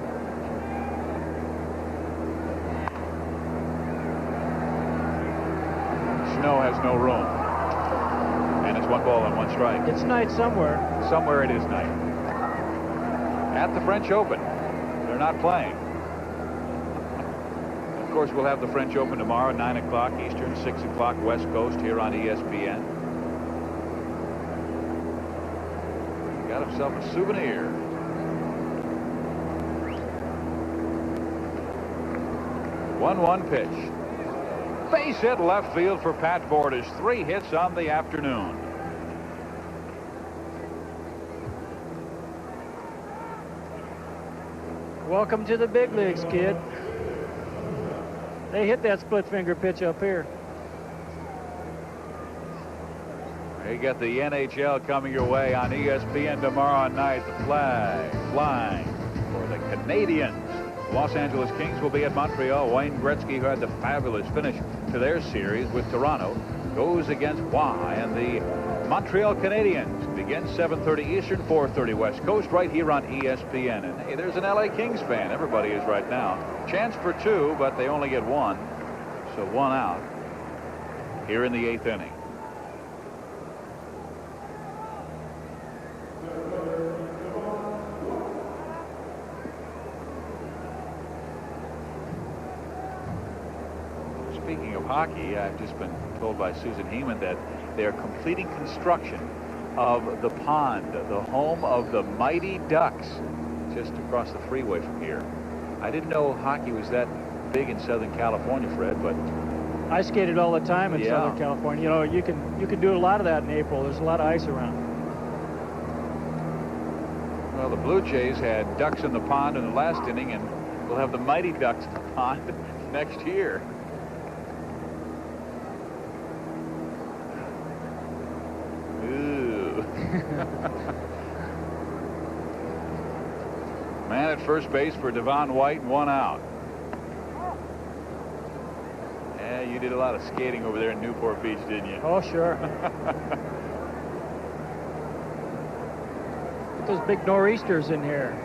Snow has no room. And it's 1 ball and 1 strike. It's night somewhere. Somewhere it is night. At the French Open. They're not playing. course, we'll have the French Open tomorrow, 9 o'clock Eastern, 6 o'clock West Coast here on ESPN. He got himself a souvenir. One pitch. Base hit left field for Pat Borders. 3 hits on the afternoon. Welcome to the big leagues, kid. They hit that split finger pitch up here. You got the NHL coming your way on ESPN tomorrow night. The flag flying for the Canadiens. Los Angeles Kings will be at Montreal. Wayne Gretzky, who had the fabulous finish to their series with Toronto, goes against Y, and the Montreal Canadiens begin 7:30 Eastern, 4:30 West Coast, right here on ESPN. And hey, there's an LA Kings fan. Everybody is right now. Chance for 2, but they only get 1. So 1 out here in the 8th inning. Speaking of hockey, I've just been told by Susan Heeman that they are completing construction of the pond, the home of the Mighty Ducks, just across the freeway from here. I didn't know hockey was that big in Southern California, Fred, but I skated all the time in Southern California. You know, you can do a lot of that in April. There's a lot of ice around. Well, the Blue Jays had ducks in the pond in the last inning, and we'll have the Mighty Ducks in the pond next year. Man at first base for Devon White, and 1 out. Yeah, you did a lot of skating over there in Newport Beach, didn't you? Oh, sure. Put those big nor'easters in here.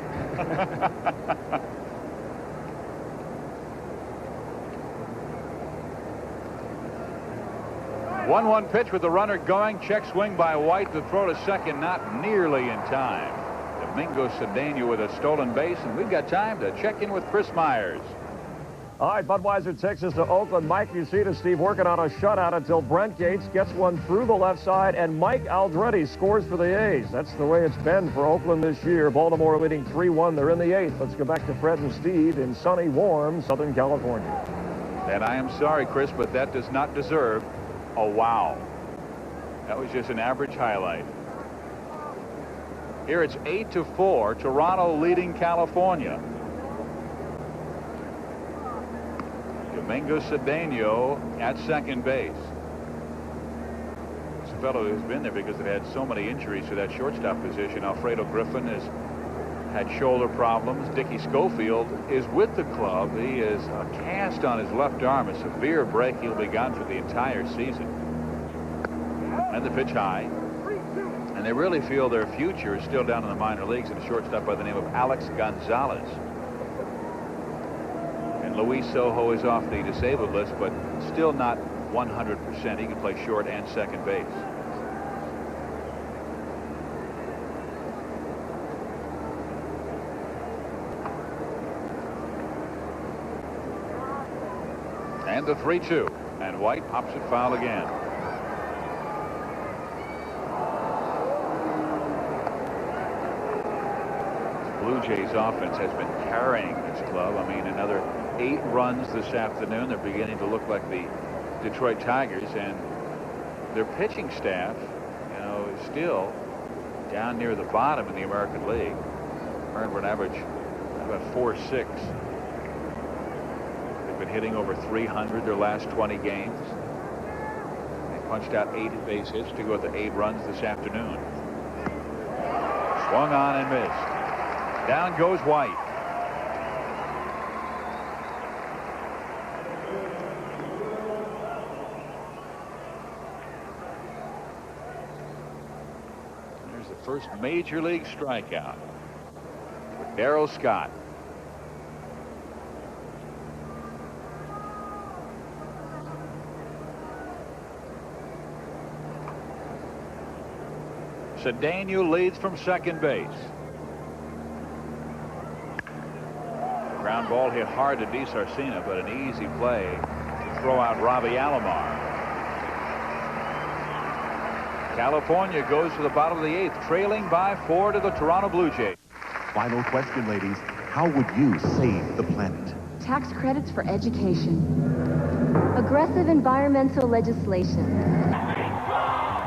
1-1 pitch with the runner going. Check swing by White. The throw to second, not nearly in time. Domingo Cedeno with a stolen base, and we've got time to check in with Chris Myers. All right, Budweiser takes us to Oakland. Mike Mussina, Steve, working on a shutout until Brent Gates gets one through the left side, and Mike Aldrete scores for the A's. That's the way it's been for Oakland this year. Baltimore leading 3-1. They're in the 8th. Let's go back to Fred and Steve in sunny, warm Southern California. And I am sorry, Chris, but that does not deserve a wow. That was just an average highlight. Here it's 8-4. Toronto leading California. Domingo Cedeno at second base. This fellow who's been there because they've had so many injuries to that shortstop position. Alfredo Griffin has had shoulder problems. Dickie Schofield is with the club. He is a cast on his left arm, a severe break. He'll be gone for the entire season. And the pitch high. And they really feel their future is still down in the minor leagues, and a shortstop by the name of Alex Gonzalez. And Luis Sojo is off the disabled list, but still not 100%. He can play short and second base. And the 3-2. And White pops it foul again. Blue Jays offense has been carrying this club. I mean, another 8 runs this afternoon. They're beginning to look like the Detroit Tigers, and their pitching staff, you know, is still down near the bottom in the American League. Earned for an average about 4.6. They've been hitting over 300 their last 20 games. They punched out 8 base hits to go with the 8 runs this afternoon. Swung on and missed. Down goes White. There's the first major league strikeout for Darryl Scott. Cedeno leads from second base. Ground ball hit hard to DeSarcina, but an easy play to throw out Robbie Alomar. California goes to the bottom of the 8th, trailing by 4 to the Toronto Blue Jays. Final question, ladies. How would you save the planet? Tax credits for education. Aggressive environmental legislation.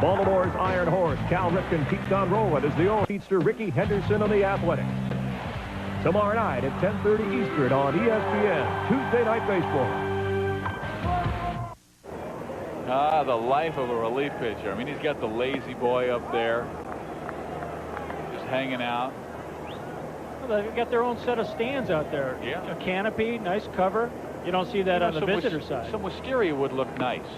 Baltimore's Iron Horse, Cal Ripken, keeps on rolling as the old speedster Ricky Henderson on the Athletics. Tomorrow night at 10:30 Eastern on ESPN, Tuesday Night Baseball. The life of a relief pitcher. I mean, he's got the lazy boy up there, just hanging out. Well, they've got their own set of stands out there. Yeah. A canopy, nice cover. You don't see that on the visitor side. Some wisteria would look nice.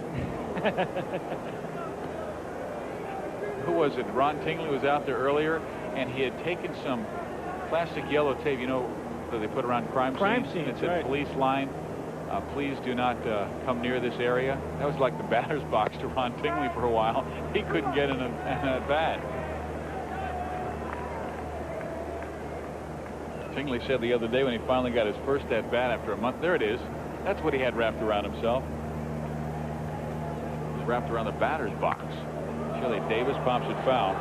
Who was it? Ron Tingley was out there earlier, and he had taken some plastic yellow tape, you know, that they put around crime scenes. It said, right. Police line, please do not come near this area. That was like the batter's box to Ron Tingley for a while. He couldn't get in at bat. Tingley said the other day when he finally got his first at bat after a month, there it is. That's what he had wrapped around himself. It was wrapped around the batter's box. Chili Davis pops it foul.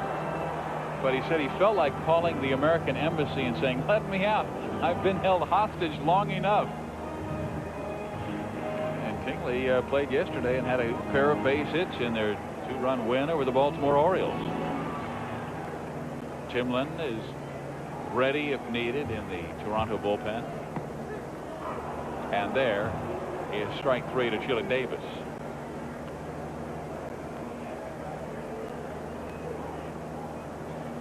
But he said he felt like calling the American embassy and saying, let me out. I've been held hostage long enough. And Tingley played yesterday and had a pair of base hits in their 2-run win over the Baltimore Orioles. Timlin is ready if needed in the Toronto bullpen. And there is strike 3 to Chili Davis.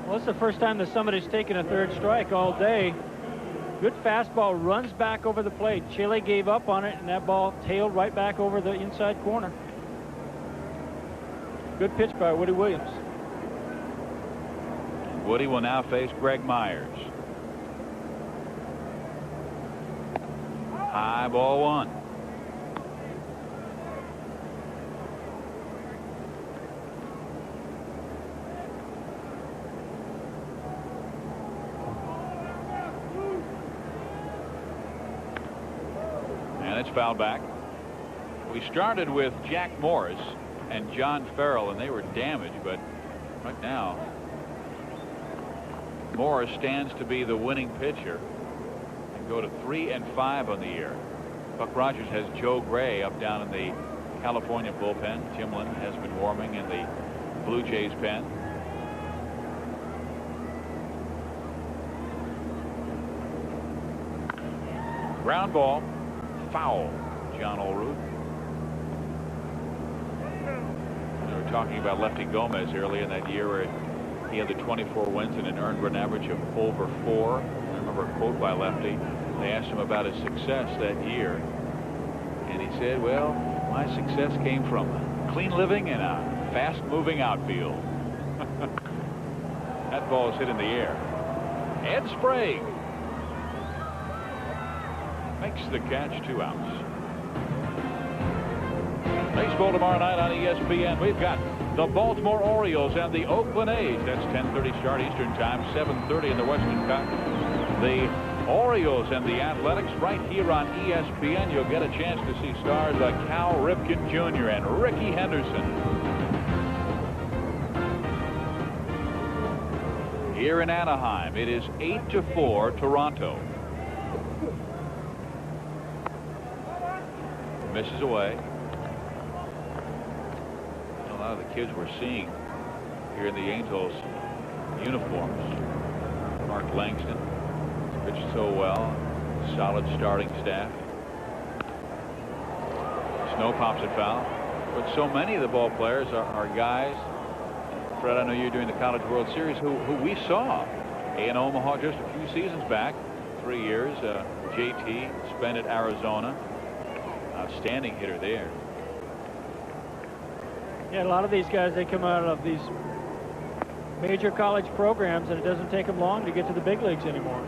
Well, it's the first time that somebody's taken a third strike all day. Good fastball, runs back over the plate. Chile gave up on it, and that ball tailed right back over the inside corner. Good pitch by Woody Williams. Woody will now face Greg Myers. High ball 1. And it's fouled back. We started with Jack Morris and John Farrell, and they were damaged, but right now Morris stands to be the winning pitcher and go to 3-5 on the year. Buck Rogers has Joe Gray up down in the California bullpen. Timlin has been warming in the Blue Jays pen. Ground ball, foul. John Olruth. We were talking about Lefty Gomez earlier in that year where he had the 24 wins and an earned run average of over 4. I remember a quote by Lefty. They asked him about his success that year, and he said, well, my success came from clean living and a fast-moving outfield. That ball is hit in the air. Ed Sprague makes the catch, 2 outs. Baseball tomorrow night on ESPN. We've got the Baltimore Orioles and the Oakland A's. That's 10:30 start Eastern time, 7:30 in the Western Cup. The Orioles and the Athletics right here on ESPN. You'll get a chance to see stars like Cal Ripken Jr. and Ricky Henderson. Here in Anaheim, it is 8-4 Toronto. Misses away. A lot of the kids we're seeing here in the Angels uniforms. Mark Langston pitched so well. Solid starting staff. Snow pops it foul. But so many of the ball players are guys. Fred, I know you're doing the College World Series who we saw in Omaha just a few seasons back. 3 years. JT spent at Arizona. Outstanding hitter there. Yeah, a lot of these guys, they come out of these major college programs, and it doesn't take them long to get to the big leagues anymore.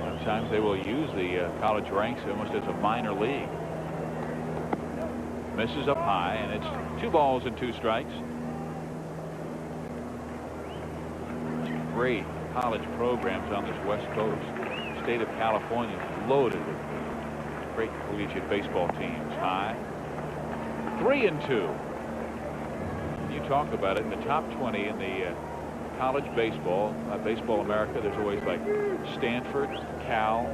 Sometimes they will use the college ranks almost as a minor league. Misses up high, and it's 2 balls and 2 strikes. great college programs on this West Coast. The state of California is loaded with great collegiate baseball teams. High. 3-2. You talk about it in the top 20 in the college baseball, Baseball America. There's always like Stanford, Cal,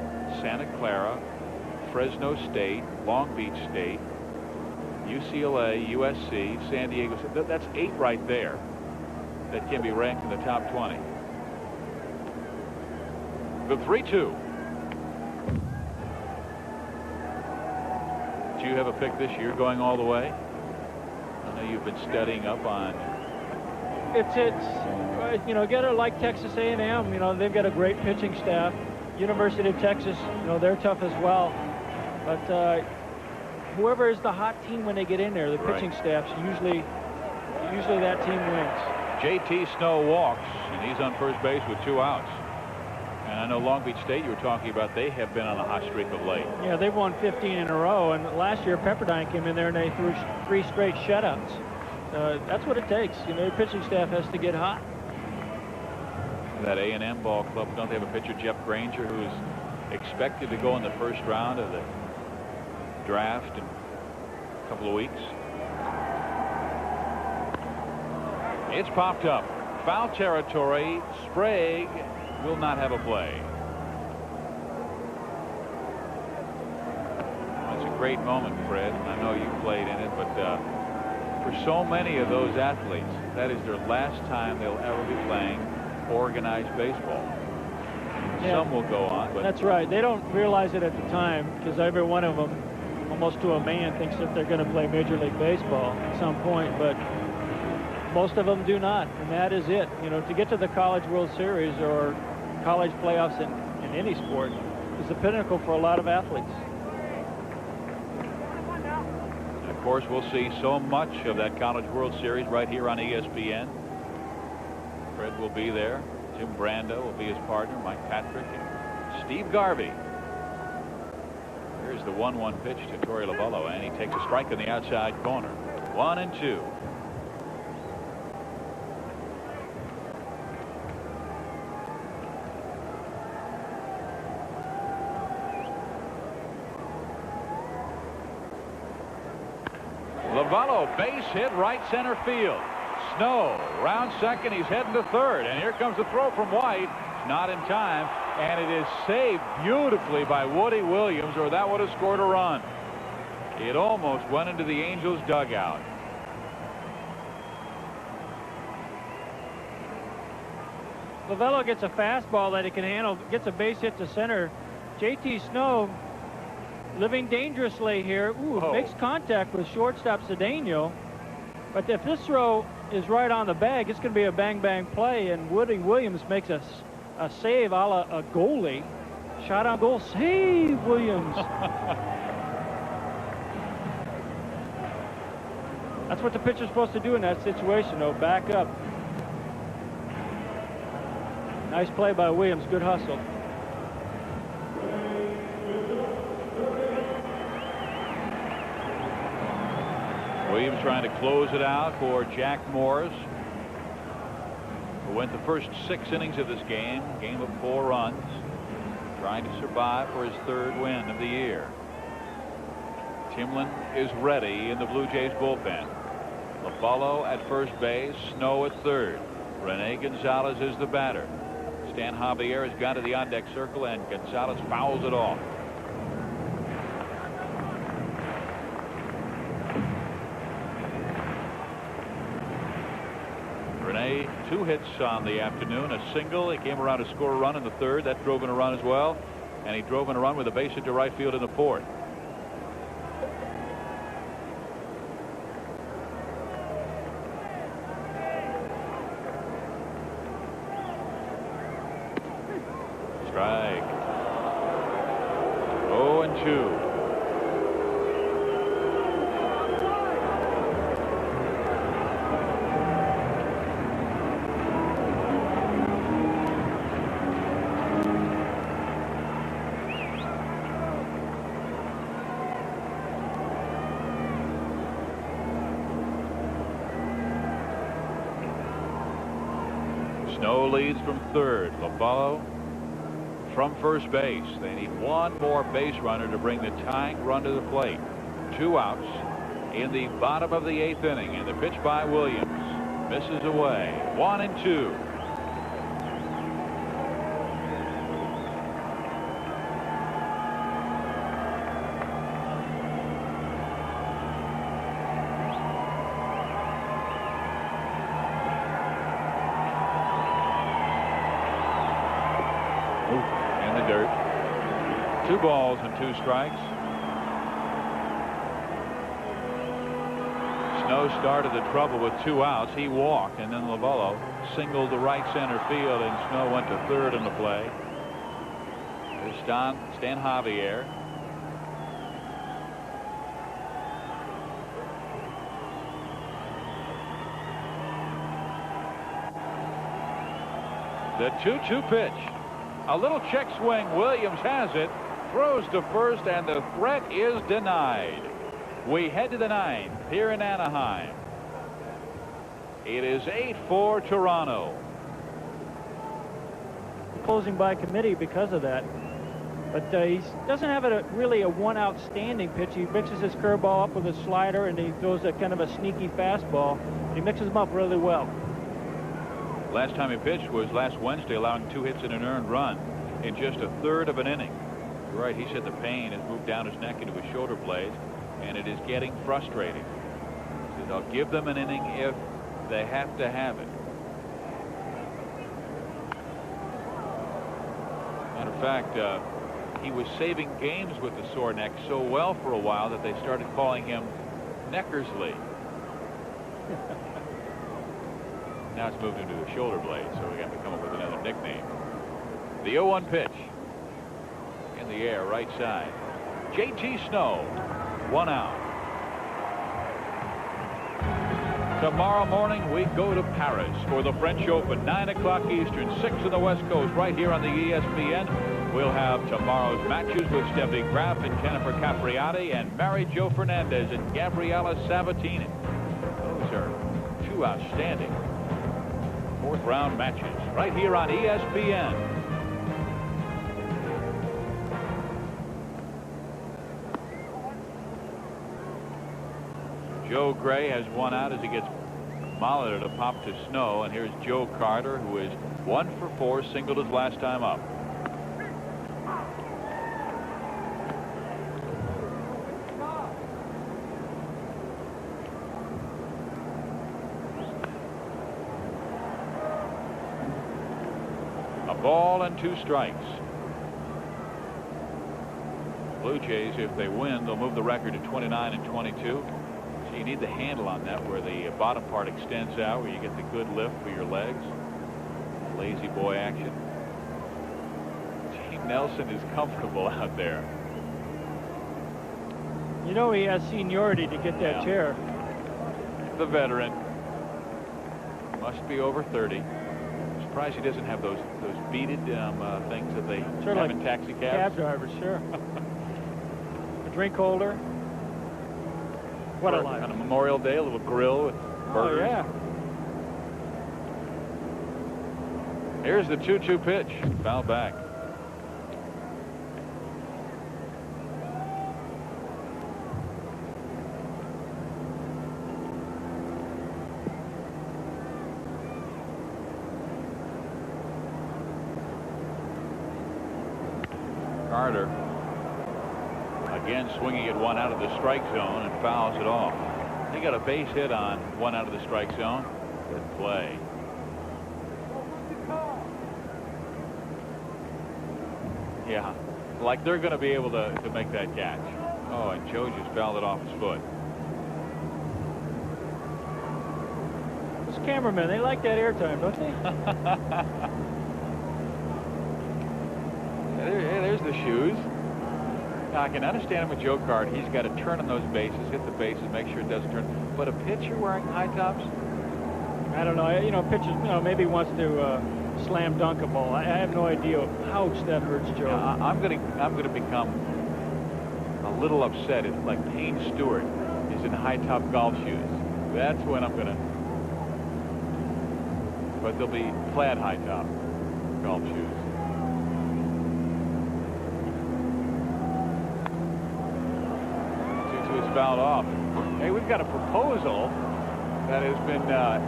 Santa Clara, Fresno State, Long Beach State, UCLA, USC, San Diego. That's 8 right there that can be ranked in the top 20. The 3-2. Do you have a pick this year going all the way? I know you've been studying up on. It's you know, get it like Texas A&M. You know, they've got a great pitching staff. University of Texas, you know, they're tough as well. But whoever is the hot team when they get in there, the pitching staffs, usually that team wins. J.T. Snow walks, and he's on first base with 2 outs. And I know Long Beach State, you were talking about, they have been on a hot streak of late. Yeah, they've won 15 in a row, and last year Pepperdine came in there and they threw 3 straight shutouts. That's what it takes. You know, your pitching staff has to get hot. That A&M ball club, don't they have a pitcher, Jeff Granger, who's expected to go in the first round of the draft in a couple of weeks? It's popped up. Foul territory. Sprague will not have a play. It's a great moment, Fred. I know you played in it, but for so many of those athletes, that is their last time they'll ever be playing organized baseball. Yeah. Some will go on, but that's right. They don't realize it at the time, because every one of them, almost to a man, thinks that they're going to play Major League Baseball at some point, but most of them do not, and that is it. You know, to get to the College World Series or college playoffs in any sport is the pinnacle for a lot of athletes. And of course, we'll see so much of that College World Series right here on ESPN. Fred will be there. Jim Brando will be his partner, Mike Patrick, and Steve Garvey. Here's the 1-1 pitch to Torey Lovullo, and he takes a strike in the outside corner. 1-2. Lovullo, base hit, right center field. Snow, round second, he's heading to third, and here comes the throw from White. Not in time, and it is saved beautifully by Woody Williams, or that would have scored a run. It almost went into the Angels dugout. Lovullo gets a fastball that he can handle, gets a base hit to center. J.T. Snow living dangerously here. Ooh, makes contact with shortstop Cedeno. But if this throw is right on the bag, it's going to be a bang-bang play, and Woody Williams makes a save a la a goalie. Shot on goal, save Williams. That's what the pitcher's supposed to do in that situation, though. Back up. Nice play by Williams. Good hustle. Williams trying to close it out for Jack Morris, who went the first 6 innings of this game of 4 runs, trying to survive for his 3rd win of the year. Timlin is ready in the Blue Jays bullpen. Lovullo at first base, Snow at third. Rene Gonzalez is the batter. Stan Javier has gone to the on-deck circle, and Gonzalez fouls it off. Rene, 2 hits on the afternoon, a single. He came around to score a run in the 3rd. That drove in a run as well, and he drove in a run with a base hit to right field in the 4th. Strike. 0-2. Snow leads from third. Loballo from first base. They need one more base runner to bring the tying run to the plate. 2 outs in the bottom of the 8th inning, and the pitch by Williams misses away. 1-2. In the dirt. 2 balls and 2 strikes. Snow started the trouble with 2 outs. He walked, and then Loballo singled to right center field, and Snow went to third in the play. There's Stan Javier. The 2-2 pitch. A little check swing. Williams has it. Throws to first, and the threat is denied. We head to the 9th here in Anaheim. It is 8-4 Toronto. Closing by committee because of that. But he doesn't have really a one outstanding pitch. He mixes his curveball up with a slider, and he throws a kind of a sneaky fastball. He mixes them up really well. Last time he pitched was last Wednesday, allowing 2 hits and an earned run in just a third of an inning. You're right, he said the pain has moved down his neck into his shoulder blades, and it is getting frustrating. So they'll give them an inning if they have to have it. Matter of fact, he was saving games with the sore neck so well for a while that they started calling him Neckersley. Now it's moved into the shoulder blade, so we have to come up with another nickname. The 0-1 pitch. In the air, right side. JT Snow, 1 out. Tomorrow morning we go to Paris for the French Open, 9 o'clock Eastern, 6 on the West Coast, right here on the ESPN. We'll have tomorrow's matches with Steffi Graf and Jennifer Capriati, and Mary Jo Fernandez and Gabriela Sabatini. Those are 2 outstanding 4th round matches right here on ESPN. Joe Gray has 1 out as he gets Molitor to pop to Snow, and here's Joe Carter, who is 1 for 4, singled his last time up. A ball and 2 strikes. Blue Jays, if they win, they'll move the record to 29 and 22. So you need the handle on that, where the bottom part extends out, where you get the good lift for your legs. Lazy boy action. Gene Nelson is comfortable out there. You know, he has seniority to get that chair. The veteran. Must be over 30. Surprised he doesn't have those beaded things that they sort have of in taxi cabs. Cab drivers, sure. A drink holder. What a life. On a Memorial Day, a little grill with burgers. Oh, yeah. Here's the 2-2 pitch. Foul back. Carter again swinging at 1 out of the strike zone and fouls it off. He got a base hit on 1 out of the strike zone. Good play. Yeah, like they're going to be able to make that catch. Oh, and Joe just fouled it off his foot. Those cameramen, they like that airtime, don't they? There's the shoes. Now, I can understand him with Joe Card. He's got to turn on those bases, hit the bases, make sure it doesn't turn. But a pitcher wearing high tops? I don't know. You know, pitchers, you know, maybe wants to slam dunk a ball. I have no idea. Ouch, that hurts, Joe. Yeah, I'm gonna become a little upset if, like, Payne Stewart is in high top golf shoes. That's when I'm gonna. but they'll be plaid high top golf shoes. It's fouled off. Hey, we've got a proposal that has been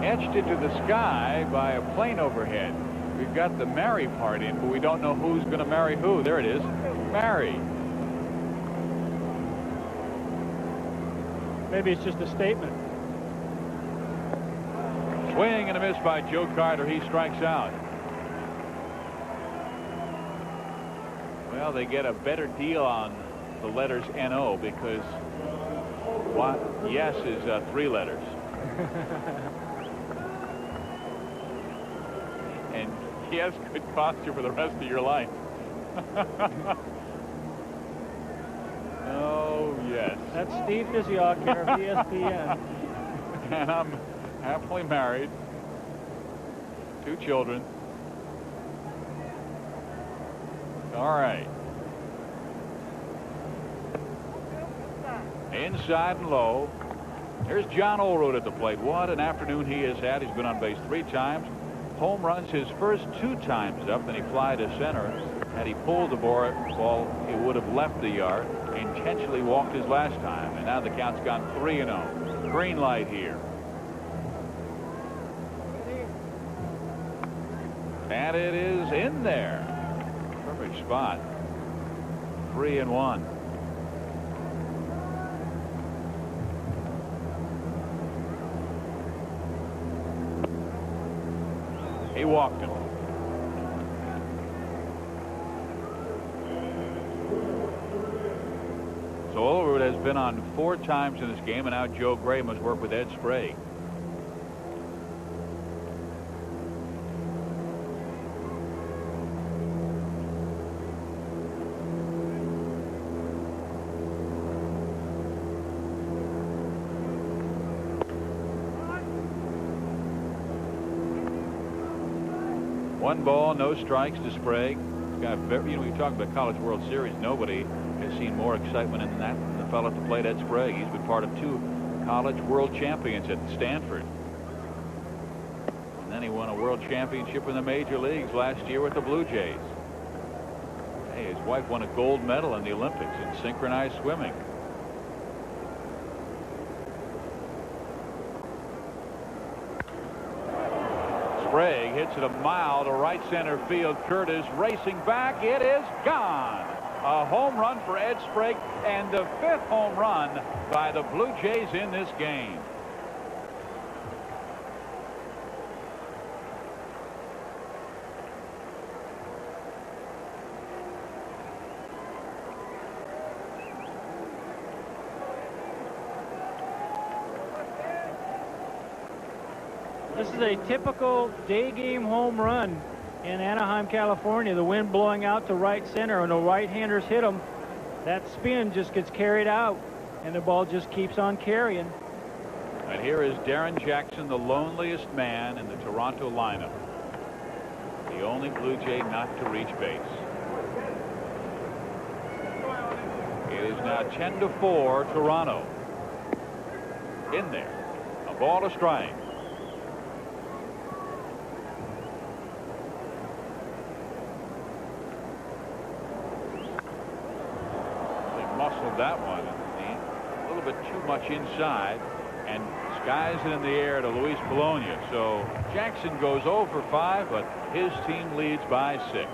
etched into the sky by a plane overhead. We've got the marry part in, but we don't know who's going to marry who. There it is. Marry. Maybe it's just a statement. Swing and a miss by Joe Carter. He strikes out. Well, they get a better deal on the letters NO because what yes is 3 letters. And yes could cost you for the rest of your life. Oh, yes. That's Steve Physiok here of ESPN. And I'm happily married. 2 children. All right. Inside and low. Here's John Olerud at the plate. What an afternoon he has had. He's been on base 3 times. Home runs his first 2 times up, then he fly to center. Had he pulled the ball, it would have left the yard. Intentionally walked his last time, and now the count's gone 3-0. Green light here. And it is in there. Perfect spot. 3-1. He walked him. So Olerud has been on 4 times in this game, and now Joe Gray must work with Ed Sprague. One ball, no strikes to Sprague. Got very, we talk about College World Series. Nobody has seen more excitement in that than the fellow at the plate, Ed Sprague. He's been part of 2 College World Champions at Stanford. And then he won a World Championship in the major leagues last year with the Blue Jays. Hey, his wife won a gold medal in the Olympics in synchronized swimming. Sprague hits it a mile to right center field. Curtis racing back. It is gone. A home run for Ed Sprague, and the 5th home run by the Blue Jays in this game. This is a typical day game home run in Anaheim, California. The wind blowing out to right center, and the right-handers hit them. That spin just gets carried out, and the ball just keeps on carrying. And here is Darren Jackson, the loneliest man in the Toronto lineup. The only Blue Jay not to reach base. It is now 10-4 Toronto. In there. A ball to strike. Muscled that one, a little bit too much inside, and skies it in the air to Luis Bologna. So Jackson goes 0 for 5, but his team leads by 6.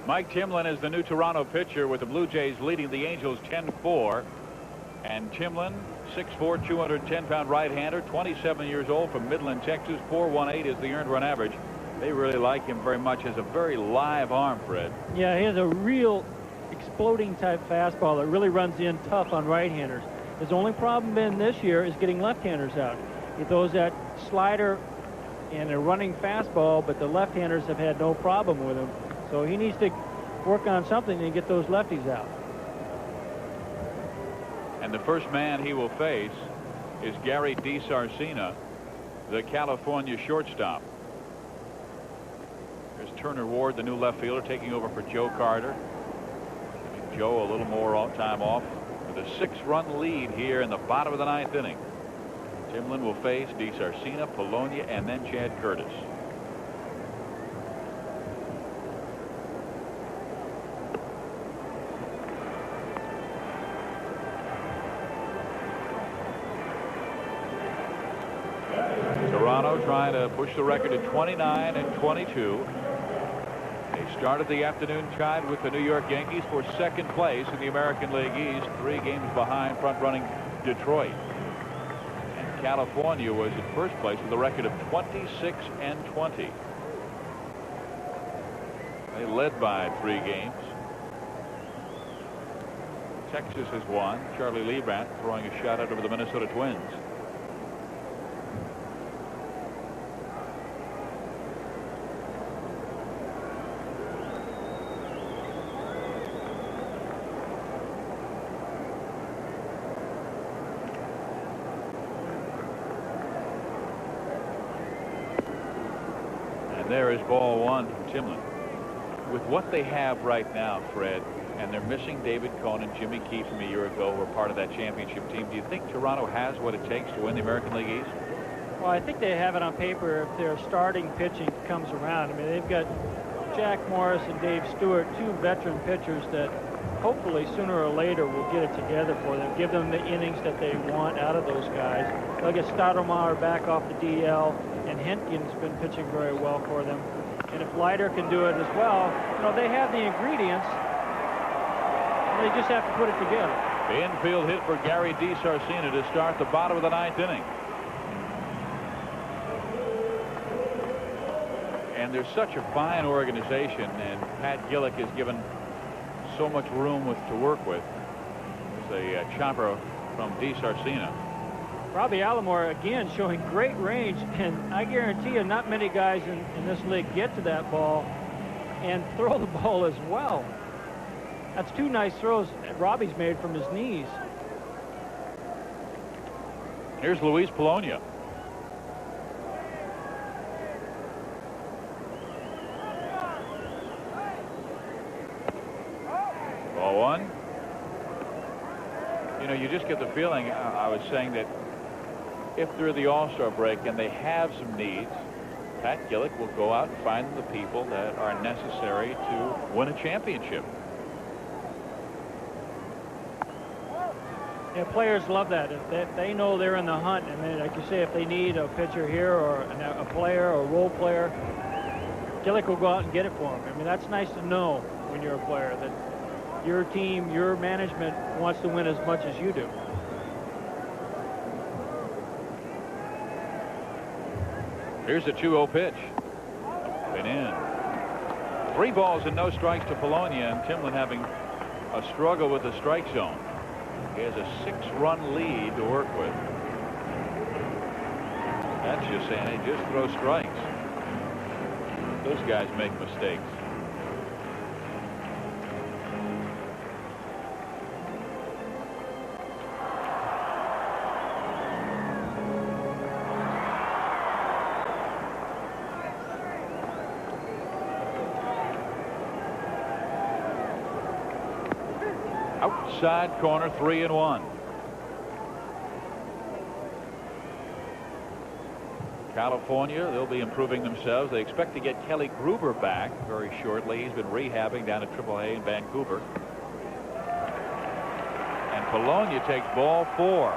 Mike Timlin is the new Toronto pitcher, with the Blue Jays leading the Angels 10-4. And Timlin, 6'4", 210-pound right-hander, 27 years old, from Midland, Texas. 4.18 is the earned run average. They really like him very much. Has a very live arm, Fred. Yeah, he has a real exploding type fastball that really runs in tough on right-handers. His only problem been this year is getting left-handers out. He throws that slider and a running fastball, but the left-handers have had no problem with him. So he needs to work on something and get those lefties out. And the first man he will face is Gary DiSarcina, the California shortstop. There's Turner Ward, the new left fielder, taking over for Joe Carter. Giving Joe a little more time off with a 6-run lead here in the bottom of the 9th inning. Timlin will face DiSarcina, Polonia, and then Chad Curtis. Toronto trying to push the record to 29-22. They started the afternoon tied with the New York Yankees for second place in the American League East, 3 games behind front-running Detroit. And California was in first place with a record of 26-20. They led by 3 games. Texas has won. Charlie Leibrandt throwing a shutout over the Minnesota Twins. There is ball 1 from Timlin. With what they have right now, Fred, and they're missing David Cohn and Jimmy Key from a year ago, who were part of that championship team, do you think Toronto has what it takes to win the American League East? Well, I think they have it on paper if their starting pitching comes around. I mean, they've got Jack Morris and Dave Stewart, 2 veteran pitchers that hopefully sooner or later will get it together for them, give them the innings that they want out of those guys. They'll get Stoudemire back off the DL, and Hentgen's been pitching very well for them. And if Leiter can do it as well, you know, they have the ingredients. They just have to put it together. Infield hit for Gary DiSarcina to start the bottom of the 9th inning. And there's such a fine organization, and Pat Gillick has given so much room to work with. There's a chopper from DiSarcina. Robbie Alomar again showing great range, and I guarantee you not many guys in this league get to that ball and throw the ball as well. That's 2 nice throws Robbie's made from his knees. Here's Luis Polonia. Ball 1. You know, you just get the feeling, I was saying that if they're the All-Star break and they have some needs, Pat Gillick will go out and find the people that are necessary to win a championship. Yeah, players love that. If they know they're in the hunt, and then, like you say, if they need a pitcher here or a player or a role player, Gillick will go out and get it for them. I mean, that's nice to know when you're a player, that your team, your management wants to win as much as you do. Here's a 2-0 pitch. And in. 3 balls and no strikes to Polonia, and Timlin having a struggle with the strike zone. He has a 6-run lead to work with. That's just saying, he just throws strikes. Those guys make mistakes. Outside corner, 3-1. California, they'll be improving themselves. They expect to get Kelly Gruber back very shortly. He's been rehabbing down at AAA in Vancouver. And Polonia takes ball 4.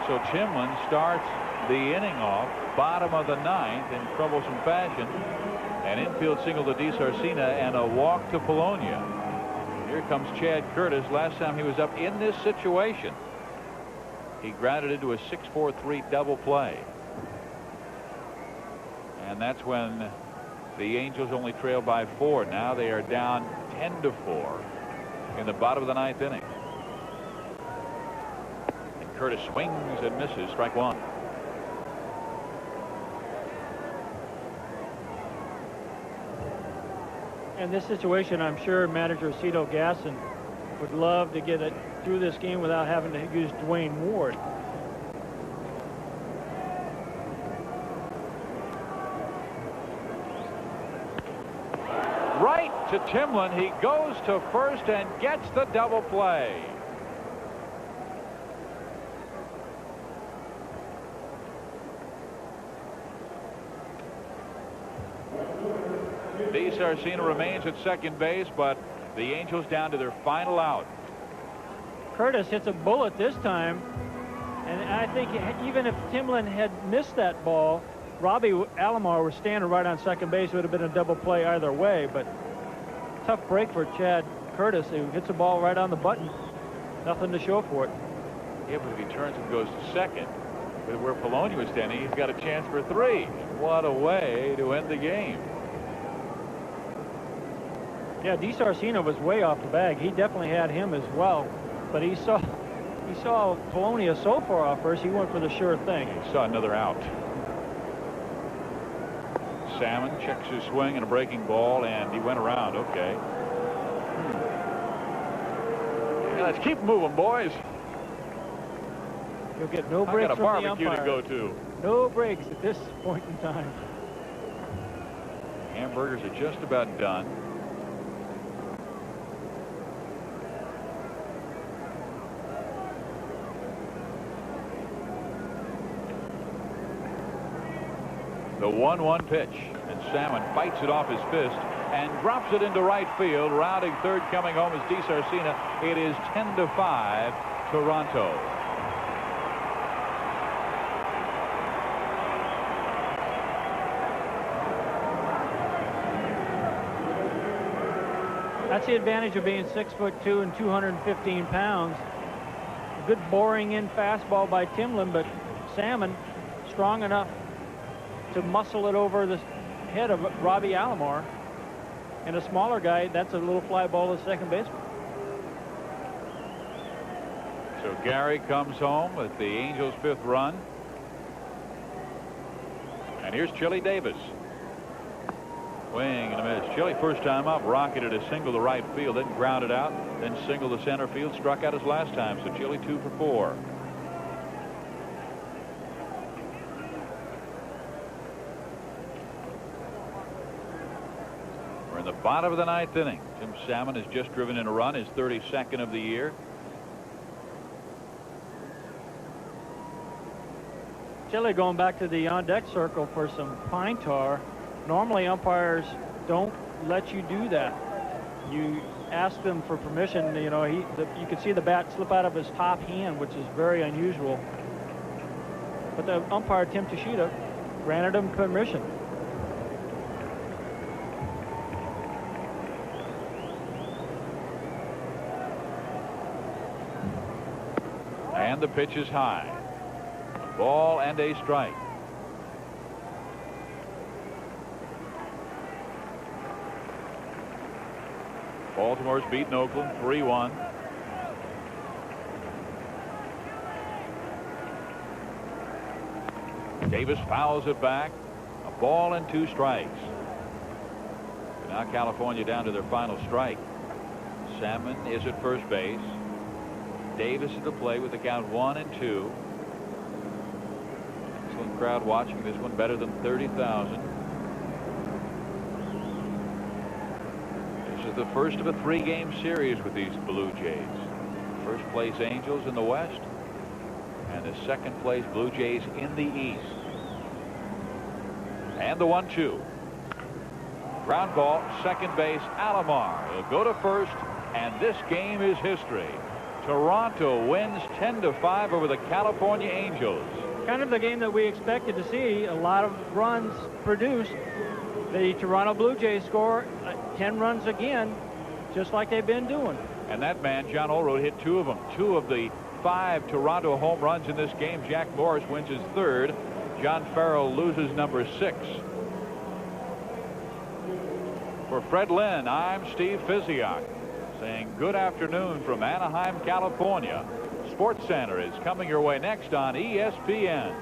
So Timlin starts the inning off, bottom of the 9th, in troublesome fashion. An infield single to DiSarcina and a walk to Polonia. Here comes Chad Curtis. Last time he was up in this situation, he grounded into a 6-4-3 double play. And that's when the Angels only trailed by 4. Now they are down 10-4 in the bottom of the 9th inning. And Curtis swings and misses. Strike 1. In this situation, I'm sure manager Cito Gasson would love to get it through this game without having to use Dwayne Ward. Right to Timlin. He goes to first and gets the double play. DeSarcina remains at second base, but the Angels down to their final out. Curtis hits a bullet this time, and I think even if Timlin had missed that ball, Robbie Alomar was standing right on second base. It would have been a double play either way, but tough break for Chad Curtis, who hits a ball right on the button. Nothing to show for it. Yeah, but if he turns and goes to second, with where Poloni was standing, he's got a chance for 3. What a way to end the game. Yeah, DeSarcina was way off the bag. He definitely had him as well, but he saw Poloni so far off first, he went for the sure thing. He saw another out. Salmon checks his swing and a breaking ball, and he went around. Okay. Yeah, let's keep moving, boys. You'll get no breaks I got a from the barbecue umpire. to go to. No breaks at this point in time. Hamburgers are just about done. The 1-1 pitch, and Salmon fights it off his fist and drops it into right field. Rounding third, coming home is DeSarcina. It is 10-5, Toronto. That's the advantage of being 6'2" and 215 pounds. A good boring in fastball by Timlin, but Salmon strong enough to muscle it over the head of Robbie Alomar. And a smaller guy, that's a little fly ball to second baseman. So Gary comes home with the Angels' 5th run. And here's Chili Davis. Swing and a miss. Chili, first time up, rocketed a single to right field, then grounded out, then single to center field, struck out his last time. So Chili 2 for 4. We're in the bottom of the 9th inning. Tim Salmon has just driven in a run, his 32nd of the year. Chili going back to the on-deck circle for some pine tar. Normally umpires don't let you do that. You ask them for permission. You know, you could see the bat slip out of his top hand, which is very unusual. But the umpire, Tim Tashida, granted him permission. And the pitch is high. A ball and a strike. Baltimore's beaten Oakland 3-1. Davis fouls it back. A ball and 2 strikes. Now California down to their final strike. Salmon is at first base. Davis at the plate with the count 1-2. Excellent crowd watching this one, better than 30,000. This is the first of a 3-game series with these Blue Jays. First place Angels in the West, and the second place Blue Jays in the East. And the 1-2. Ground ball, second base, Alomar. He'll go to first, and this game is history. Toronto wins 10-5 over the California Angels. Kind of the game that we expected to see. A lot of runs produced. The Toronto Blue Jays score 10 runs again, just like they've been doing. And that man, John Olerud, hit 2 of them. 2 of the 5 Toronto home runs in this game. Jack Morris wins his 3rd. John Farrell loses number 6. For Fred Lynn, I'm Steve Physiak, saying good afternoon from Anaheim, California. Sports Center is coming your way next on ESPN.